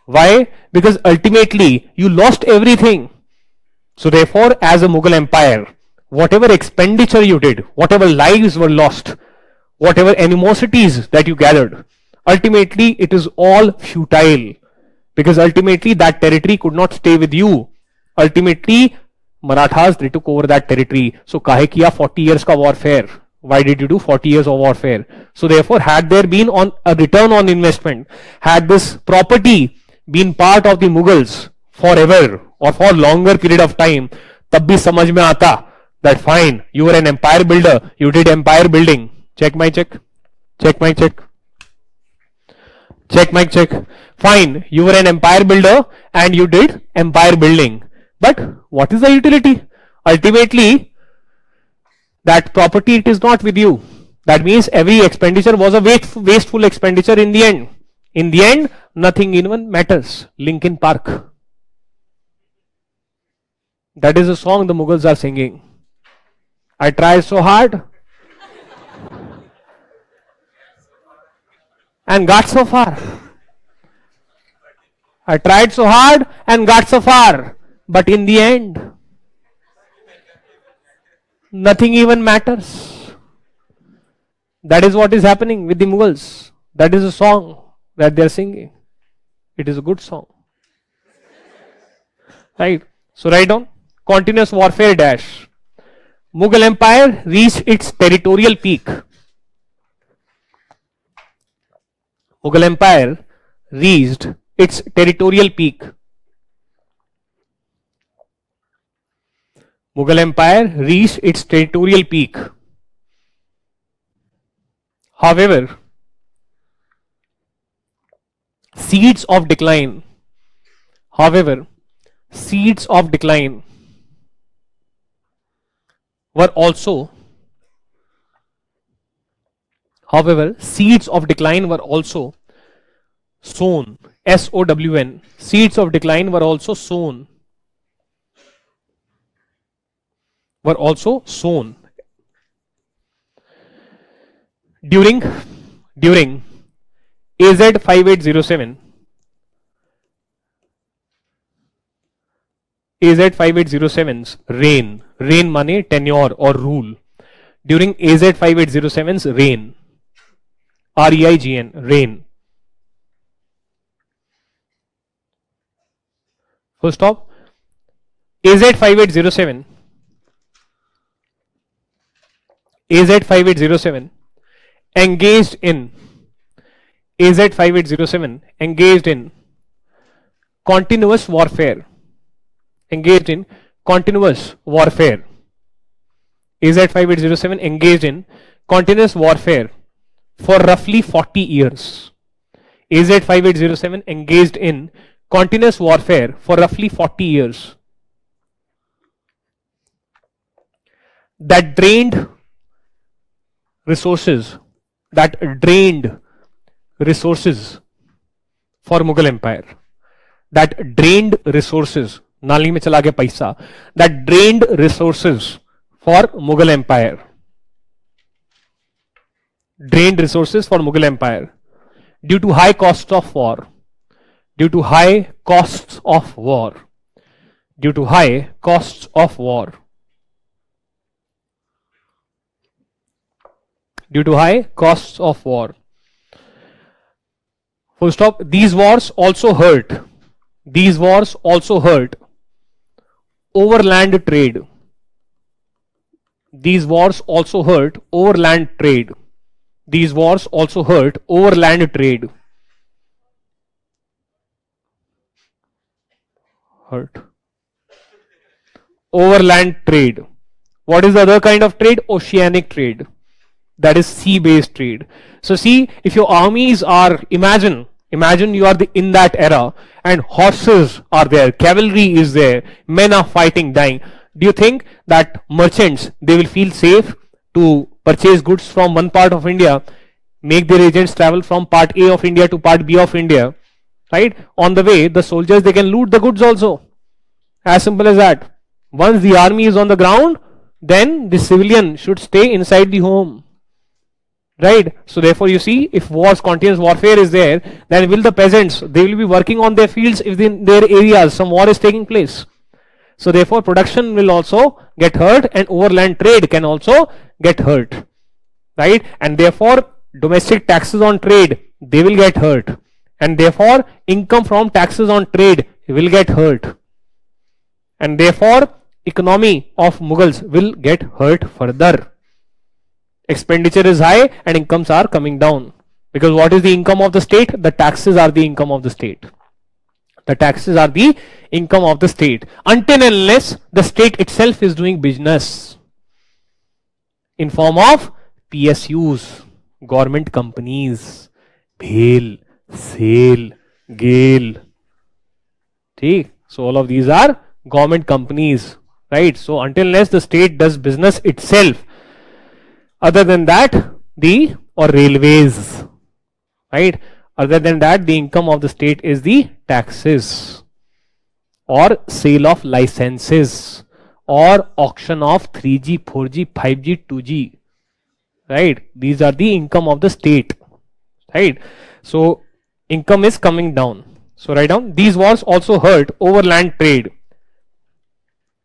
Why? Because ultimately you lost everything. So therefore, as a Mughal Empire, whatever expenditure you did, whatever lives were lost, whatever animosities that you gathered, ultimately it is all futile. Because ultimately that territory could not stay with you. Ultimately, Marathas, they took over that territory. So kahe kiya 40 years ka warfare? Why did you do 40 years of warfare? So therefore, had there been a return on investment, had this property been part of the Mughals forever or for longer period of time, tab bhi samajh mein aata that fine, you were an empire builder, you did empire building. Check my check. Check my check. Check my check. Fine, you were an empire builder and you did empire building. But what is the utility? Ultimately, that property, it is not with you. That means every expenditure was a wasteful expenditure in the end. In the end, nothing even matters. Linkin Park. That is a song the Mughals are singing. I tried so hard and got so far. I tried so hard and got so far. But in the end, nothing even matters. That is what is happening with the Mughals. That is a song that they are singing. It is a good song. Right? So write down. Continuous warfare dash. Mughal Empire reached its territorial peak. Mughal Empire reached its territorial peak. Mughal Empire reached its territorial peak. However, seeds of decline. Seeds of decline were also sown. SOWN. Seeds of decline were also sown. During AZ 5807, AZ 5807's reign money, tenure or rule. During AZ 5807's reign, REIGN, reign. Full stop. AZ 5807, AZ 5807 engaged in, AZ 5807 engaged in continuous warfare, engaged in continuous warfare. AZ 5807 engaged in continuous warfare for roughly 40 years. AZ 5807 engaged in continuous warfare for roughly 40 years. That drained resources, for Mughal Empire. That drained resources, नाली में चला गया पैसा. That drained resources for Mughal Empire. Drained resources for Mughal Empire due to high costs of war. Due to high costs of war. Due to high costs of war. Due to high costs of war. Full stop. These wars also hurt. These wars also hurt overland trade. These wars also hurt overland trade. These wars also hurt overland trade. Hurt. Overland trade. What is the other kind of trade? Oceanic trade. That is sea-based trade. So see, if your armies are, imagine you are in that era and horses are there, cavalry is there, men are fighting, dying. Do you think that merchants, they will feel safe to purchase goods from one part of India, make their agents travel from part A of India to part B of India, right? On the way, the soldiers, they can loot the goods also. As simple as that. Once the army is on the ground, then the civilian should stay inside the home. Right? So therefore you see, if continuous warfare is there, then will the peasants, they will be working on their fields if in their areas some war is taking place. So therefore production will also get hurt and overland trade can also get hurt. Right? And therefore domestic taxes on trade, they will get hurt. And therefore income from taxes on trade will get hurt. And therefore economy of Mughals will get hurt further. Expenditure is high and incomes are coming down. Because what is the income of the state? The taxes are the income of the state. The taxes are the income of the state. Until and unless the state itself is doing business in form of PSUs, government companies, BHEL, SAIL, GAIL. See? So all of these are government companies. Right? So until unless the state does business itself, other than that, or railways, right? Other than that, the income of the state is the taxes or sale of licenses or auction of 3G, 4G, 5G, 2G, right? These are the income of the state, right? So income is coming down. So write down, these wars also hurt overland trade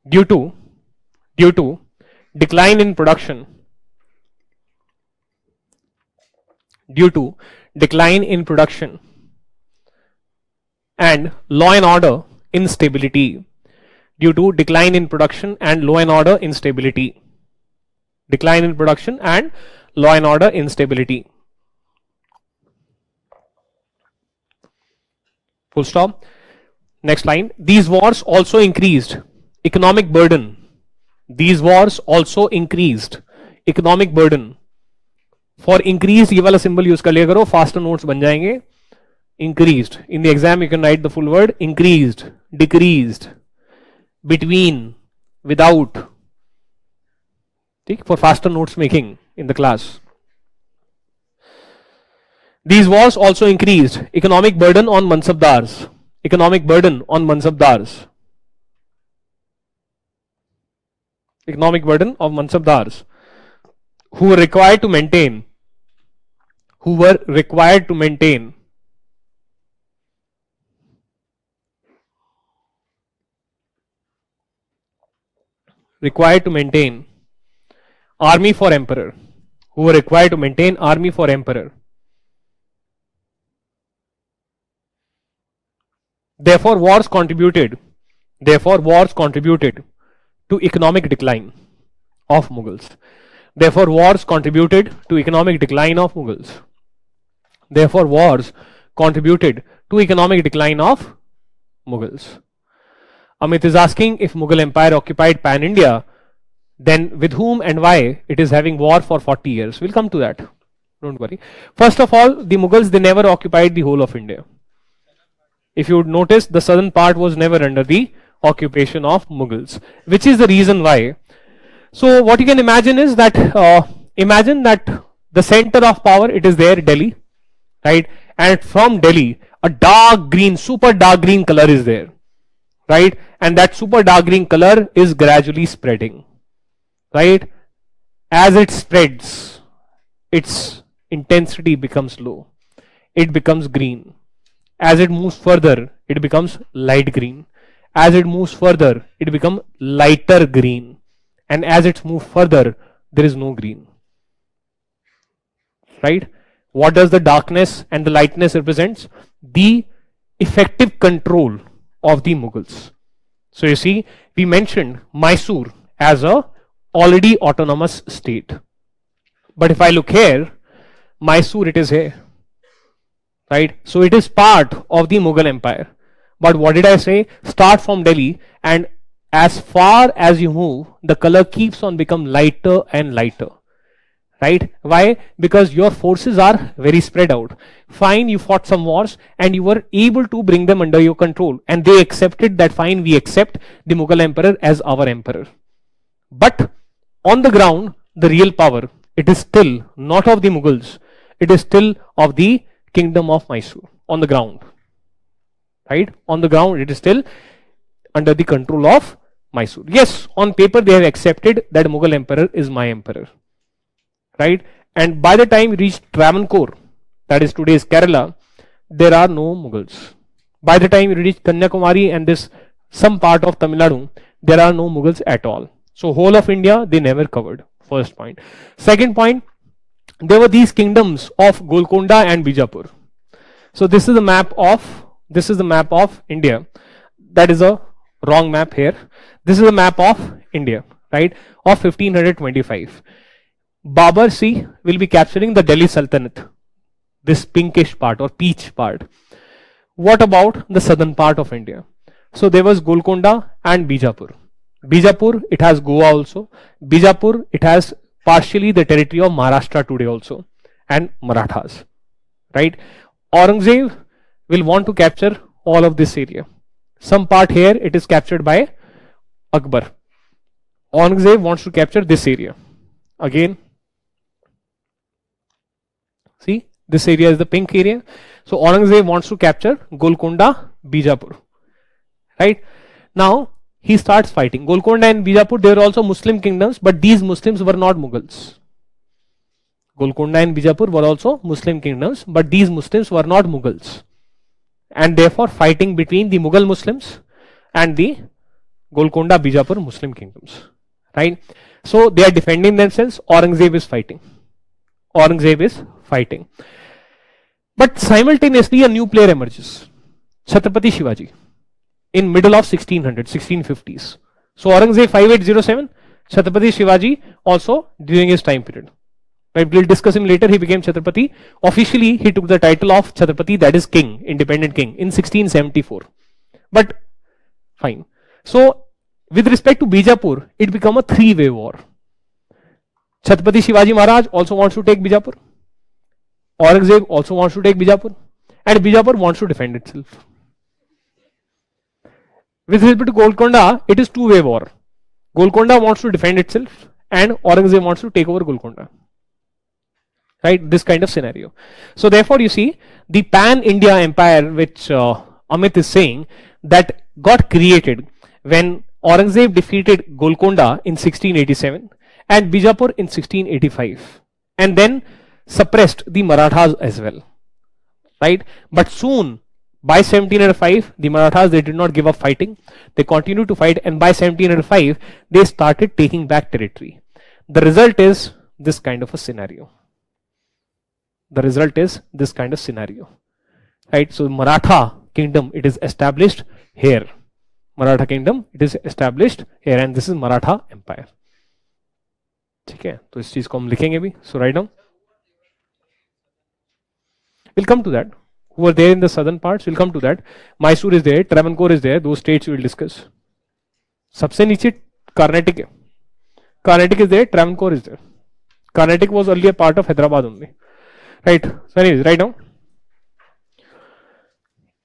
due to decline in production. Due to decline in production and law and order instability. Due to decline in production and law and order instability. Decline in production and law and order instability. Full stop. Next line. These wars also increased economic burden. These wars also increased economic burden. For increased, ये वाला symbol use कर लिया करो, faster notes बन जाएंगे. Increased. In the exam you can write the full word. Increased, decreased, between, without. For faster notes making in the class. These wars also increased economic burden on mansabdars. Economic burden on mansabdars. Economic burden of mansabdars who were required to maintain required to maintain army for emperor, who were required to maintain army for emperor. Therefore, wars contributed to economic decline of Mughals. Therefore, wars contributed to economic decline of Mughals. Therefore, wars contributed to economic decline of Mughals. Amit is asking, if Mughal Empire occupied Pan India, then with whom and why it is having war for 40 years. We'll come to that. Don't worry. First of all, the Mughals, they never occupied the whole of India. If you would notice, the southern part was never under the occupation of Mughals, which is the reason why. So what you can imagine is that, imagine that the center of power, it is there, Delhi, right? And from Delhi, a dark green, super dark green color is there, right? And that super dark green color is gradually spreading, right? As it spreads, its intensity becomes low. It becomes green. As it moves further, it becomes light green. As it moves further, it becomes lighter green. And as it moves further, there is no green. Right? What does the darkness and the lightness represents? The effective control of the Mughals. So you see, we mentioned Mysore as a already autonomous state. But if I look here, Mysore, it is here. Right? So it is part of the Mughal Empire. But what did I say? Start from Delhi, and as far as you move, the color keeps on become lighter and lighter. Right? Why? Because your forces are very spread out. Fine, you fought some wars and you were able to bring them under your control. And they accepted that, fine, we accept the Mughal Emperor as our emperor. But on the ground, the real power, it is still not of the Mughals. It is still of the Kingdom of Mysore on the ground. Right? On the ground, it is still under the control of Mysore. Yes, on paper they have accepted that Mughal Emperor is my emperor. Right? And by the time we reach Travancore, that is today's Kerala, there are no Mughals. By the time we reach Kanyakumari and this some part of Tamil Nadu, there are no Mughals at all. So whole of India, they never covered. First point. Second point, there were these kingdoms of Golconda and Bijapur. So this is the map of India. That is a wrong map here. This is the map of India, right? Of 1525. Babur, see, will be capturing the Delhi Sultanate. This pinkish part or peach part. What about the southern part of India? So there was Golconda and Bijapur. Bijapur, it has Goa also. Bijapur, it has partially the territory of Maharashtra today also, and Marathas, right? Aurangzeb will want to capture all of this area. Some part here, it is captured by Akbar. Aurangzeb wants to capture this area. Again, see, this area is the pink area. So Aurangzeb wants to capture Golconda, Bijapur, right? Now, he starts fighting. Golconda and Bijapur, they were also Muslim kingdoms, but these Muslims were not Mughals. Golconda and Bijapur were also Muslim kingdoms, but these Muslims were not Mughals. And therefore, fighting between the Mughal Muslims and the Golconda, Bijapur Muslim kingdoms. Right? So, they are defending themselves. Aurangzeb is fighting. Aurangzeb is fighting. But simultaneously, a new player emerges. Chhatrapati Shivaji. In middle of 1650s. So Aurangzeb 5807, Chhatrapati Shivaji also during his time period. Right, we'll discuss him later. He became Chhatrapati. Officially, he took the title of Chhatrapati, that is king, independent king, in 1674. But fine. So with respect to Bijapur, it became a three-way war. Chhatrapati Shivaji Maharaj also wants to take Bijapur. Aurangzeb also wants to take Bijapur. And Bijapur wants to defend itself. With respect to Golconda, it is two-way war. Golconda wants to defend itself and Aurangzeb wants to take over Golconda. Right? This kind of scenario. So therefore, you see, the Pan-India Empire, which Amit is saying, that got created when Aurangzeb defeated Golconda in 1687 and Bijapur in 1685 and then suppressed the Marathas as well. Right? But soon, By 1705, the Marathas, they did not give up fighting. They continued to fight, and by 1705, they started taking back territory. The result is this kind of a scenario. The result is this kind of scenario. Right? So Maratha kingdom, it is established here. Maratha kingdom, it is established here, and this is Maratha empire. ठीक है, तो इस चीज को हम लिखेंगे भी. So write down. We'll come to that. Who are there in the southern parts? We'll come to that. Mysore is there, Travancore is there. Those states we will discuss. सबसे नीचे Carnatic है. Carnatic is there, Travancore is there. Carnatic was earlier part of Hyderabad only. Right. So anyways, write down.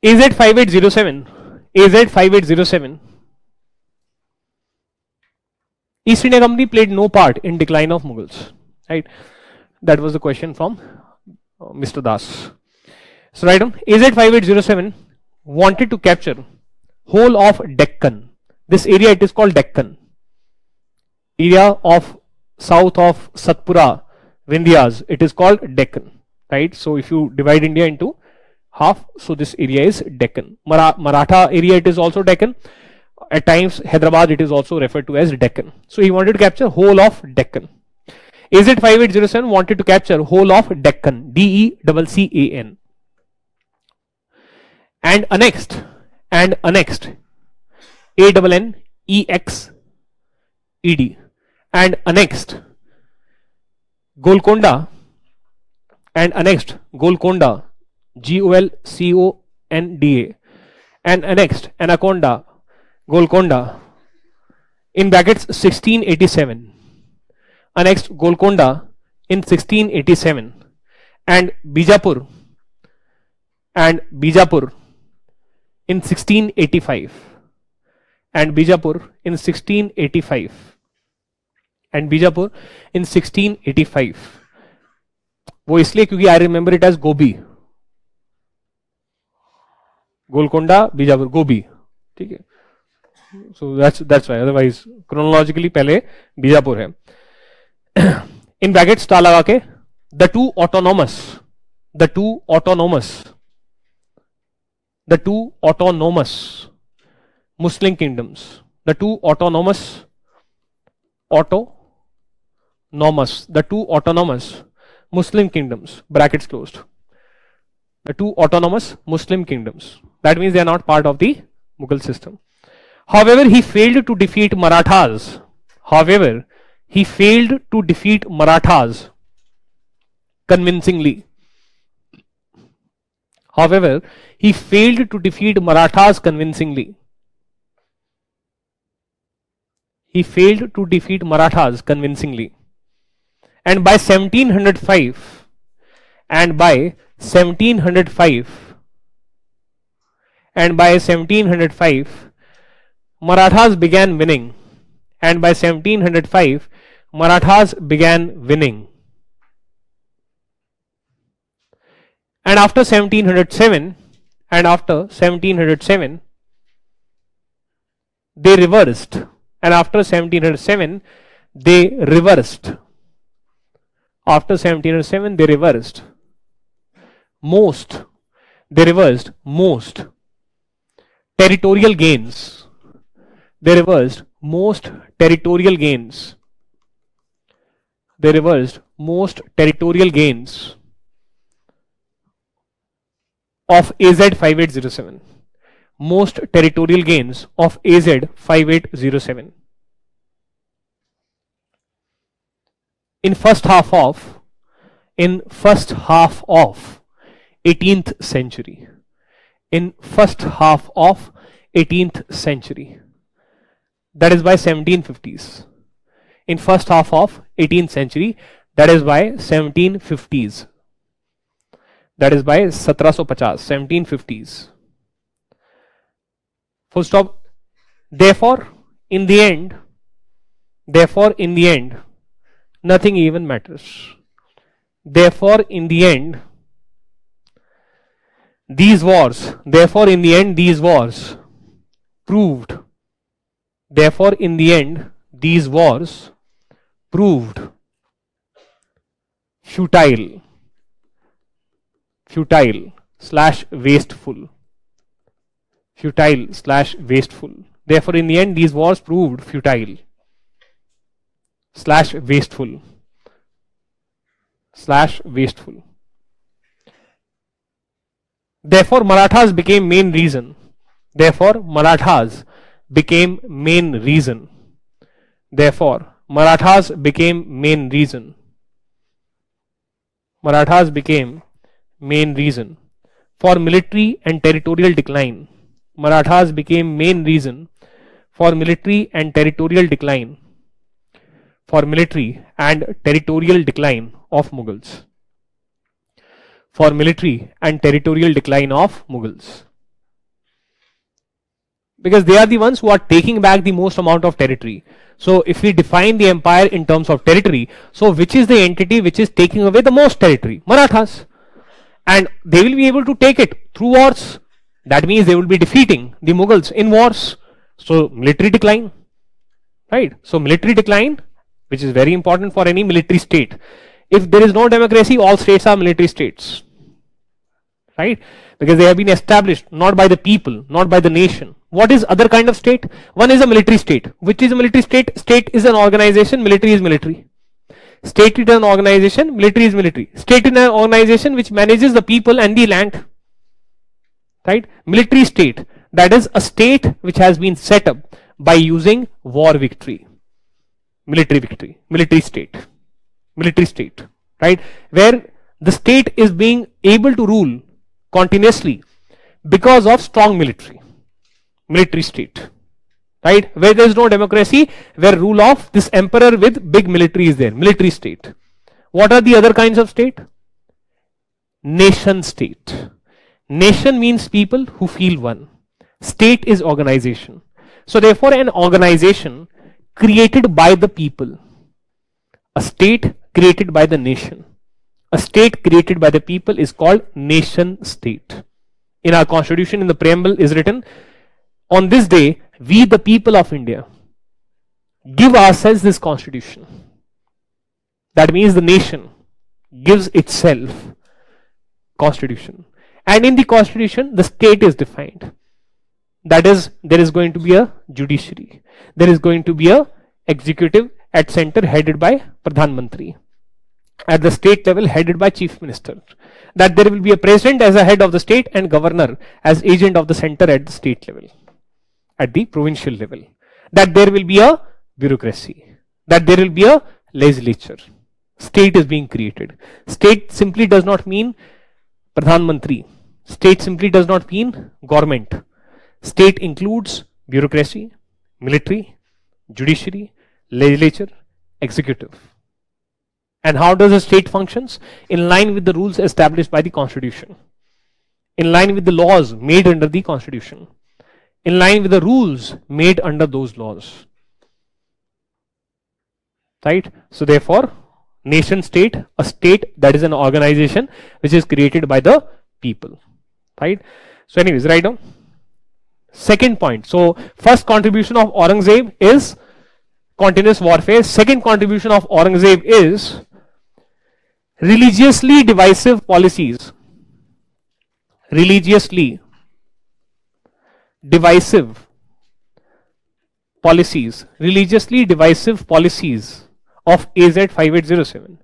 AZ 5807. AZ 5807. East India Company played no part in decline of Mughals. Right. That was the question from Mr. Das. So write down. AZ 5807 wanted to capture whole of Deccan. This area, it is called Deccan. Area of south of Satpura, Vindhyas, it is called Deccan. Right. So if you divide India into half, so this area is Deccan. Maratha area, it is also Deccan. At times Hyderabad, it is also referred to as Deccan. So he wanted to capture whole of Deccan. AZ 5807 wanted to capture whole of Deccan, DECCAN, and annexed ANNEXED, and annexed Golconda, GOLCONDA, and annexed Anaconda, Golconda, in brackets 1687, annexed Golconda in 1687, and Bijapur in 1685, and Bijapur in 1685, and Bijapur in 1685. वो इसलिए क्योंकि I remember it as गोबी, गोलकोंडा, बीजापुर, गोबी. ठीक है. So that's why. Otherwise chronologically पहले बीजापुर है. In brackets star लगा के the two autonomous Muslim kingdoms, the two autonomous Muslim kingdoms, brackets closed, the two autonomous Muslim kingdoms. That means they are not part of the Mughal system. However, he failed to defeat Marathas. Convincingly. And by 1705, Marathas began winning. And after 1707, they reversed. After 1707, they reversed most territorial gains. They reversed most territorial gains of AZ 5807. Most territorial gains of AZ 5807. In first half of 18th century. That is by 1750s. In first half of 18th century, that is by 1750s. That is by 1750, 1750s. Full stop. Therefore, in the end, nothing even matters. Therefore, in the end, these wars proved futile / wasteful. futile slash wasteful. Therefore, in the end, these wars proved futile slash wasteful slash wasteful. Therefore, Marathas became main reason. Therefore, Marathas became main reason. Therefore, Marathas became main reason. Marathas became main reason for military and territorial decline. Marathas became main reason for military and territorial decline. For military and territorial decline of Mughals. For military and territorial decline of Mughals. Because they are the ones who are taking back the most amount of territory. So if we define the empire in terms of territory, so which is the entity which is taking away the most territory? Marathas. And they will be able to take it through wars. That means they will be defeating the Mughals in wars. So military decline. Right? So military decline, which is very important for any military state. If there is no democracy, all states are military states. Right? Because they have been established not by the people, not by the nation. What is other kind of state? One is a military state. Which is a military state? State is an organization, military is military. State is an organization, military is military. State is an organization which manages the people and the land. Right? Military state, that is a state which has been set up by using war victory. Military victory, military state, right? Where the state is being able to rule continuously because of strong military state, right? Where there is no democracy, where rule of this emperor with big military is there, military state. What are the other kinds of state? Nation state. Nation means people who feel one. State is organization. So therefore an organization created by the people, a state created by the nation, a state created by the people is called nation state. In our constitution, in the preamble is written, on this day, we the people of India give ourselves this constitution. That means the nation gives itself constitution. And in the constitution, the state is defined. That is, there is going to be a judiciary. There is going to be a executive at center headed by Pradhan Mantri. At the state level headed by Chief Minister. That there will be a president as a head of the state and governor as agent of the center at the state level. At the provincial level. That there will be a bureaucracy. That there will be a legislature. State is being created. State simply does not mean Pradhan Mantri. State simply does not mean government. State includes bureaucracy, military, judiciary, legislature, executive. And how does a state functions? In line with the rules established by the constitution. In line with the laws made under the constitution. In line with the rules made under those laws. Right? So therefore, nation state, a state that is an organization which is created by the people. Right? So anyways, write down. Second point. So first contribution of Aurangzeb is continuous warfare. Second contribution of Aurangzeb is religiously divisive policies. Religiously divisive policies. Religiously divisive policies of AZ 5807.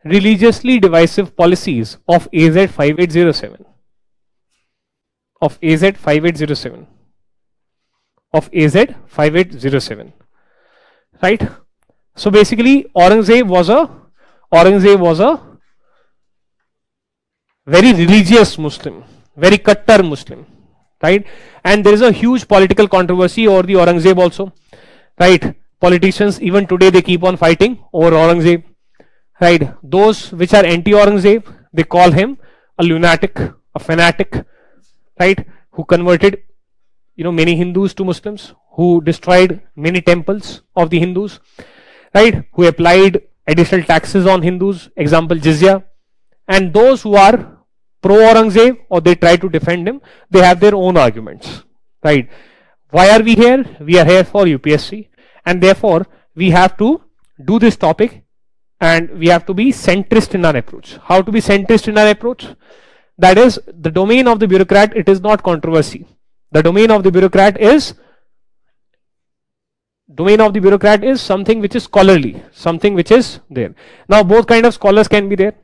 Religiously divisive policies of AZ 5807. Of AZ 5807. Of AZ 5807. Right? So basically Aurangzeb was a very religious Muslim, very Kattar Muslim, right? And there is a huge political controversy over the Aurangzeb also, right? Politicians even today they keep on fighting over Aurangzeb, right? Those which are anti-Aurangzeb, they call him a lunatic, a fanatic, right? Who converted many Hindus to Muslims, who destroyed many temples of the Hindus, right? Who applied additional taxes on Hindus, example jizya. And those who are pro-Aurangzeb or they try to defend him, they have their own arguments, right? Why are we here? We are here for UPSC, and therefore we have to do this topic and we have to be centrist in our approach. How to be centrist in our approach? That is, the domain of the bureaucrat, it is not controversy. The domain of the bureaucrat is something which is scholarly, something which is there. Now both kind of scholars can be there.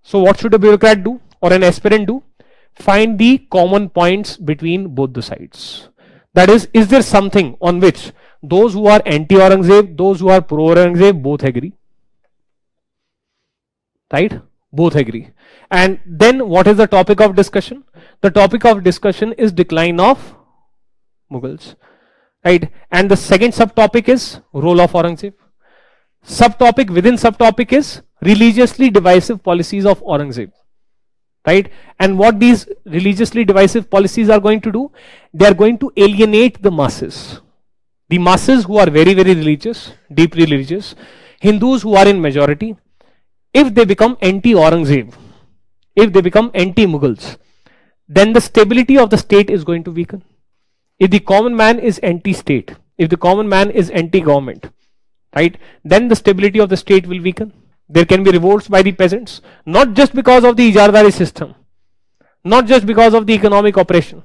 So what should a bureaucrat do or an aspirant do? Find the common points between both the sides. That is there something on which those who are anti-Aurangzeb, those who are pro-Aurangzeb, both agree? Right? Both agree. And then what is the topic of discussion? The topic of discussion is decline of Mughals. Right? And the second subtopic is role of Aurangzeb. Subtopic within subtopic is religiously divisive policies of Aurangzeb. Right? And what these religiously divisive policies are going to do? They are going to alienate the masses. The masses who are very, very religious, deeply religious, Hindus who are in majority, if they become anti-Aurangzeb, if they become anti-Mughals, then the stability of the state is going to weaken. If the common man is anti-state, if the common man is anti-government, right, then the stability of the state will weaken. There can be revolts by the peasants, not just because of the Ijardari system, not just because of the economic oppression,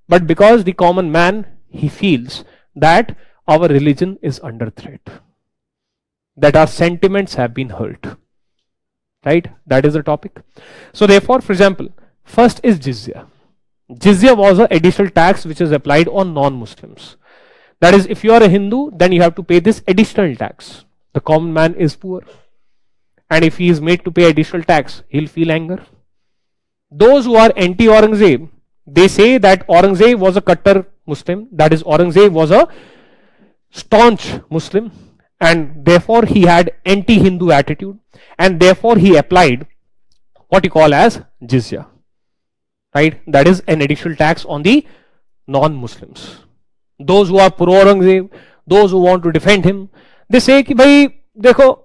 but because the common man, he feels that our religion is under threat, that our sentiments have been hurt. Right? That is the topic. So therefore, for example, first is jizya. Jizya was an additional tax which is applied on non-Muslims. That is, if you are a Hindu, then you have to pay this additional tax. The common man is poor, and if he is made to pay additional tax, he'll feel anger. Those who are anti-Aurangzeb, they say that Aurangzeb was a Kattar Muslim, that is, Aurangzeb was a staunch Muslim, and therefore he had anti-Hindu attitude, and therefore he applied what you call as jizya. Right? That is an additional tax on the non-Muslims. Those who are pro-Aurangzeb, those who want to defend him, they say कि भाई देखो,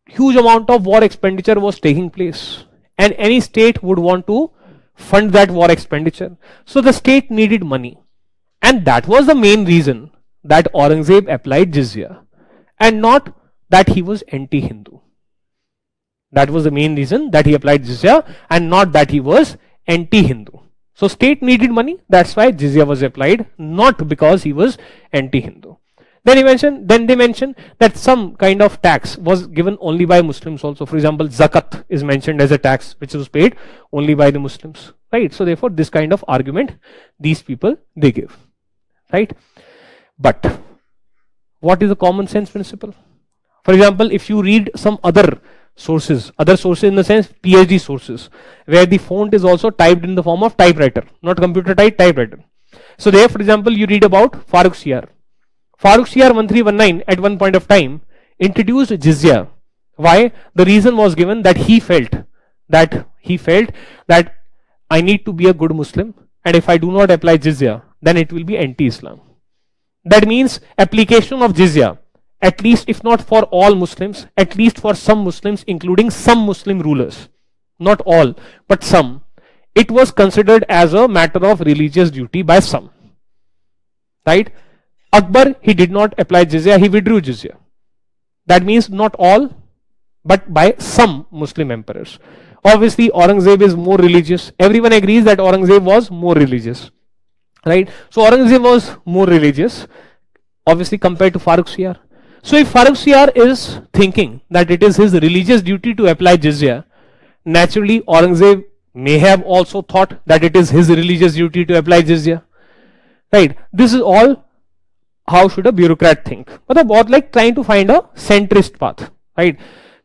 huge amount of war expenditure was taking place, and any state would want to fund that war expenditure. So the state needed money, and that was the main reason that Aurangzeb applied jizya, and not that he was anti-Hindu. That was the main reason that he applied jizya, and not that he was anti-Hindu. So state needed money, that's why jizya was applied, not because he was anti-Hindu. Then they mention that some kind of tax was given only by Muslims also. For example, zakat is mentioned as a tax which was paid only by the Muslims. Right? So therefore, this kind of argument these people they give. Right? But what is the common sense principle? For example, if you read some other sources in the sense PhD sources, where the font is also typed in the form of typewriter, not computer type, typewriter. So there, for example, you read about Farooq Siyar. Farooq Siyar 1319 at one point of time introduced jizya. Why? The reason was given that he felt that I need to be a good Muslim, and if I do not apply jizya, then it will be anti-Islam. That means application of jizya, at least if not for all Muslims, at least for some Muslims, including some Muslim rulers, not all, but some, it was considered as a matter of religious duty by some. Right? Akbar, he did not apply jizya, he withdrew jizya. That means not all, but by some Muslim emperors. Obviously, Aurangzeb is more religious. Everyone agrees that Aurangzeb was more religious. Right? So Aurangzeb was more religious, obviously, compared to Farooq Siyar. So if Farooq Siyar is thinking that it is his religious duty to apply jizya, naturally Aurangzeb may have also thought that it is his religious duty to apply jizya. Right? This is all how should a bureaucrat think. But about like trying to find a centrist path. Right?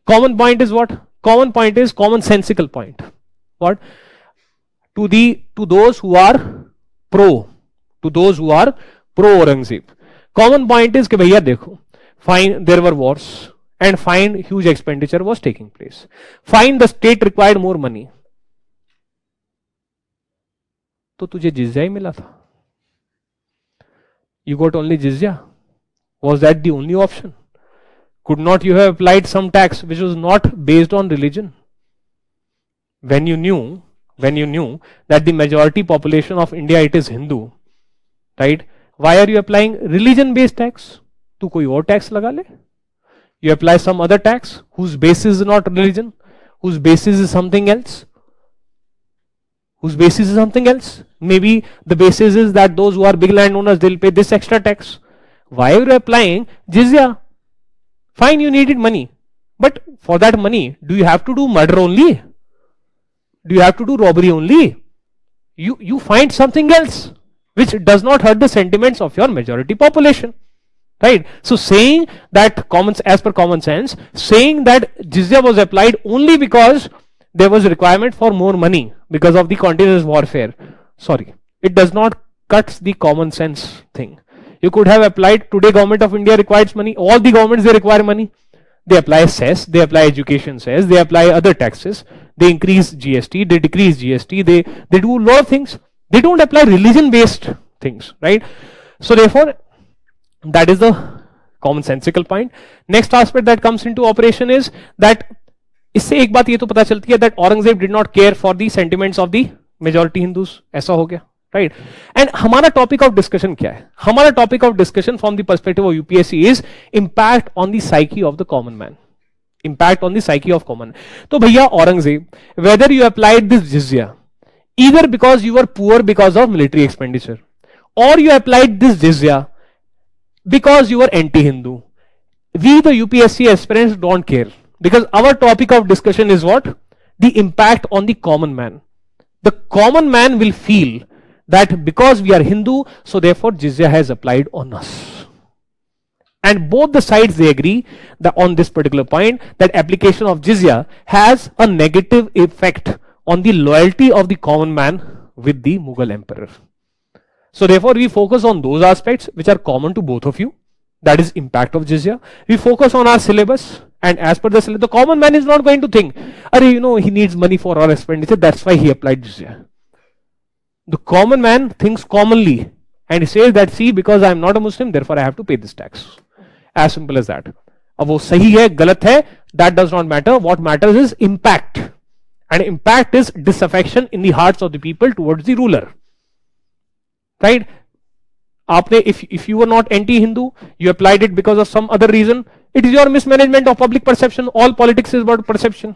Common point is what? Common point is commonsensical point. What? To those who are pro Aurangzeb. Common point is कि भैया देखो, fine, there were wars, and fine, huge expenditure was taking place. Fine, the state required more money. तो तुझे जिज़्या ही मिला था. You got only jizya. Was that the only option? Could not you have applied some tax which was not based on religion? When you knew that the majority population of India, it is Hindu, right? Why are you applying religion based tax? तू कोई और tax लगा ले. You apply some other tax whose basis is not religion, whose basis is something else, whose basis is something else. Maybe the basis is that those who are big landowners, they'll pay this extra tax. Why are you applying jizya? Fine, you needed money. But for that money, do you have to do murder only? Do you have to do robbery only? You find something else which does not hurt the sentiments of your majority population. Right? So saying that as per common sense, saying that jizya was applied only because there was a requirement for more money because of the continuous warfare. Sorry, it does not cut the common sense thing. You could have applied, today government of India requires money, all the governments they require money. They apply cess, they apply education cess, they apply other taxes, they increase GST, they decrease GST, they do a lot of things. They don't apply religion based things, right? So therefore, that is the commonsensical point. Next aspect that comes into operation is that इससे एक बात ये तो पता चलती है that Aurangzeb did not care for the sentiments of the majority Hindus. ऐसा हो गया, right? And हमारा topic of discussion क्या है? हमारा topic of discussion from the perspective of UPSC is impact on the psyche of the common man. Impact on the psyche of common. तो भैया Aurangzeb, whether you applied this jizya either because you were poor because of military expenditure, or you applied this jizya because you were anti-Hindu, we the UPSC aspirants don't care. Because our topic of discussion is what? The impact on the common man. The common man will feel that because we are Hindu, so therefore jizya has applied on us. And both the sides they agree that on this particular point that application of jizya has a negative effect on the loyalty of the common man with the Mughal emperor. So therefore we focus on those aspects which are common to both of you. That is impact of jizya. We focus on our syllabus, and as per the syllabus, the common man is not going to think, he needs money for our expenditure, that's why he applied jizya. The common man thinks commonly, and he says that, see, because I am not a Muslim, therefore I have to pay this tax. As simple as that. अब वो सही है, गलत है, that does not matter. What matters is impact. And impact is disaffection in the hearts of the people towards the ruler. Right? आपने if you were not anti-Hindu, you applied it because of some other reason, it is your mismanagement of public perception. All politics is about perception.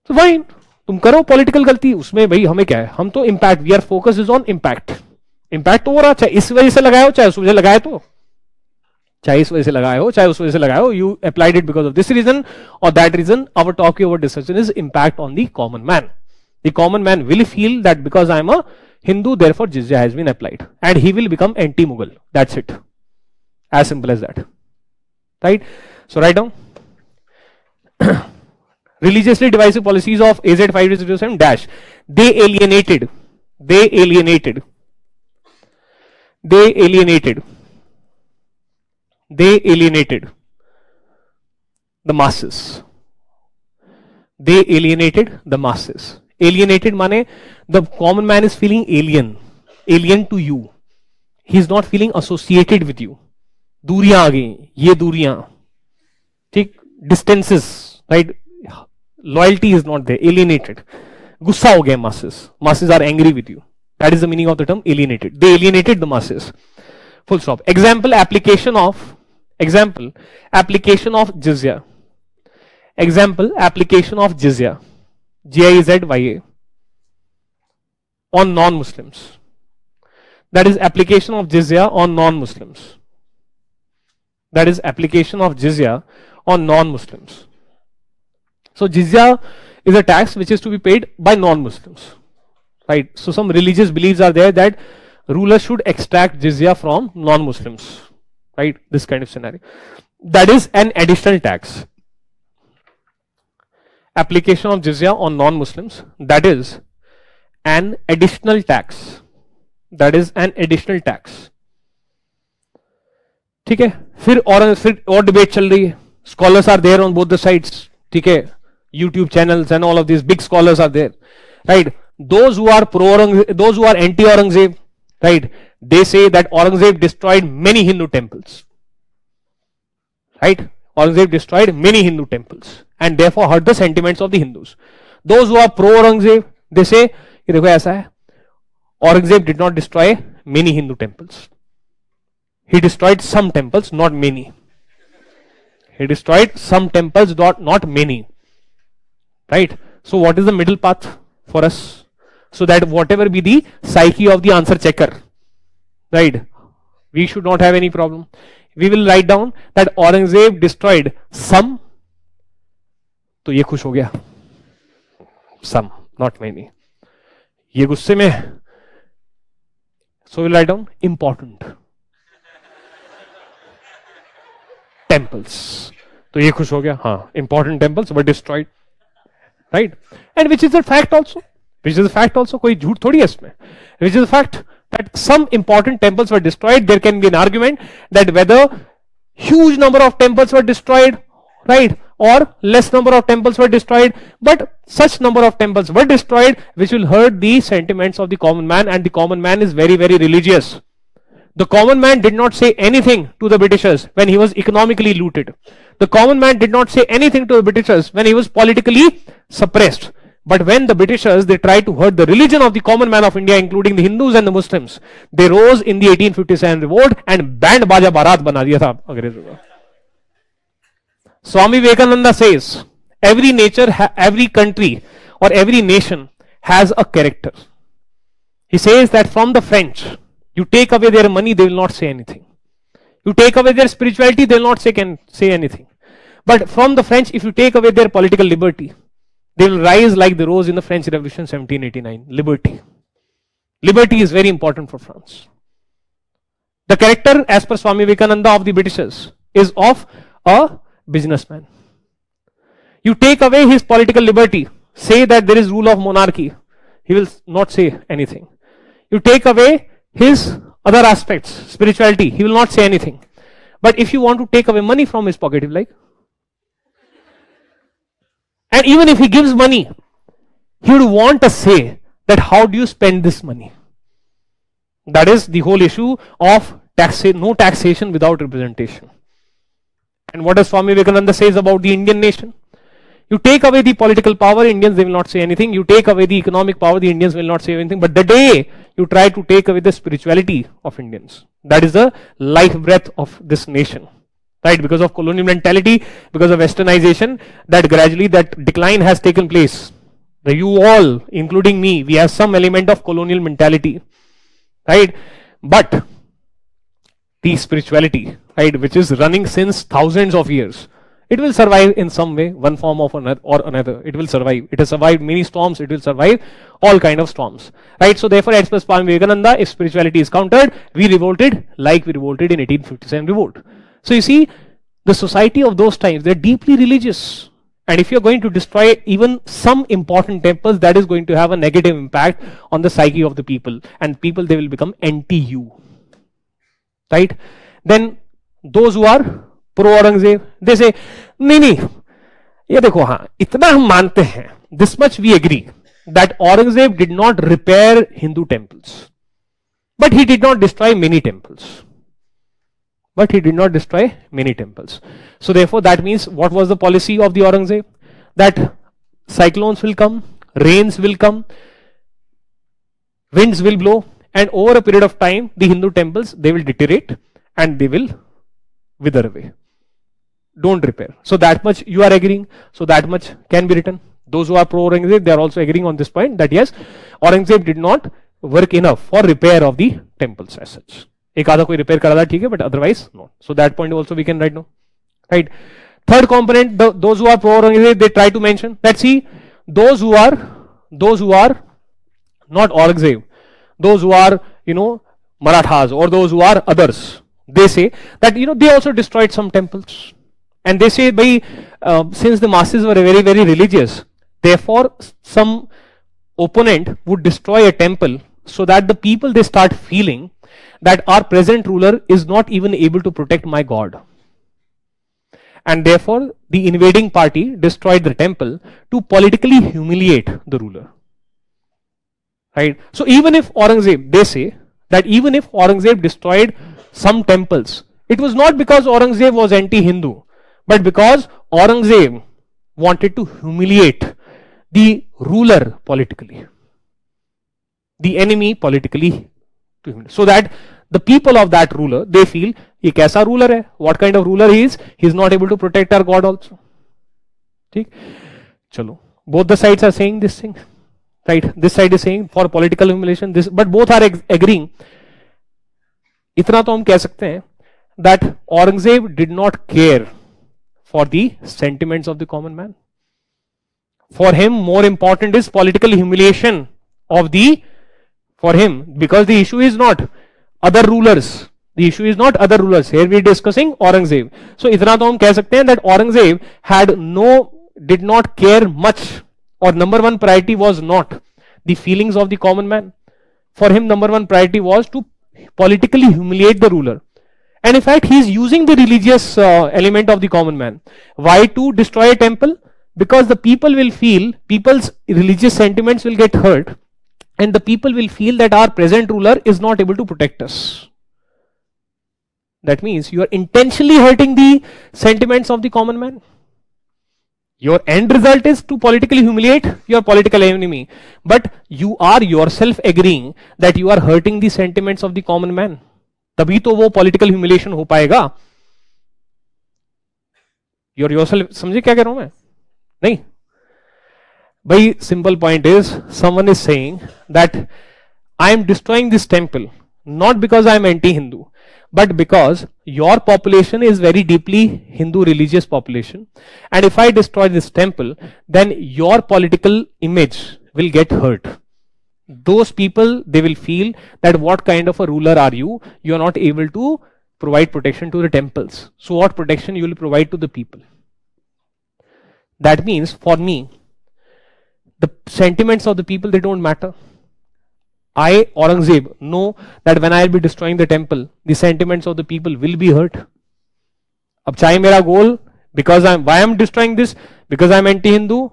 So fine, तुम करो political गलती, उसमें भाई हमें क्या है, हम तो impact, we are focus is on impact. Impact तो हो रहा, चाहे इस वजह से लगाए हो, चाहे उस वजह से लगाए तो, चाहे इस वजह से लगाए हो, चाहे उस वजह से लगाए हो, you applied it because of this reason or that reason. Our talk, our discussion is impact on the common man. The common man will feel that because I am a Hindu, therefore jizya has been applied, and he will become anti-Mughal. That's it. As simple as that. Right? So write down. Religiously divisive policies of AZ 5007 dash. They alienated the masses. They alienated the masses. Alienated माने the common man is feeling alien to you. He is not feeling associated with you. दूरियां आ गई, ये दूरियां, ठीक, distances, right? Loyalty is not there. Alienated. गुस्सा हो गए masses. Masses are angry with you. That is the meaning of the term alienated. They alienated the masses. Full stop. Example application of jizya. Example application of jizya. GIZYA on non-Muslims. That is application of jizya on non-Muslims. That is application of jizya on non-Muslims. So jizya is a tax which is to be paid by non-Muslims. Right? So some religious beliefs are there that rulers should extract jizya from non-Muslims. Right? This kind of scenario. That is an additional tax. Application of jizya on non-Muslims, that is an additional tax. That is an additional tax. ठीक है, फिर और debate चल रही है. Scholars are there on both the sides. ठीक है, YouTube channels and all of these big scholars are there. Right? Those who are those who are anti-Aurangzeb, right? They say that Aurangzeb destroyed many Hindu temples. Right? Aurangzeb destroyed many Hindu temples and therefore hurt the sentiments of the Hindus. Those who are pro-Aurangzeb, they say, कि देखो ऐसा है, Aurangzeb did not destroy many Hindu temples. He destroyed some temples, not many. He destroyed some temples, not many. Right? So what is the middle path for us? so that whatever be the psyche of the answer checker, right, we should not have any problem. We will write down that Aurangzeb destroyed some, तो ये खुश हो गया, some, not many. ये गुस्से में, so we'll write down important temples. तो ये खुश हो गया, हाँ, important temples were destroyed, right? And which is a fact also. Which is a fact also. कोई झूठ थोड़ी है इसमें. Which is a fact that some important temples were destroyed. There can be an argument that whether huge number of temples were destroyed, right, or less number of temples were destroyed, but such number of temples were destroyed which will hurt the sentiments of the common man, and the common man is very, very religious. The common man did not say anything to the Britishers when he was economically looted. The common man did not say anything to the Britishers when he was politically suppressed. But when the Britishers, they tried to hurt the religion of the common man of India, including the Hindus and the Muslims, they rose in the 1857 revolt and band baja barat bana diya tha अंग्रेजों का. Swami Vivekananda says, every nature, every country or every nation has a character. He says that from the French, you take away their money, they will not say anything. You take away their spirituality, they will not say anything. But from the French, if you take away their political liberty, they will rise like the rose in the French Revolution 1789. Liberty. Liberty is very important for France. The character, as per Swami Vivekananda, of the Britishers is of a businessman. You take away his political liberty, say that there is rule of monarchy, he will not say anything. You take away his other aspects, spirituality, he will not say anything. But if you want to take away money from his pocket, he will like. And even if he gives money, he would want a say that how do you spend this money. That is the whole issue of no taxation without representation. And what does Swami Vivekananda says about the Indian nation? You take away the political power, Indians, they will not say anything. You take away the economic power, the Indians will not say anything. But the day you try to take away the spirituality of Indians, that is the life breath of this nation, right? Because of colonial mentality, because of westernization, that gradually that decline has taken place. You all, including me, we have some element of colonial mentality, right? But the spirituality, right, which is running since thousands of years, it will survive in some way, one form of or another. It will survive. It has survived many storms. It will survive all kind of storms, right? So therefore, as per Swami Vivekananda, if spirituality is countered, we revolted like we revolted in 1857 revolt. So you see, the society of those times, they're deeply religious. And if you're going to destroy even some important temples, that is going to have a negative impact on the psyche of the people. And people, they will become anti-you, right? Then those who are pro Aurangzeb, they say, नहीं, ये देखो, हाँ, इतना हम मानते हैं, this much we agree, that Aurangzeb did not repair Hindu temples, but he did not destroy many temples. So therefore, that means what was the policy of the Aurangzeb? That cyclones will come, rains will come, winds will blow, and over a period of time, the Hindu temples, they will deteriorate and they will wither away. Don't repair. So that much you are agreeing. So that much can be written. Those who are pro Aurangzeb, they are also agreeing on this point that yes, Aurangzeb did not work enough for repair of the temples as such. एक आधा कोई repair करा था ठीक है, but otherwise no. So that point also we can write down. Right. Third component, those who are pro Aurangzeb, they try to mention that see, those who are not Aurangzeb, those who are Marathas or those who are others, they say that they also destroyed some temples. And they say, since the masses were very, very religious, therefore some opponent would destroy a temple so that the people, they start feeling that our present ruler is not even able to protect my God. And therefore the invading party destroyed the temple to politically humiliate the ruler. Right? So even if Aurangzeb, they say that even if Aurangzeb destroyed some temples, it was not because Aurangzeb was anti-Hindu, but because Aurangzeb wanted to humiliate the ruler politically, the enemy politically, so that the people of that ruler, they feel, ye kaisa ruler hai? What kind of ruler he is? He is not able to protect our God also. Chalo. Both the sides are saying this thing, right? This side is saying for political humiliation, this, but both are agreeing. इतना तो हम कह सकते हैं that Aurangzeb did not care for the sentiments of the common man. For him, more important is political humiliation of the, for him, because the issue is not other rulers. The issue is not other rulers. Here we are discussing Aurangzeb. So इतना तो हम कह सकते हैं that Aurangzeb did not care much, or number one priority was not the feelings of the common man. For him, number one priority was to politically humiliate the ruler. And in fact, he is using the religious element of the common man. Why to destroy a temple? Because the people will feel, people's religious sentiments will get hurt, and the people will feel that our present ruler is not able to protect us. That means you are intentionally hurting the sentiments of the common man. Your end result is to politically humiliate your political enemy, but you are yourself agreeing that you are hurting the sentiments of the common man. तभी तो वो political humiliation हो पाएगा. You're yourself, समझे क्या कह रहा हूं मैं? नहीं भाई, simple point is someone is saying that I am destroying this temple not because I am anti-Hindu, but because your population is very deeply Hindu religious population, and if I destroy this temple, then your political image will get hurt. Those people, they will feel that what kind of a ruler are you? You are not able to provide protection to the temples. So what protection you will provide to the people? That means for me, the sentiments of the people, they don't matter. I, Aurangzeb, know that when I will be destroying the temple, the sentiments of the people will be hurt. अब चाहे मेरा goal, because why I am destroying this? Because I am anti-Hindu,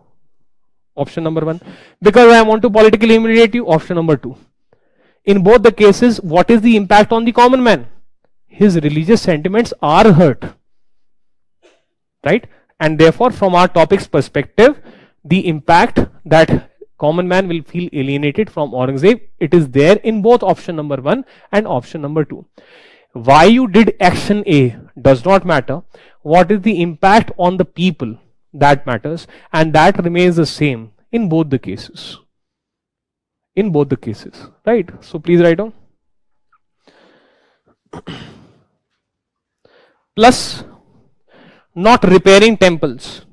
option number 1. Because I want to politically humiliate you, option number 2. In both the cases, what is the impact on the common man? His religious sentiments are hurt, right? And therefore, from our topic's perspective, the impact that common man will feel alienated from Aurangzeb, it is there in both option number 1 and option number 2. Why you did action A does not matter. What is the impact on the people? That matters, and that remains the same in both the cases. In both the cases, right? So please write down. Plus, not repairing temples.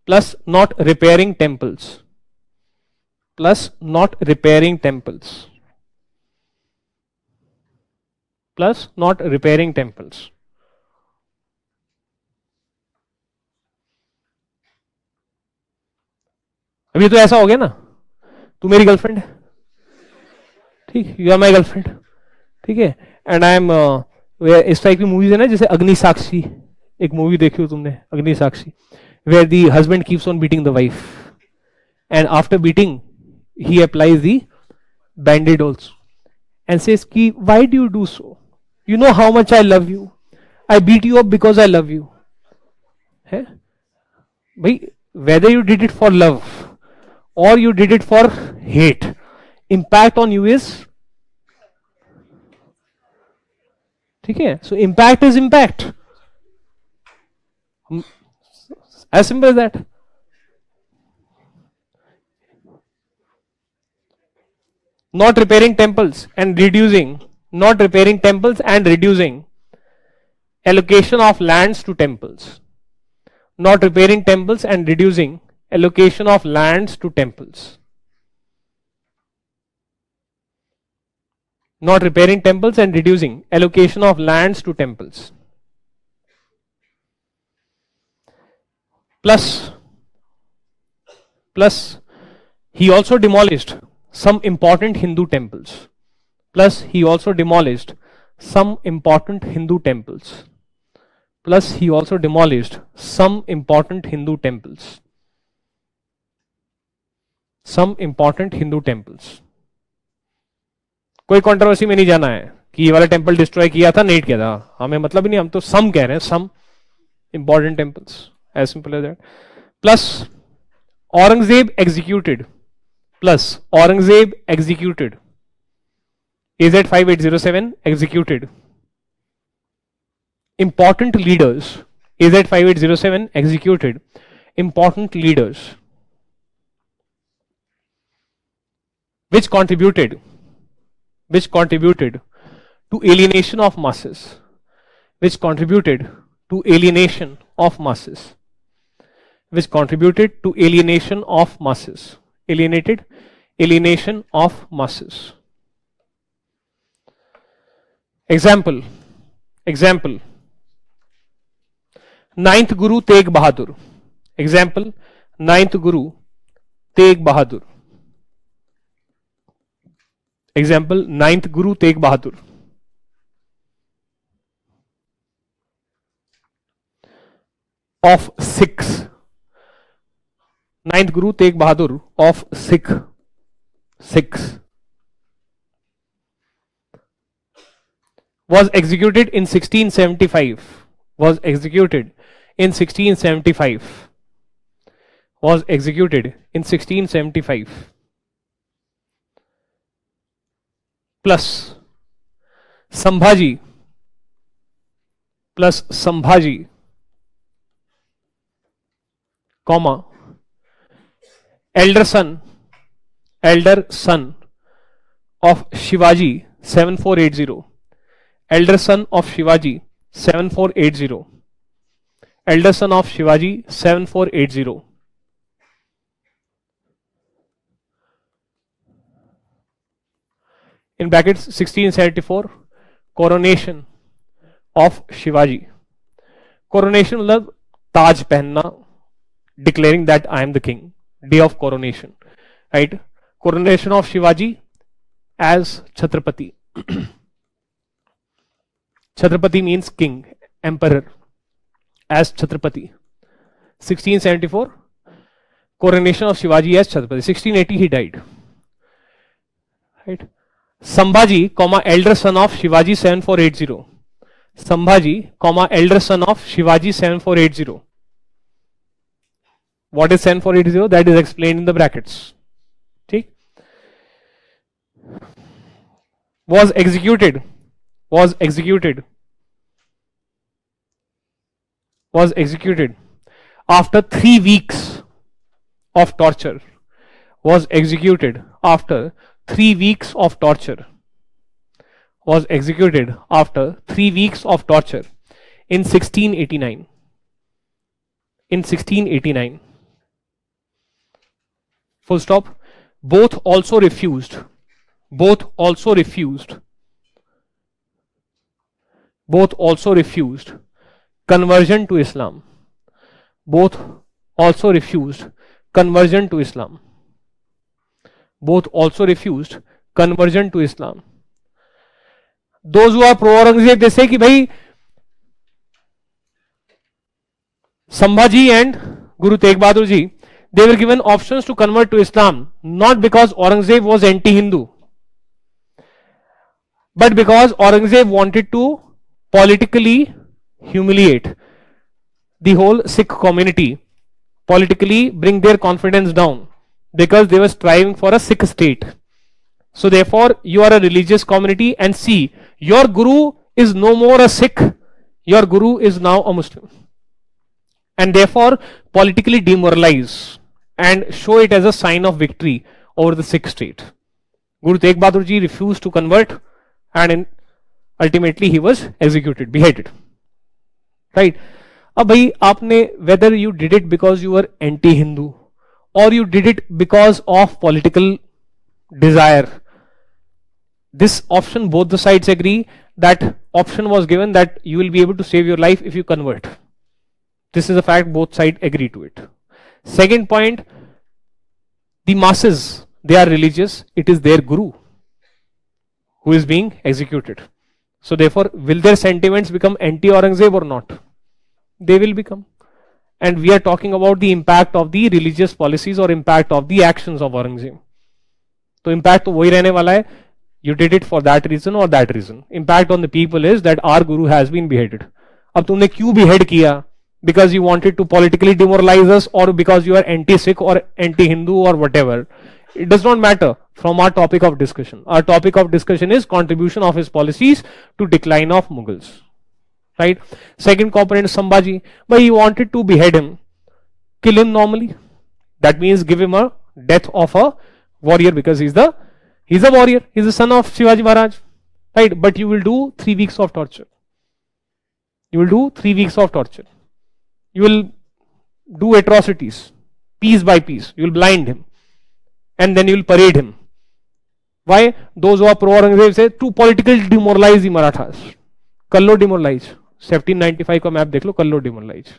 Plus, not repairing temples. Plus, not repairing temples. Plus, not repairing temples. अभी तो ऐसा हो गया ना, तू मेरी girlfriend है, ठीक, यू आर माई गर्लफ्रेंड, ठीक है, एंड आई एम, इस टाइप की मूवीज है ना, जैसे अग्नि साक्षी, एक मूवी देखी हो तुमने, Agni Sakshi, where the husband keeps on beating the wife, and after beating he applies the band-aid also and says ki, why do you do so? You know how much I love you. I beat you up because I love you. है? भाई, whether you did it for love or you did it for hate, impact on you is, ठीक है? So impact is impact. As simple as that. Not repairing temples and reducing, not repairing temples and reducing allocation of lands to temples. Not repairing temples and reducing allocation of lands to temples. Not repairing temples and reducing allocation of lands to temples. Plus, he also demolished some important Hindu temples. Plus, he also demolished some important Hindu temples. Plus, he also demolished some important Hindu temples. Some important Hindu temples. कोई controversy में नहीं जाना है कि ये वाला temple destroy किया था, नहीं किया था, हमें मतलब ही नहीं, हम तो सम कह रहे हैं, some important temples, as simple as that. Plus Aurangzeb executed, plus Aurangzeb executed, AZ 5807 executed important leaders, AZ 5807 executed important leaders, which contributed to alienation of masses, which contributed to alienation of masses, which contributed to alienation of masses, alienation of masses. Example, ninth Guru Tegh Bahadur. Example, ninth Guru Tegh Bahadur. Example, ninth Guru Tegh Bahadur. Of Sikhs. Ninth Guru Tegh Bahadur of Sikhs was executed in 1675. Was executed in 1675. Was executed in 1675. Plus Sambhaji, comma, elder son of Shivaji 7480. Elder son of Shivaji 7480. Elder son of Shivaji 7480. In brackets 1674, coronation of Shivaji. Coronation मतलब ताज पहनना, declaring that I am the king. Day of coronation, right? Coronation of Shivaji as Chhatrapati. Chhatrapati means king, emperor, as Chhatrapati. 1674, coronation of Shivaji as Chhatrapati. 1680 he died, right? Sambhaji, elder son of Shivaji 7480. Sambhaji, elder son of Shivaji 7480. What is 7480? That is explained in the brackets. Okay? Was executed after 3 weeks of torture. Was executed after 3 weeks of torture. Was executed after 3 weeks of torture in 1689. In 1689. Full stop. Both also refused conversion to Islam. Both also refused conversion to Islam. Both also refused conversion to Islam. Those who are pro-Aurangzeb, they say कि भाई Sambhaji and Guru Tegh Bahadur ji, they were given options to convert to Islam, not because Aurangzeb was anti-Hindu, but because Aurangzeb wanted to politically humiliate the whole Sikh community, politically bring their confidence down, because they were striving for a Sikh state. So therefore, you are a religious community, and see, your Guru is no more a Sikh, your Guru is now a Muslim, and therefore politically demoralize and show it as a sign of victory over the Sikh state. Guru Tegh Bahadur ji refused to convert, and ultimately he was executed, beheaded. Right? अब भाई आपने, whether you did it because you were anti-Hindu or you did it because of political desire, this option, both the sides agree that option was given that you will be able to save your life if you convert. This is a fact, both sides agree to it. Second point, the masses, they are religious, it is their Guru who is being executed. So therefore, will their sentiments become anti-Aurangzeb or not? They will become. And we are talking about the impact of the religious policies or impact of the actions of Aurangzeb. So impact तो वही रहने वाला है. You did it for that reason or that reason. Impact on the people is that our Guru has been beheaded. अब तुमने क्यों behead किया? Because you wanted to politically demoralize us, or because you are anti-Sikh or anti-Hindu or whatever. It does not matter from our topic of discussion. Our topic of discussion is contribution of his policies to decline of Mughals. Right? Second component, Sambhaji, but he wanted to behead him, kill him normally. That means give him a death of a warrior because he's the He's a warrior, he's the son of Shivaji Maharaj, right? But you will do 3 weeks of torture. You will do 3 weeks of torture. You will do atrocities piece by piece. You will blind him and then you will parade him. Why? Those who are pro Aurangzeb say to politically demoralize the Marathas. कर लो demoralize. 1795 का map देख लो, कर लो demoralize.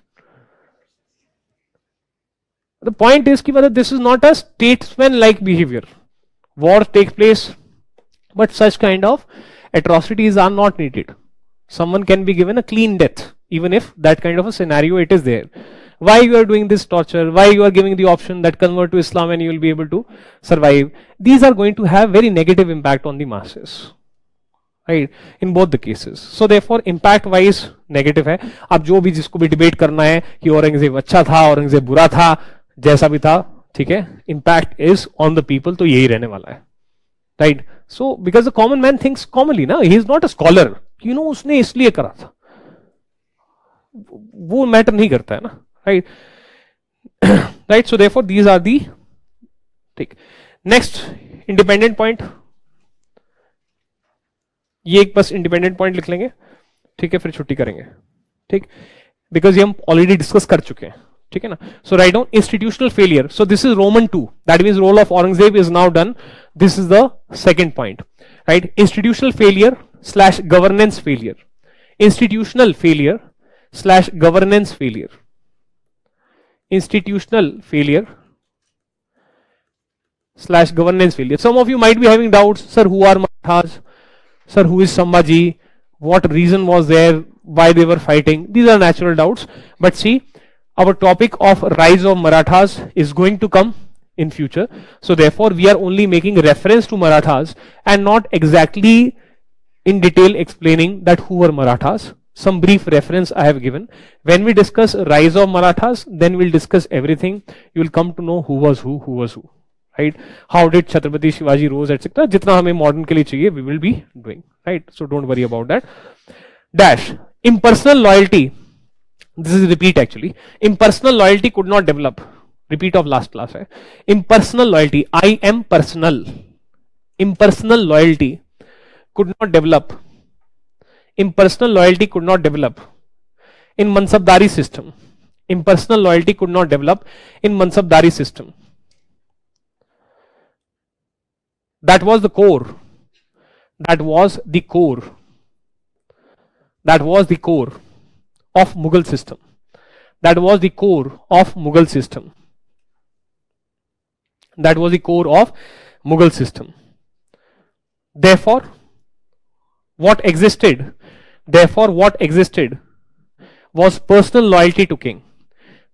The point is कि मतलब this is not a statesman-like behavior. War takes place, but such kind of atrocities are not needed. Someone can be given a clean death, even if that kind of a scenario it is there. Why you are doing this torture? Why you are giving the option that convert to Islam and you will be able to survive? These are going to have very negative impact on the masses, right? In both the cases. So therefore, impact wise negative है. अब जो भी जिसको भी debate करना है कि औरंगजेब अच्छा था, औरंगजेब बुरा था, जैसा भी था, ठीक है, impact is on the people, तो यही रहने वाला है, right? So because the common man thinks commonly, ना, he is not a scholar, you know, उसने इसलिए करा था, वो मैटर नहीं करता है ना, right? Right? So therefore these are the, ठीक, next independent point, ये एक बस independent point लिख लेंगे, ठीक है, फिर छुट्टी करेंगे, ठीक, because ये हम already discuss कर चुके हैं, ठीक है ना. So write down institutional failure. So this is Roman 2, that means role of Aurangzeb is now done. This is the second point, right? Institutional failure slash governance failure. Institutional failure slash governance failure. Institutional failure slash governance failure. Some of you might be having doubts, sir, who are Marathas? Sir, who is Sambhaji? What reason was there? Why they were fighting? These are natural doubts. But see, our topic of rise of Marathas is going to come in future. So therefore, we are only making reference to Marathas and not exactly in detail explaining that who were Marathas. Some brief reference I have given. When we discuss rise of Marathas, then we'll discuss everything. You will come to know who was who was who. Right? How did Chhatrapati Shivaji rose, etc. जितना हमें modern के लिए चाहिए, we will be doing. Right? So don't worry about that. Dash. Impersonal loyalty. This is repeat actually. Impersonal loyalty could not develop. Repeat of last class. Hai. Impersonal loyalty. I am personal. Impersonal loyalty could not develop. Impersonal loyalty could not develop in Mansabdari system. Impersonal loyalty could not develop in Mansabdari system. That was the core. That was the core. That was the core of Mughal system. That was the core of Mughal system. That was the core of Mughal system. Therefore, what existed? Therefore, what existed was personal loyalty to king.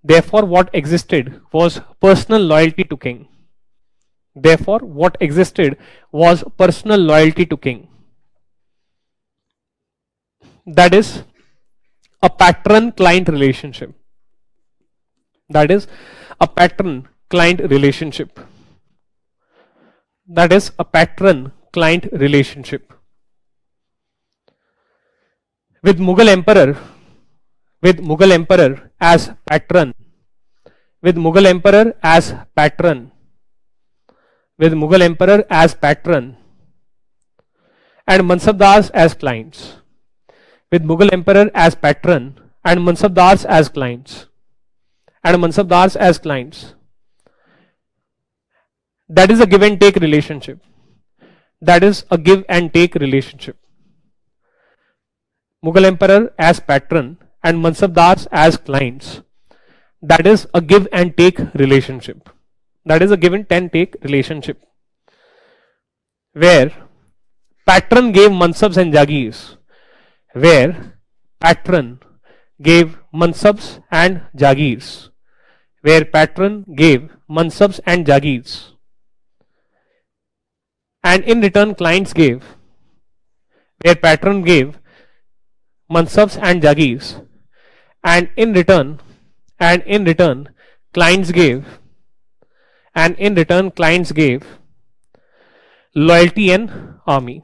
Therefore, what existed was personal loyalty to king. Therefore, what existed was personal loyalty to king. That is a patron-client relationship. That is a patron-client relationship. That is a patron-client relationship. With Mughal emperor as patron, with Mughal emperor as patron, with Mughal emperor as patron, and Mansabdars as clients, with Mughal emperor as patron and Mansabdars as clients, and Mansabdars as clients. That is a give and take relationship. That is a give and take relationship. Mughal emperor as patron and Mansabdars as clients. That is a give and take relationship. That is a give and take relationship. Where patron gave mansabs and jagirs. Where patron gave mansabs and jagirs. Where patron gave mansabs and jagirs. And in return clients gave. Where patron gave mansabs and jagirs. And in return clients gave. And in return clients gave loyalty and army.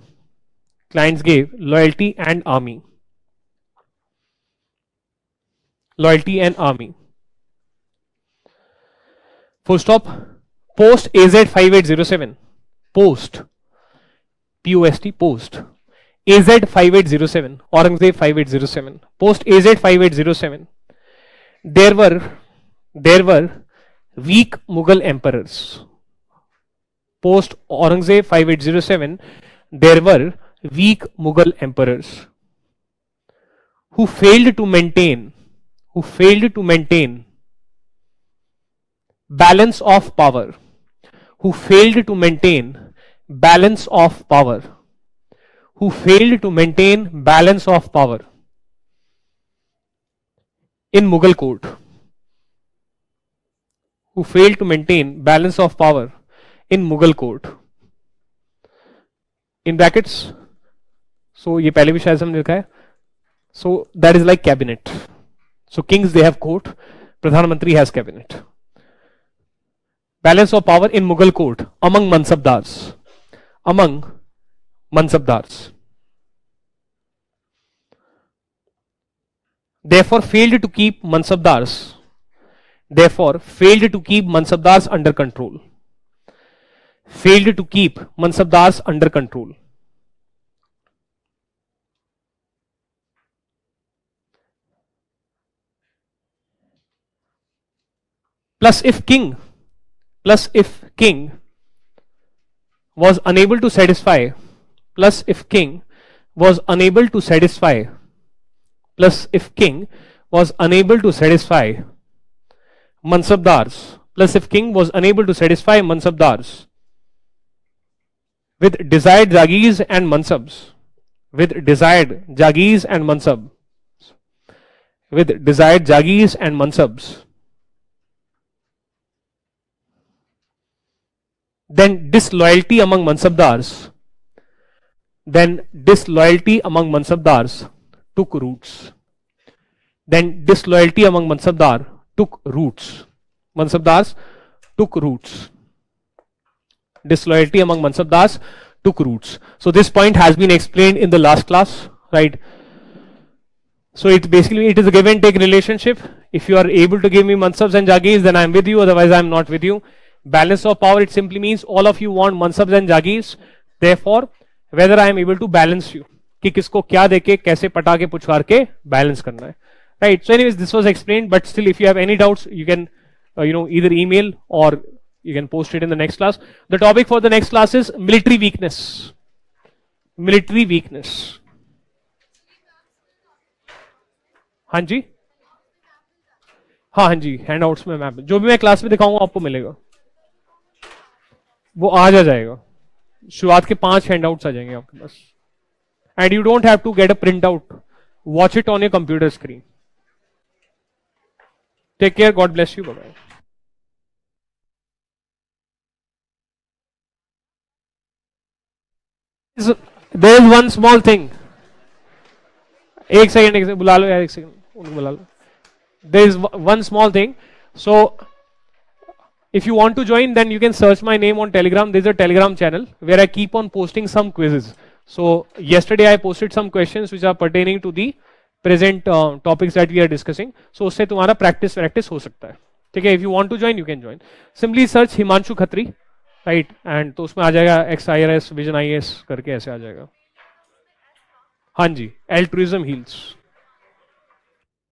Clients gave loyalty and army. Loyalty and army. Full stop. Post AZ 5807. Post POST, post. AZ 5807, Aurangzeb 5807, post AZ 5807. There were weak Mughal emperors. Post Aurangzeb 5807, there were weak Mughal emperors who failed to maintain balance of power, who failed to maintain balance of power, who failed to maintain balance of power in Mughal court, who failed to maintain balance of power in Mughal court. In brackets, so ये पहले भी शायद हमने लिखा है. So that is like cabinet. So kings they have court, Pradhan Mantri has cabinet. Balance of power in Mughal court among Mansabdars. Among Mansabdars. Therefore failed to keep Mansabdars. Therefore failed to keep Mansabdars under control. Failed to keep Mansabdars under control. Plus if king was unable to satisfy, plus if king was unable to satisfy, plus if king was unable to satisfy Mansabdars, plus if king was unable to satisfy Mansabdars with desired Jagirs and Mansabs, with desired Jagirs and Mansab, with desired Jagirs and Mansabs, then disloyalty among Mansabdars, took roots. Then disloyalty among Mansabdar took roots. Mansabdars took roots. Disloyalty among Mansabdars took roots. So this point has been explained in the last class, right? So it is a give and take relationship. If you are able to give me Mansabs and Jagirs, then I am with you, otherwise I am not with you. Balance of power, it simply means all of you want Mansabs and Jagirs. Therefore, whether I am able to balance you, कि किसको क्या देके कैसे पटा के पुचकार के balance करना है, right? So anyways, this was explained, but still if you have any doubts, you can either email or you can post it in the next class. The topic for the next class is military weakness. Military weakness. हाँ जी, हाँ जी, handouts में map जो भी मैं class में दिखाऊंगा आपको मिलेगा, वो आज आ जाएगा. शुरुआत के 5 हैंडआउट्स आ जाएंगे आपके पास. And you don't have to get a print out, watch it on your computer screen. Take care, God bless you, bye bye. There is one small thing. एक सेकंड बुला लो यार, एक सेकंड उनको बुला लो. There is one small thing. So if you want to join, then you can search my name on Telegram. There is a Telegram channel where I keep on posting some quizzes. So yesterday I posted some questions which are pertaining to the present topics that we are discussing. So उससे तुम्हारा practice हो सकता है. ठीक है? If you want to join, you can join. Simply search Himanshu Khatri, right? And तो उसमें आ जाएगा XIRS, Vision IAS करके ऐसे आ जाएगा. हाँ जी, altruism heals.